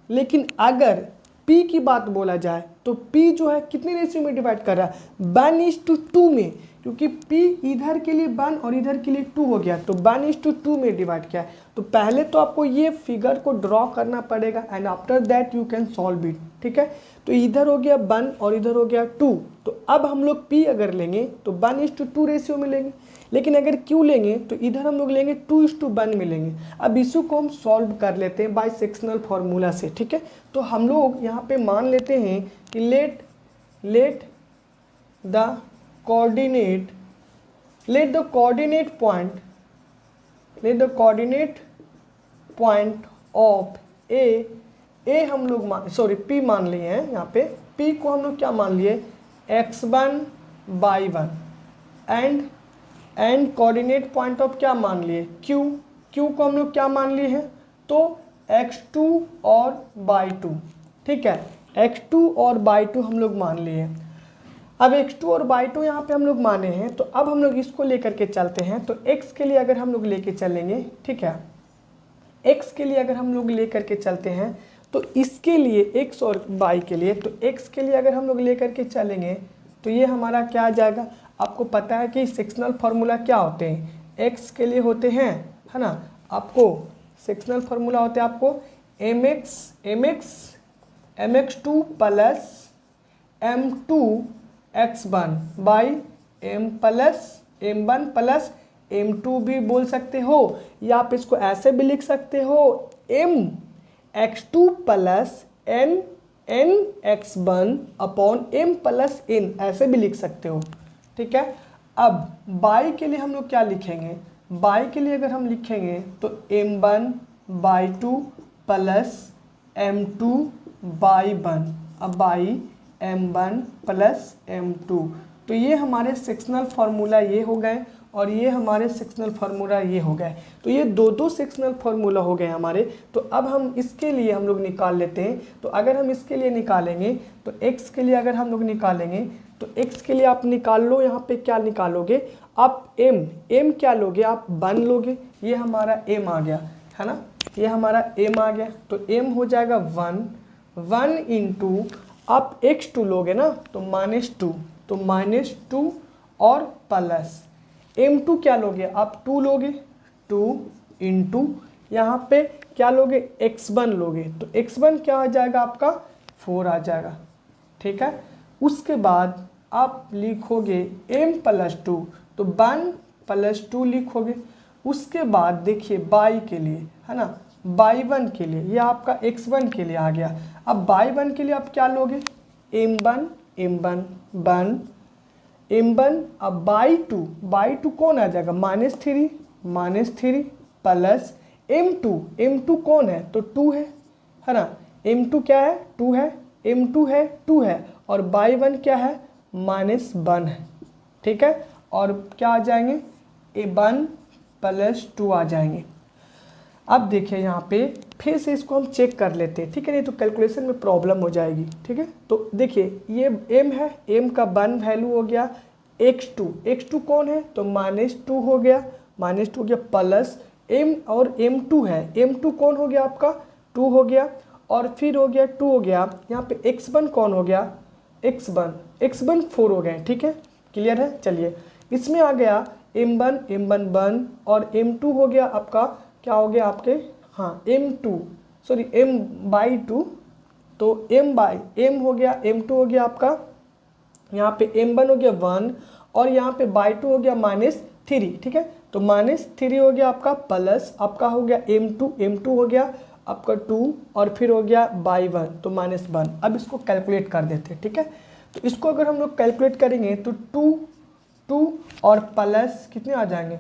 लेकिन अगर P की बात बोला जाए तो P जो है कितने रेशियो में डिवाइड कर रहा है, 1:2 में, क्योंकि P इधर के लिए 1 और इधर के लिए 2 हो गया, तो 1:2 में डिवाइड किया है। तो पहले तो आपको ये फिगर को ड्रॉ करना पड़ेगा and after that you can solve it. ठीक है, तो इधर हो गया 1 और इधर हो गया 2। तो अब हम लोग P अगर लेंगे तो 1:2 रेशियो में लेंगे, लेकिन अगर Q लेंगे तो इधर हम लोग लेंगे 2:1 में लेंगे। अब इशू को हम सॉल्व कर लेते हैं बाय सेक्शनल फार्मूला से। ठीक है, तो हम लोग यहाँ पे मान लेते हैं कि let the coordinate, let the coordinate point of A हम लोग P मान लिए हैं यहाँ पे, P को हम लोग क्या मान लिए, x1 by 1 and coordinate point of क्या मान लिए, Q को हम लोग क्या मान लिए हैं, तो x2 और by 2, ठीक है, x2 और by 2 हम लोग मान लिए हैं। अब x2 और by 2 यहाँ पे हम लोग माने हैं, तो अब हम लोग इसको लेकर के चलते हैं। तो x के लिए अगर हम लोग लेके चलेंगे, ठीक है, x के लिए अगर हम लोग लेकर के चलते हैं, तो इसके लिए x और y के लिए, तो x के लिए अगर हम लोग लेकर के चलेंगे तो ये हमारा क्या आ जाएगा, आपको पता है कि सेक्शनल फार्मूला क्या होते हैं, x के लिए होते हैं, है ना, आपको सेक्शनल फार्मूला होते हैं आपको mx2 plus m2 x1 by m plus m1 plus m2 भी बोल सकते हो, या आप इसको ऐसे भी लिख सकते हो m x2 plus n x1 upon m plus n, ऐसे भी लिख सकते हो, ठीक है। अब y के लिए हम लोग क्या लिखेंगे, y के लिए अगर हम लिखेंगे तो m1 by 2 plus m2 by 1, अब बाई m1 प्लस m2, तो ये हमारे सेक्शनल फार्मूला ये हो गए और ये हमारे सेक्शनल फार्मूला ये हो गए। तो ये दो सेक्शनल फार्मूला हो गए हमारे। तो अब हम इसके लिए हम लोग निकाल लेते हैं। तो अगर हम इसके लिए निकालेंगे तो x के लिए अगर हम लोग निकालेंगे तो x के लिए आप निकाल लो, यहाँ पे क्या निकालोगे आप, m क्या लोगे आप, 1 लोगे, ये हमारा m आ गया, है ना, ये हमारा m आ गया। तो m हो जाएगा 1 इंटू आप x2 लोगे ना तो -2, तो -2 और प्लस m2 क्या लोगे आप, 2 लोगे, 2 इंटू यहाँ पे क्या लोगे, x1 लोगे, तो x1 क्या आ जाएगा आपका 4 आ जाएगा, ठीक है। उसके बाद आप लिखोगे m प्लस 2, तो 1 प्लस 2 लिखोगे। उसके बाद देखिए y के लिए, है ना, y1 के लिए, ये आपका x1 के लिए आ गया। अब y1 के लिए आप क्या लोगे, m1 अब y2 कौन आ जाएगा, -3 प्लस m2 कौन है, तो 2 है ना, m2 क्या है, 2 है, m2 है और y1 क्या है, -1 है, ठीक है। और क्या आ जाएंगे, 1 प्लस 2 आ जाएंगे। अब देखिए यहाँ पे फिर से इसको हम चेक कर लेते हैं, ठीक है, नहीं तो कैलकुलेशन में प्रॉब्लम हो जाएगी, ठीक है। तो देखिए ये m है, m का 1 वैल्यू हो गया, x2 कौन है, तो -2 हो गया, प्लस m और m2 है, m2 कौन हो गया आपका, 2 हो गया, और फिर हो गया 2 हो गया, यहाँ पे x1 कौन हो गया, x1 4 हो गए, ठीक है, क्लियर है। चलिए इसमें आ गया m1 1 और m2 हो गया आपका, क्या हो गया आपके, हाँ m/2, तो m हो गया, m2 हो गया आपका, यहाँ पे m1 हो गया 1 और यहाँ पे by2 हो गया -3, ठीक है। तो -3 हो गया आपका, प्लस आपका हो गया m2 हो गया आपका 2 और फिर हो गया by1, तो -1। अब इसको कैलकुलेट कर देते हैं, ठीक है। तो इसको अगर हम लोग कैलकुलेट करेंगे तो 2 और प्लस कितने आ जाएंगे,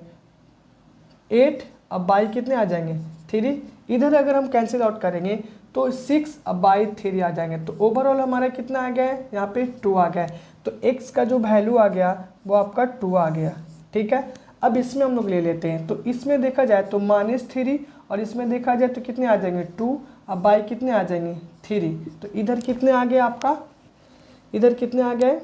8, अब बाई कितने आ जाएंगे, 3, इधर अगर हम कैंसिल आउट करेंगे तो 6 अब बाई 3 आ जाएंगे। तो ओवरऑल हमारा कितना आ गया है, यहाँ पे 2 आ गया है। तो x का जो वैल्यू आ गया वो आपका 2 आ गया, ठीक है। अब इसमें हम लोग ले लेते हैं, तो इसमें देखा जाए तो -3 और इसमें देखा जाए तो कितने आ जाएंगे, 2, अब बाई कितने आ जाएंगे, 3। तो इधर कितने आ गए आपका, इधर कितने आ गए,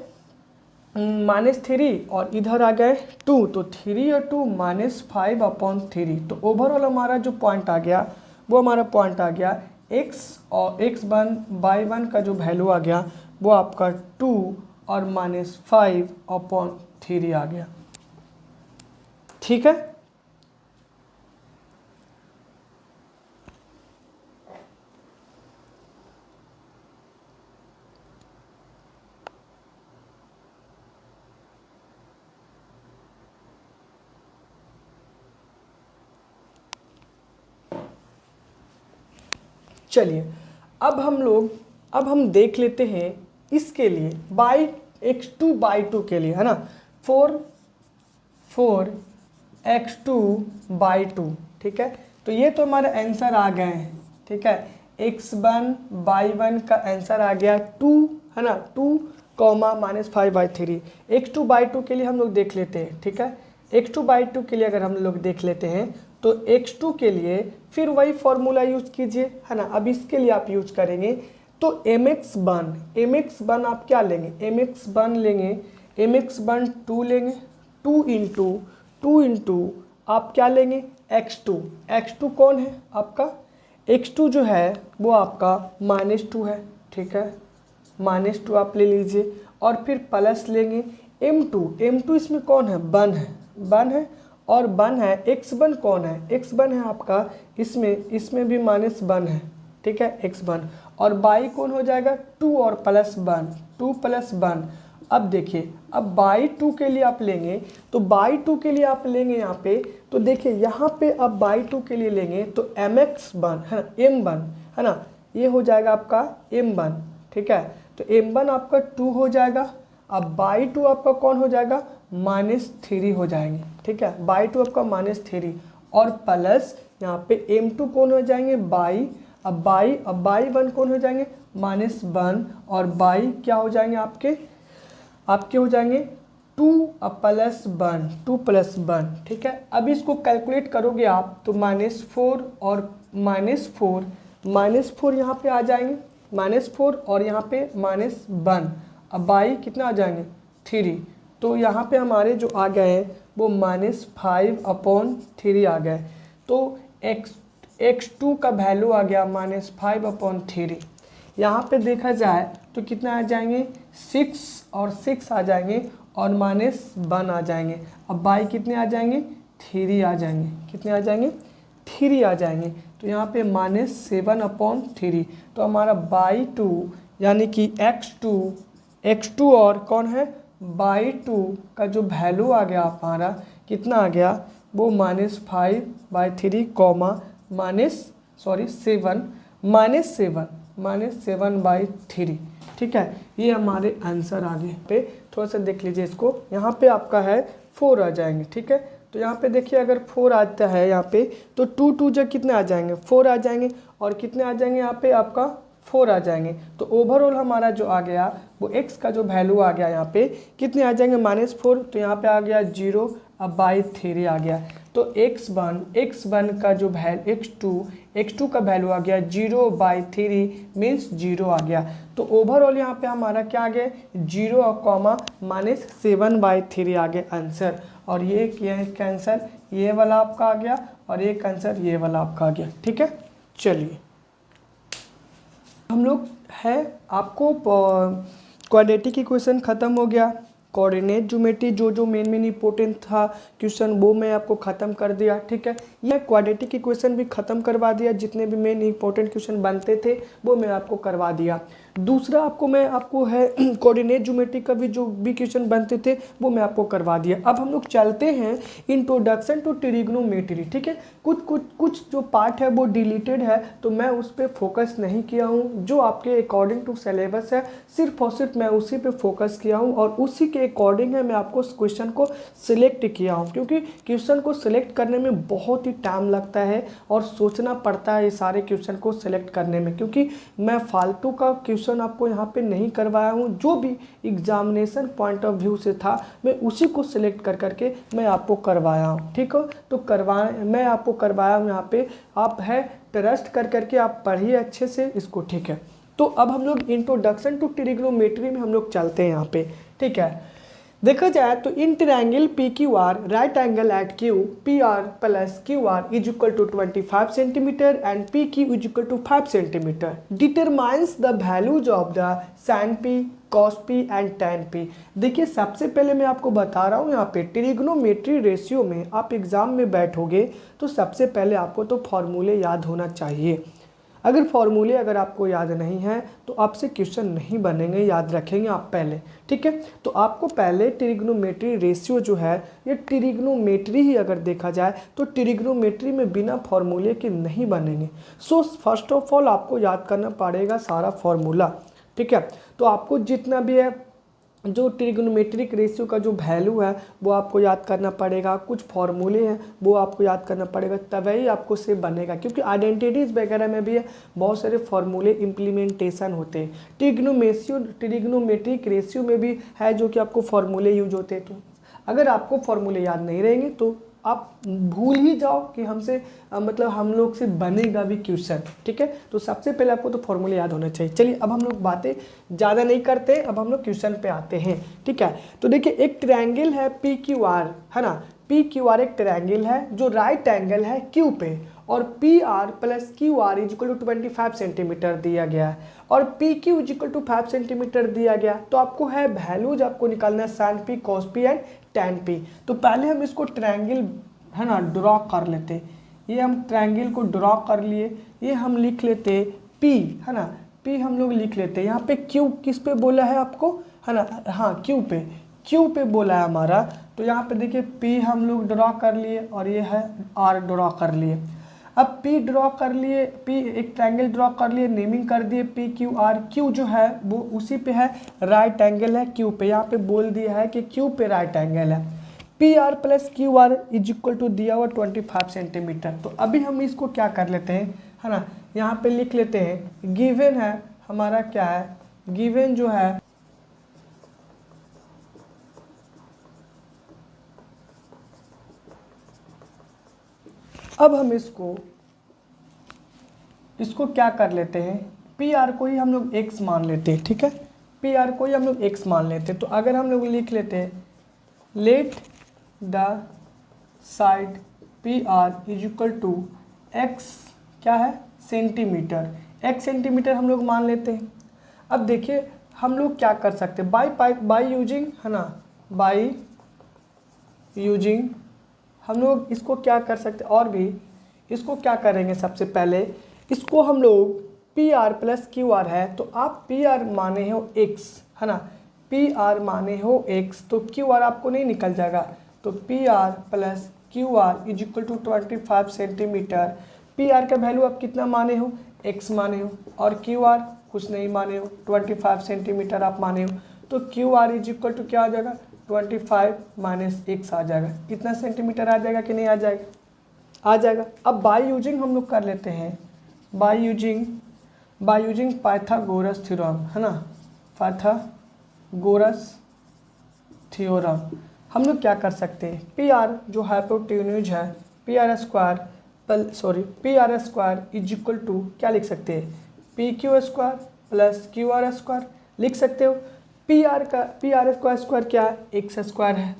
-3 और इधर आ गए 2, तो 3 और 2 -5/3। तो ओवरऑल हमारा जो पॉइंट आ गया वो हमारा पॉइंट आ गया x और x1/1 का जो वैल्यू आ गया वो आपका 2 और -5/3 आ गया, ठीक है। चलिए अब हम देख लेते हैं इसके लिए x2/2 के लिए, है ना। 4 x2/2। ठीक है, तो ये तो हमारा आंसर आ गए हैं। ठीक है, x1/1 का आंसर आ गया 2, है ना, 2 -5/3। x2/2 के लिए हम लोग देख लेते हैं। ठीक है, x2/2 के लिए अगर हम लोग देख लेते हैं तो x2 के लिए फिर वही फॉर्मूला यूज कीजिए, है ना। अब इसके लिए आप यूज करेंगे तो mx1 आप क्या लेंगे, mx1 लेंगे, mx1 2 लेंगे, 2 इंटू आप क्या लेंगे x2 कौन है आपका, x2 जो है वो आपका -2 है। ठीक है, -2 आप ले लीजिए और फिर प्लस लेंगे m2 इसमें कौन है, 1 है और 1 है। x1 कौन है, x1 है आपका इसमें भी -1 है। ठीक है, x1 और बाई कौन हो जाएगा 2 और +1, 2 + 1। अब देखिए, अब बाई 2 के लिए आप लेंगे तो बाई 2 के लिए आप लेंगे यहाँ पे, तो देखिए यहाँ पे अब बाई 2 के लिए लेंगे तो mx1 है ना, m1 है ना, ये हो जाएगा आपका m1। ठीक है, तो m1 आपका 2 हो जाएगा। अब बाई 2 आपका कौन हो जाएगा, -3 हो जाएंगे। ठीक है, बाई 2 आपका -3 और प्लस यहाँ पे m2 कौन हो जाएंगे, बाई, अब बाई 1 कौन हो जाएंगे, -1 और बाई क्या हो जाएंगे आपके हो जाएंगे 2 + 1। ठीक है, अब इसको कैलकुलेट करोगे आप तो -4 और -4 यहाँ पे आ जाएंगे, -4 और यहाँ पे -1। अब बाई कितना आ जाएंगे 3, तो यहाँ पे हमारे जो आ गए हैं वो -5/3 आ गए। तो x2 का वैल्यू आ गया -5/3। यहाँ पे देखा जाए तो कितना आ जाएंगे 6 और 6 आ जाएंगे और -1 आ जाएंगे। अब बाई कितने आ जाएंगे 3 आ जाएंगे, कितने आ जाएंगे 3 आ जाएंगे। तो यहाँ पे -7/3। तो हमारा बाई 2 यानी कि x2 और कौन है बाई 2 का जो वैल्यू आ गया हमारा कितना आ गया, वो -5/3 ठीक है, ये हमारे आंसर आगे पे थोड़ा सा देख लीजिए इसको। यहाँ पे आपका है 4 आ जाएंगे। ठीक है, तो यहाँ पे देखिए अगर 4 आता है यहाँ पे तो 2 जब कितने आ जाएंगे 4 आ जाएंगे और कितने आ जाएंगे यहाँ पे आपका 4 आ जाएंगे। तो ओवरऑल हमारा जो आ गया वो x का जो वैल्यू आ गया यहाँ पे कितने आ जाएंगे -4, तो यहाँ पे आ गया 0 अब बाई 3 आ गया। तो x1 का जो x2 का वैल्यू आ गया 0/3 मीन्स 0 आ गया। तो ओवरऑल यहाँ पे हमारा क्या आ गया 0 -7/3 आ गया आंसर। और ये आंसर ये वाला आपका आ गया और एक आंसर ये वाला आपका आ गया। ठीक है, चलिए हम लोग है आपको क्वाड्रेटिक इक्वेशन ख़त्म हो गया, कोऑर्डिनेट ज्योमेट्री जो मेन इंपॉर्टेंट था क्वेश्चन वो मैं आपको ख़त्म कर दिया। ठीक है, ये क्वाड्रेटिक इक्वेशन भी ख़त्म करवा दिया, जितने भी मेन इंपॉर्टेंट क्वेश्चन बनते थे वो मैं आपको करवा दिया। दूसरा मैं आपको है कोऑर्डिनेट ज्योमेट्री का भी जो भी क्वेश्चन बनते थे वो मैं आपको करवा दिया। अब हम लोग चलते हैं इंट्रोडक्शन टू ट्रिग्नोमेट्री। ठीक है, कुछ जो पार्ट है वो डिलीटेड है तो मैं उस पर फोकस नहीं किया हूँ। जो आपके अकॉर्डिंग टू सिलेबस है सिर्फ और सिर्फ मैं उसी पे फोकस किया हूँ और उसी के अकॉर्डिंग है मैं आपको क्वेश्चन को सिलेक्ट किया हूँ, क्योंकि क्वेश्चन को सिलेक्ट करने में बहुत ही टाइम लगता है और सोचना पड़ता है ये सारे क्वेश्चन को सिलेक्ट करने में, क्योंकि मैं फालतू का क्वेश्चन आपको यहाँ पे नहीं करवाया हूँ। जो भी एग्जामिनेशन पॉइंट ऑफ व्यू से था मैं उसी को सिलेक्ट करके मैं आपको करवाया हूँ। ठीक है, तो मैं आपको करवाया हूँ यहाँ पे, आप है ट्रस्ट करके आप पढ़िए अच्छे से इसको। ठीक है, तो अब हम लोग इंट्रोडक्शन टू ट्रिग्नोमेट्री में हम लोग चलते हैं यहाँ पे। ठीक है, देखा जाए तो in triangle P Q R right angle at Q P R plus Q R is equal to 25 centimetre and P Q is equal to 5 centimetre determines the values of the sine P cos P and tan P. देखिए सबसे पहले मैं आपको बता रहा हूँ यहाँ पे ट्रिग्नोमेट्री रेशियो में आप एग्जाम में बैठोगे तो सबसे पहले आपको तो फॉर्मूले याद होना चाहिए। अगर आपको याद नहीं है तो आपसे क्वेश्चन नहीं बनेंगे, याद रखेंगे आप पहले। ठीक है, तो आपको पहले ट्रिग्नोमेट्री रेशियो जो है ये ट्रिग्नोमेट्री ही अगर देखा जाए तो ट्रिग्नोमेट्री में बिना फॉर्मूले के नहीं बनेंगे। सो फर्स्ट ऑफ ऑल आपको याद करना पड़ेगा सारा फॉर्मूला। ठीक है, तो आपको जितना भी है जो ट्रिग्नोमेट्रिक रेशियो का जो वैल्यू है वो आपको याद करना पड़ेगा, कुछ फॉर्मूले हैं वो आपको याद करना पड़ेगा, तभी आपको से बनेगा। क्योंकि आइडेंटिटीज़ वगैरह में भी बहुत सारे फॉर्मूले इम्प्लीमेंटेशन होते हैं। ट्रिग्नोमेट्रिक रेशियो में भी है जो कि आपको फॉर्मूले यूज होते हैं। तो अगर आपको फॉर्मूले याद नहीं रहेंगे तो आप भूल ही जाओ कि हमसे मतलब हम लोग से बनेगा भी क्वेश्चन। ठीक है, तो सबसे पहले आपको तो फॉर्मूले याद होना चाहिए। चलिए अब हम लोग बातें ज़्यादा नहीं करते, अब हम लोग क्वेश्चन पे आते हैं। ठीक है, तो देखिए एक ट्रायंगल है पी क्यू आर, है ना। पी क्यू आर एक ट्रायंगल है जो राइट एंगल है क्यू पे, और P R plus Q R is equal to 25 centimetre दिया गया है, और P Q is equal to 5 centimetre दिया गया। तो आपको है वैल्यूज आपको निकालना है sine P, cos P and tan P. तो पहले हम इसको ट्रायंगल है ना ड्रॉ कर लेते। ये हम ट्रायंगल को ड्रॉ कर लिए, ये हम लिख लेते पी, है ना। पी हम लोग लिख लेते। यहाँ पे क्यू किस पे बोला है आपको, है ना, हाँ क्यू पे बोला है हमारा। तो यहाँ पे देखिए पी हम लोग ड्रॉ कर लिए और ये है आर ड्रॉ कर लिए। अब पी ड्रॉ कर लिए, पी एक ट्रायंगल ड्रॉ कर लिए, नेमिंग कर दिए पी क्यू आर। क्यू जो है वो उसी पे है, राइट एंगल है क्यू पे। यहाँ पे बोल दिया है कि क्यू पे राइट एंगल है। P R plus Q R is equal to दिया हुआ 25 सेंटीमीटर। तो अभी हम इसको क्या कर लेते हैं, है ना, यहाँ पे लिख लेते हैं। गिवन है हमारा क्या है, गिवन जो है अब हम इसको क्या कर लेते हैं, पी आर को ही हम लोग एक्स मान लेते हैं। ठीक है, पी आर को ही हम लोग एक्स मान लेते हैं। तो अगर हम लोग लिख लेते हैं let the side P R is equal to x, क्या है, सेंटीमीटर। एक्स सेंटीमीटर हम लोग मान लेते हैं। अब देखिए हम लोग क्या कर सकते हैं, बाई यूजिंग, है ना, बाई यूजिंग हम लोग इसको क्या कर सकते हैं, और भी इसको क्या करेंगे, सबसे पहले इसको हम लोग P R plus Q R है, तो आप पी आर माने हो एक्स, है ना, पी आर माने हो एक्स, तो क्यू आर आपको नहीं निकल जाएगा। तो P R plus Q R is equal to 25 centimetre. P R का वैल्यू आप कितना माने हो, एक्स माने हो, और क्यू आर कुछ नहीं माने हो, 25 सेंटीमीटर आप माने हो। तो Q R is equal to क्या आ जाएगा, 25 माइनस एक्स आ जाएगा। कितना सेंटीमीटर आ जाएगा कि नहीं आ जाएगा, आ जाएगा। अब बाय यूजिंग हम लोग कर लेते हैं, बाय यूजिंग पाइथागोरस थ्योरम, है ना, पाइथागोरस थ्योरम हम लोग क्या कर सकते हैं, पी आर जो हाइपोटेन्यूज है, P R square is equal to क्या लिख सकते हैं, P Q square plus Q R square लिख सकते हो। पी आर स्क्वायर क्या है, एक्स स्क्वायर है।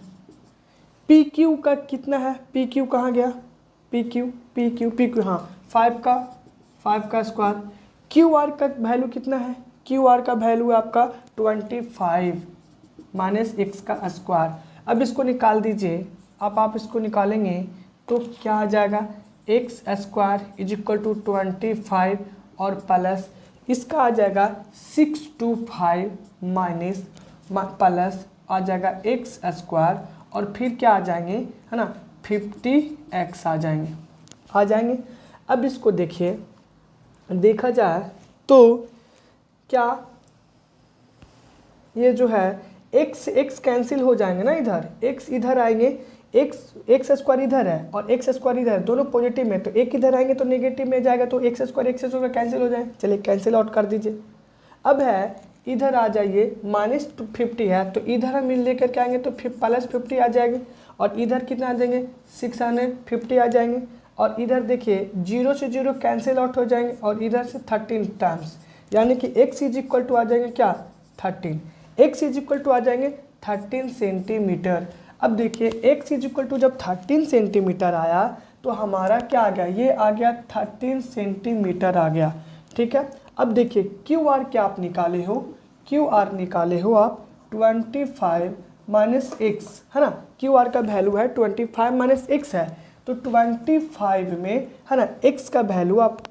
पी क्यू का कितना है, पी क्यू कहाँ गया, पी क्यू हाँ 5 का स्क्वायर। क्यू आर का वैल्यू कितना है, क्यू आर का वैल्यू है आपका 25 माइनस एक्स का स्क्वायर। अब इसको निकाल दीजिए। अब आप इसको निकालेंगे तो क्या आ जाएगा, X square is equal to 25 और प्लस इसका आ जाएगा 625 माइनस प्लस आ जाएगा एक्स स्क्वायर, और फिर क्या आ जाएंगे, है ना, 50x आ जाएंगे। अब इसको देखिए, देखा जाए तो क्या ये जो है x कैंसिल हो जाएंगे ना, इधर x इधर आएंगे, एक्स स्क्वायर इधर है और एक्स स्क्वायर इधर है, दोनों पॉजिटिव में, तो एक इधर आएंगे तो नेगेटिव में जाएगा, तो एक्स स्क्वायर कैंसिल हो जाए। चलिए कैंसिल आउट कर दीजिए। अब है इधर आ जाइए, माइनस 50 है, तो इधर हम लेकर के आएंगे तो प्लस 50 आ जाएंगे, और इधर कितना आ जाएंगे, 650 आ जाएंगे, और इधर देखिए 0 से 0 कैंसिल आउट हो जाएंगे, और इधर से 13 टाइम्स, यानी कि x इज इक्वल टू आ जाएंगे क्या, 13, x इज इक्वल टू आ जाएंगे 13 सेंटीमीटर। अब देखिए x इज इक्वल टू जब 13 सेंटीमीटर आया तो हमारा क्या आ गया, ये आ गया 13 सेंटीमीटर आ गया। ठीक है, अब देखिए क्यू आर क्या आप निकाले हो, क्यू आर निकाले हो आप 25 माइनस एक्स, है ना, क्यू आर का वैल्यू है 25 माइनस एक्स है, तो 25 में, है ना, x का वैल्यू आप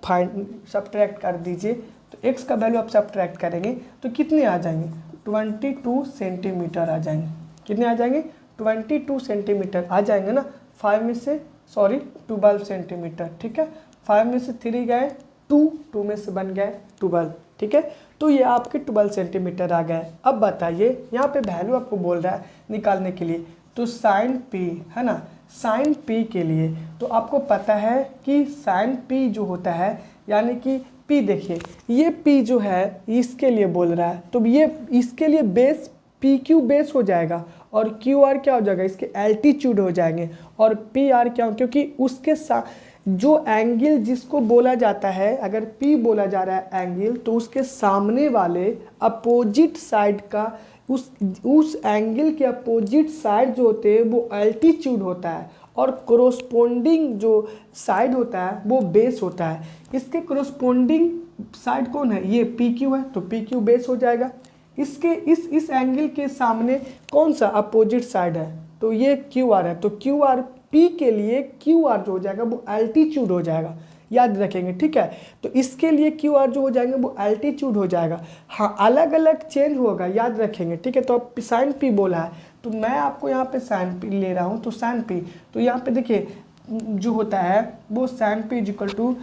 सब्ट्रैक्ट कर दीजिए। तो x का वैल्यू आप सब्ट्रैक्ट करेंगे तो कितने आ जाएंगे, 22 सेंटीमीटर आ जाएंगे। कितने आ जाएंगे, 22 सेंटीमीटर आ जाएंगे ना। 5 में से 12 सेंटीमीटर। ठीक है, 5 में से 3 गए 2 में से बन गए 12। ठीक है। तो ये आपके 12 सेंटीमीटर आ गए। अब बताइए यहाँ पे वैल्यू आपको बोल रहा है निकालने के लिए, तो साइन पी है ना, साइन पी के लिए तो आपको पता है कि साइन पी जो होता है यानी कि पी, देखिए ये पी जो है इसके लिए बोल रहा है, तो ये इसके लिए बेस पी क्यू बेस हो जाएगा और क्यू आर क्या हो जाएगा, इसके एल्टीट्यूड हो जाएंगे, और पी आर क्या हो, क्योंकि उसके साथ जो एंगल जिसको बोला जाता है, अगर पी बोला जा रहा है एंगल, तो उसके सामने वाले अपोजिट साइड का उस एंगल के अपोजिट साइड जो होते हैं वो एल्टीट्यूड होता है, और कोरोस्पोंडिंग जो साइड होता है वो बेस होता है। इसके कोरोस्पोंडिंग साइड कौन है, ये पी क्यू है, तो पी क्यू बेस हो जाएगा। इसके इस एंगल के सामने कौन सा अपोजिट साइड है, तो ये क्यू आर है, तो क्यू आर पी के लिए क्यू आर जो हो जाएगा वो एल्टीट्यूड हो जाएगा, याद रखेंगे, ठीक है। तो इसके लिए क्यू आर जो हो जाएंगे वो एल्टीट्यूड हो जाएगा। हाँ, अलग अलग चेंज होगा, याद रखेंगे, ठीक है। तो अब साइन पी बोला है, तो मैं आपको यहाँ पे साइन पी ले रहा हूँ, तो साइन पी, तो यहाँ पे देखिए जो होता है वो साइन पी इक्वल टू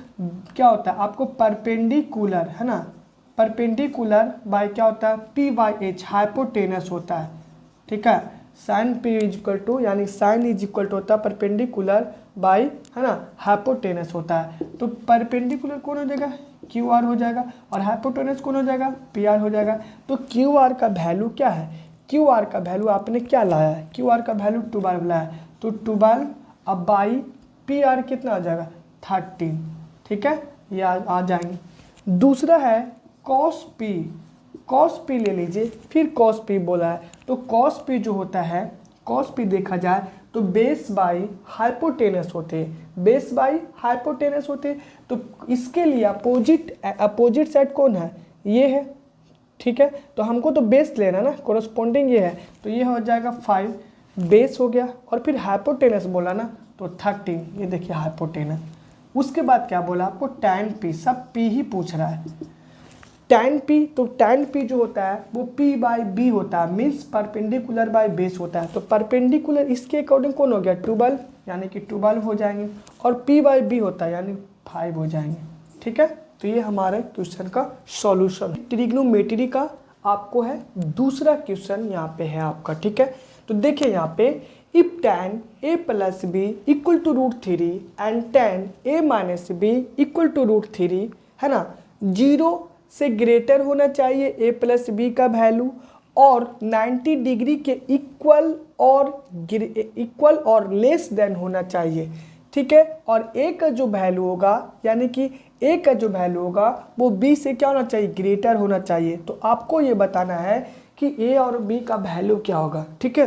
क्या होता है आपको, परपेंडिकुलर है ना, परपेंडिकुलर बाय क्या होता है, पी बाई एच, हाइपोटेनस होता है, ठीक है। साइन पी इक्वल टू यानी साइन इज इक्वल टू होता है परपेंडिकुलर बाई है ना हाइपोटेनस होता है। तो परपेंडिकुलर कौन हो जाएगा, क्यू आर हो जाएगा, और हाइपोटेनस कौन हो जाएगा, पी आर हो जाएगा। तो क्यू आर का वैल्यू क्या है, क्यू आर का वैल्यू आपने क्या लाया है, क्यू आर का वैल्यू 12 लाया है, तो 12 अब बाई पी आर कितना आ जाएगा 13, ठीक है, ये आ जाएंगे। दूसरा है कॉस पी, कॉस पी ले लीजिए, फिर कॉस पी बोला है, तो कॉस पी जो होता है, कॉस पी देखा जाए तो बेस बाई हाइपोटेनस होते हैं, बेस बाई हाइपोटेनस होते हैं। तो इसके लिए अपोजिट साइड कौन है, ये है, ठीक है। तो हमको तो बेस लेना ना, कोरस्पोंडिंग ये है, तो ये हो जाएगा 5 बेस हो गया, और फिर हाइपोटेनस बोला ना तो 13, ये देखिए हाइपोटेनस। उसके बाद क्या बोला आपको, टैन पी, सब पी ही पूछ रहा है, टैन पी, तो टैन पी जो होता है वो पी बाई बी होता है, मीन्स परपेंडिकुलर बाय बेस होता है। तो परपेंडिकुलर इसके अकॉर्डिंग कौन हो गया 12, यानी कि 12 हो जाएंगे, और पी बाई बी होता है यानी 5 हो जाएंगे, ठीक है। तो ये हमारे क्वेश्चन का सॉल्यूशन है। ट्रिग्नोमेट्री का आपको है दूसरा क्वेश्चन यहाँ पे है आपका, ठीक है। तो देखिए यहाँ पे if tan a plus B equal to √3 and tan a minus B equal to √3 है ना, 0 से ग्रेटर होना चाहिए a प्लस बी का वैल्यू, और 90 डिग्री के इक्वल और लेस देन होना चाहिए, ठीक है। और a का जो वैल्यू होगा यानी कि a का जो वैल्यू होगा वो b से क्या होना चाहिए, ग्रेटर होना चाहिए। तो आपको ये बताना है कि a और b का वैल्यू क्या होगा, ठीक है।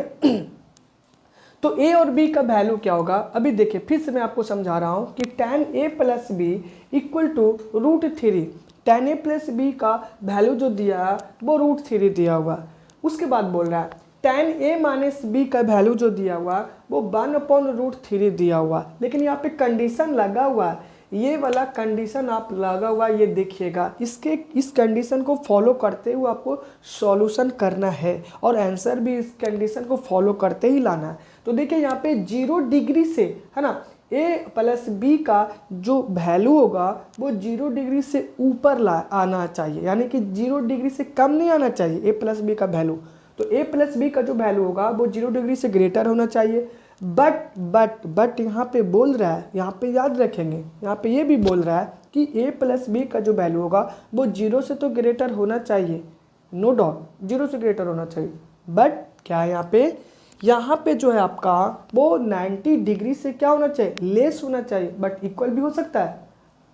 तो a और b का वैल्यू क्या होगा, अभी देखिए फिर से मैं आपको समझा रहा हूँ कि tan a plus B equal to √3, tan a plus B का वैल्यू जो दिया है वो √3 दिया हुआ। उसके बाद बोल रहा है tan a माइनस बी का वैल्यू जो दिया हुआ वो 1/√3 दिया हुआ, लेकिन यहाँ पे कंडीशन लगा हुआ है, ये वाला कंडीशन आप लगा हुआ ये देखिएगा, इस कंडीशन को फॉलो करते हुए आपको सॉल्यूशन करना है, और आंसर भी इस कंडीशन को फॉलो करते ही लाना है। तो देखिए यहाँ पे 0 डिग्री से है ना a प्लस बी का जो वैल्यू होगा वो 0 डिग्री से ऊपर आना चाहिए, यानी कि 0 डिग्री से कम नहीं आना चाहिए a प्लस बी का वैल्यू। तो a प्लस बी का जो वैल्यू होगा वो 0 डिग्री से ग्रेटर होना चाहिए। बट यहाँ पे बोल रहा है, यहाँ पे याद रखेंगे, यहाँ पे ये भी बोल रहा है कि a प्लस बी का जो वैल्यू होगा वो 0 से तो ग्रेटर होना चाहिए, नो डाउट 0 से ग्रेटर होना चाहिए, बट क्या है यहाँ पे जो है आपका वो 90 डिग्री से क्या होना चाहिए, लेस होना चाहिए, बट इक्वल भी हो सकता है,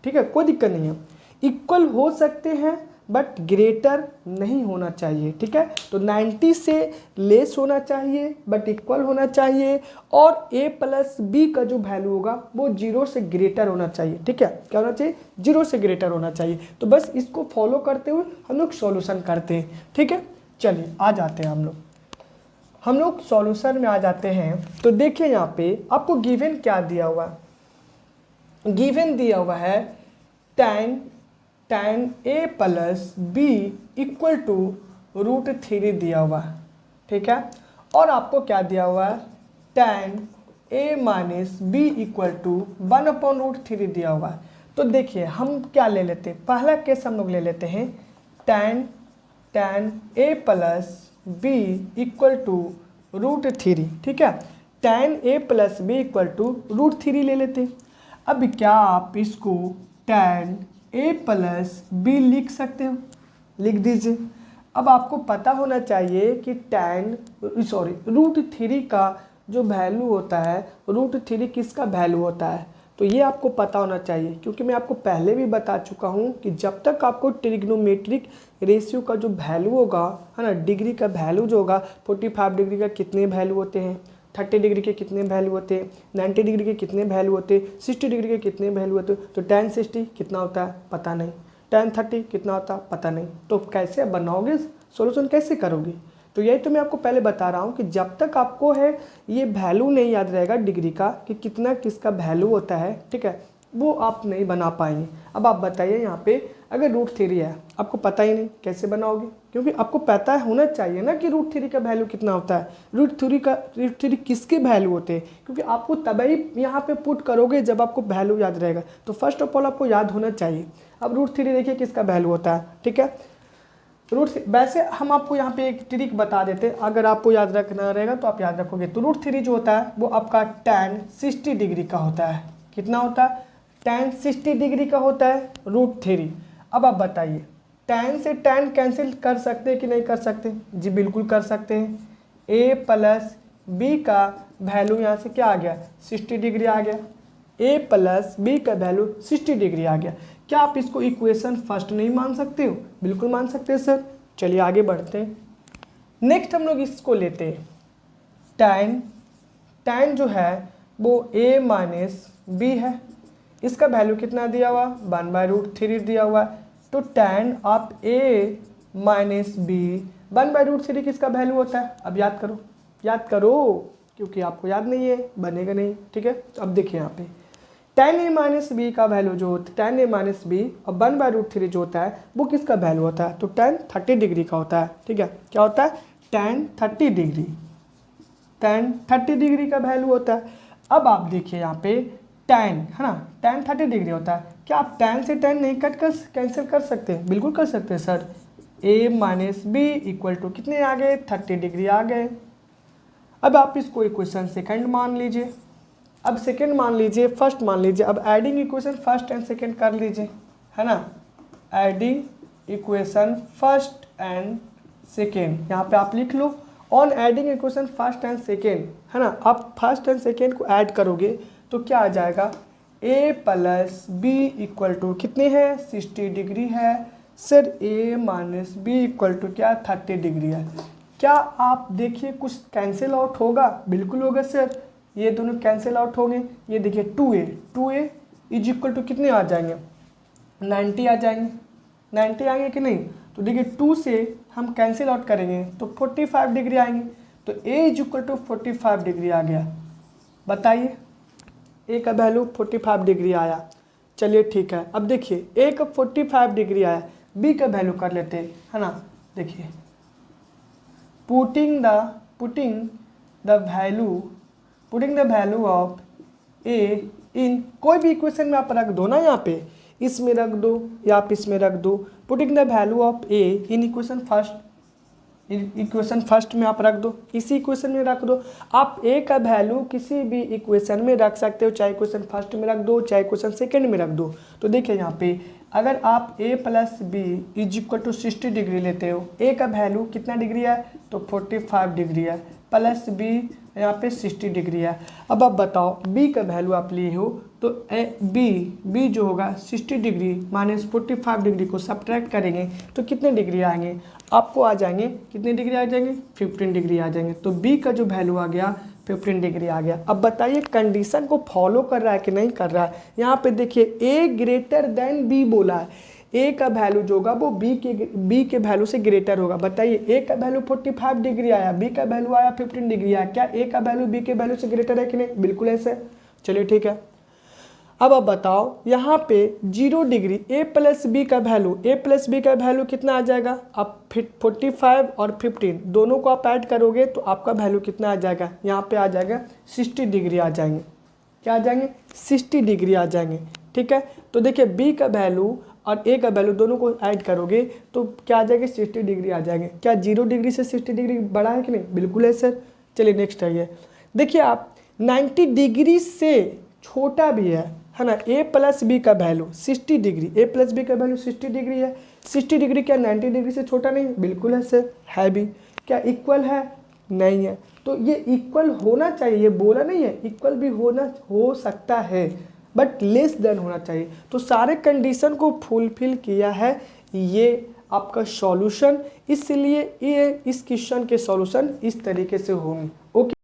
ठीक है, कोई दिक्कत नहीं है, इक्वल हो सकते हैं बट ग्रेटर नहीं होना चाहिए, ठीक है। तो 90 से लेस होना चाहिए बट इक्वल होना चाहिए, और a प्लस बी का जो वैल्यू होगा वो 0 से ग्रेटर होना चाहिए, ठीक है, क्या होना चाहिए, 0 से ग्रेटर होना चाहिए। तो बस इसको फॉलो करते हुए हम लोग सॉल्यूशन करते हैं, ठीक है। चलिए आ जाते हैं हम लोग सॉल्यूशन में आ जाते हैं। तो देखिए यहाँ पे आपको गिवन क्या दिया हुआ, गिवन दिया हुआ है tan a plus B equal to √3 दिया हुआ, ठीक है। और आपको क्या दिया हुआ है, tan a minus B equal to 1/√3 दिया हुआ है। तो देखिए हम क्या ले लेते हैं, पहला केस हम लोग ले लेते हैं tan a plus B equal to √3, ठीक है। tan a plus B equal to √3 ले लेते। अब क्या आप इसको tan a प्लस बी लिख सकते हो? लिख दीजिए। अब आपको पता होना चाहिए कि √3 का जो वैल्यू होता है, √3 किसका वैल्यू होता है, तो ये आपको पता होना चाहिए, क्योंकि मैं आपको पहले भी बता चुका हूँ कि जब तक आपको ट्रिग्नोमेट्रिक रेशियो का जो वैल्यू होगा, है ना, डिग्री का वैल्यू जो होगा, 45 डिग्री का कितने वैल्यू होते हैं, 30 डिग्री के कितने वैल्यू होते हैं, 90 डिग्री के कितने वैल्यू होते हैं, 60 डिग्री के कितने वैल्यू होते हैं, तो tan 60 कितना होता है पता नहीं, tan 30 कितना होता है पता नहीं, तो कैसे बनाओगे, सॉल्यूशन कैसे करोगे? तो यही तो मैं आपको पहले बता रहा हूँ कि जब तक आपको है ये वैल्यू नहीं याद रहेगा डिग्री का कि कितना किसका वैल्यू होता है, ठीक है, वो आप नहीं बना पाएंगे। अब आप बताइए यहाँ पे अगर √3 है, आपको पता ही नहीं, कैसे बनाओगे? क्योंकि आपको पता होना चाहिए ना कि √3 का वैल्यू कितना होता है, √3 किसके वैल्यू होते हैं, क्योंकि आपको तभी यहाँ पे पुट करोगे जब आपको वैल्यू याद रहेगा। तो फर्स्ट ऑफ ऑल आपको याद होना चाहिए। अब √3 देखिए किसका वैल्यू होता है, ठीक है। वैसे हम आपको यहाँ पे एक ट्रिक बता देते, अगर आपको याद रखना रहेगा तो आप याद रखोगे। तो √3 जो होता है वो आपका tan 60 डिग्री का होता है। कितना होता है? tan 60 डिग्री का होता है √3। अब आप बताइए tan से tan कैंसिल कर सकते हैं कि नहीं कर सकते? जी बिल्कुल कर सकते हैं। a प्लस बी का वैल्यू यहाँ से क्या आ गया? 60 डिग्री आ गया। a प्लस बी का वैल्यू 60 डिग्री आ गया। क्या आप इसको इक्वेशन फर्स्ट नहीं मान सकते हो? बिल्कुल मान सकते हैं सर। चलिए आगे बढ़ते हैं। नेक्स्ट हम लोग इसको लेते हैं tan जो है वो a माइनस बी है। इसका वैल्यू कितना दिया हुआ? 1/√3 दिया हुआ है। तो tan of a minus B 1/√3 किसका वैल्यू होता है? अब याद करो क्योंकि आपको याद नहीं है, बनेगा नहीं, ठीक है। अब देखिए यहाँ पे tan a माइनस बी का वैल्यू जो होता है, tan a माइनस बी और 1/√3 जो होता है वो किसका वैल्यू होता है? तो tan 30 डिग्री का होता है, ठीक है। क्या होता है? tan 30 डिग्री का वैल्यू होता है। अब आप देखिए यहाँ पे tan, है ना, tan 30 डिग्री होता है। क्या आप tan से tan नहीं कैंसिल कर सकते हैं? बिल्कुल कर सकते हैं sir. a minus B equal to कितने आ गए? 30 डिग्री आ गए। अब आप इसको इक्वेशन सेकंड मान लीजिए। अब सेकंड मान लीजिए, फर्स्ट मान लीजिए। अब adding equation first and second कर लीजिए, है ना। Adding equation first and second यहाँ पे आप लिख लो। On adding equation first and second, है ना, आप फर्स्ट एंड सेकंड को ऐड करोगे तो क्या आ जाएगा? a plus B equal to कितने है? 60 डिग्री है sir. a minus B equal to क्या? 30 डिग्री है। क्या आप देखिए कुछ कैंसिल आउट होगा? बिल्कुल होगा सर। ये दोनों कैंसिल आउट होंगे। ये देखिए 2a इज इक्वल टू कितने आ जाएंगे? 90 आ जाएंगे। 90 आएंगे कि नहीं? तो देखिए 2 से हम कैंसिल आउट करेंगे तो 45 डिग्री आएंगे। तो a is equal to 45 degree आ गया। बताइए a का वैल्यू 45 डिग्री आया। चलिए ठीक है। अब देखिए a का 45 डिग्री आया, b का वैल्यू कर लेते हैं, है ना। देखिए putting the value of a इन कोई भी इक्वेशन में आप रख दो ना, यहाँ पे इसमें रख दो या आप इसमें रख दो। Putting the value of a in equation first में आप रख दो, इसी इक्वेशन में रख दो। आप a का वैल्यू किसी भी इक्वेशन में रख सकते हो, चाहे इक्वेशन फर्स्ट में रख दो चाहे इक्वेशन सेकंड में रख दो। तो देखिए यहाँ पे अगर आप a plus B is equal to 60 degree लेते हो, a का वैल्यू कितना डिग्री है? तो 45 डिग्री है, प्लस b यहाँ पे 60 डिग्री है। अब आप बताओ b का वैल्यू आप लिए हो तो b जो होगा 60 डिग्री माइनस 45 डिग्री को सब्ट्रैक्ट करेंगे तो कितने डिग्री आएंगे? आपको आ जाएंगे कितने डिग्री आ जाएंगे? 15 डिग्री आ जाएंगे। तो b का जो वैल्यू आ गया 15 डिग्री आ गया। अब बताइए कंडीशन को फॉलो कर रहा है कि नहीं कर रहा है? यहाँ पे देखिए a ग्रेटर देन b बोला है। a का वैल्यू जो होगा वो b के वैल्यू से ग्रेटर होगा। बताइए a का वैल्यू 45 डिग्री आया, b का वैल्यू आया 15 डिग्री आया। क्या a का वैल्यू b के वैल्यू से ग्रेटर है कि नहीं? बिल्कुल ऐसे। चलिए ठीक है। अब आप बताओ यहाँ पे 0 डिग्री a प्लस बी का वैल्यू कितना आ जाएगा? आप 45 और 15 दोनों को आप ऐड करोगे तो आपका वैल्यू कितना आ जाएगा? यहाँ पे आ जाएगा 60 डिग्री आ जाएंगे। क्या आ जाएंगे? 60 डिग्री आ जाएंगे, ठीक है। तो देखिए b का वैल्यू और ए का वैल्यू दोनों को ऐड करोगे तो क्या आ जाएगा, 60 डिग्री आ जाएंगे। क्या 0 डिग्री से 60 डिग्री बड़ा है कि नहीं, बिल्कुल है सर। चलिए नेक्स्ट है ये, देखिए आप 90 डिग्री से छोटा भी है ना, ए प्लस बी का वैल्यू 60 डिग्री, ए प्लस बी का वैल्यू 60 डिग्री है। 60 डिग्री क्या 90 डिग्री से छोटा नहीं है, बिल्कुल है सर, है भी। क्या इक्वल है, नहीं है। तो ये इक्वल होना चाहिए, ये बोला नहीं है, इक्वल भी हो सकता है बट लेस देन होना चाहिए। तो सारे कंडीशन को फुलफिल किया है ये आपका सॉल्यूशन, इसलिए ये इस क्वेश्चन के सॉल्यूशन इस तरीके से होंगे। ओके।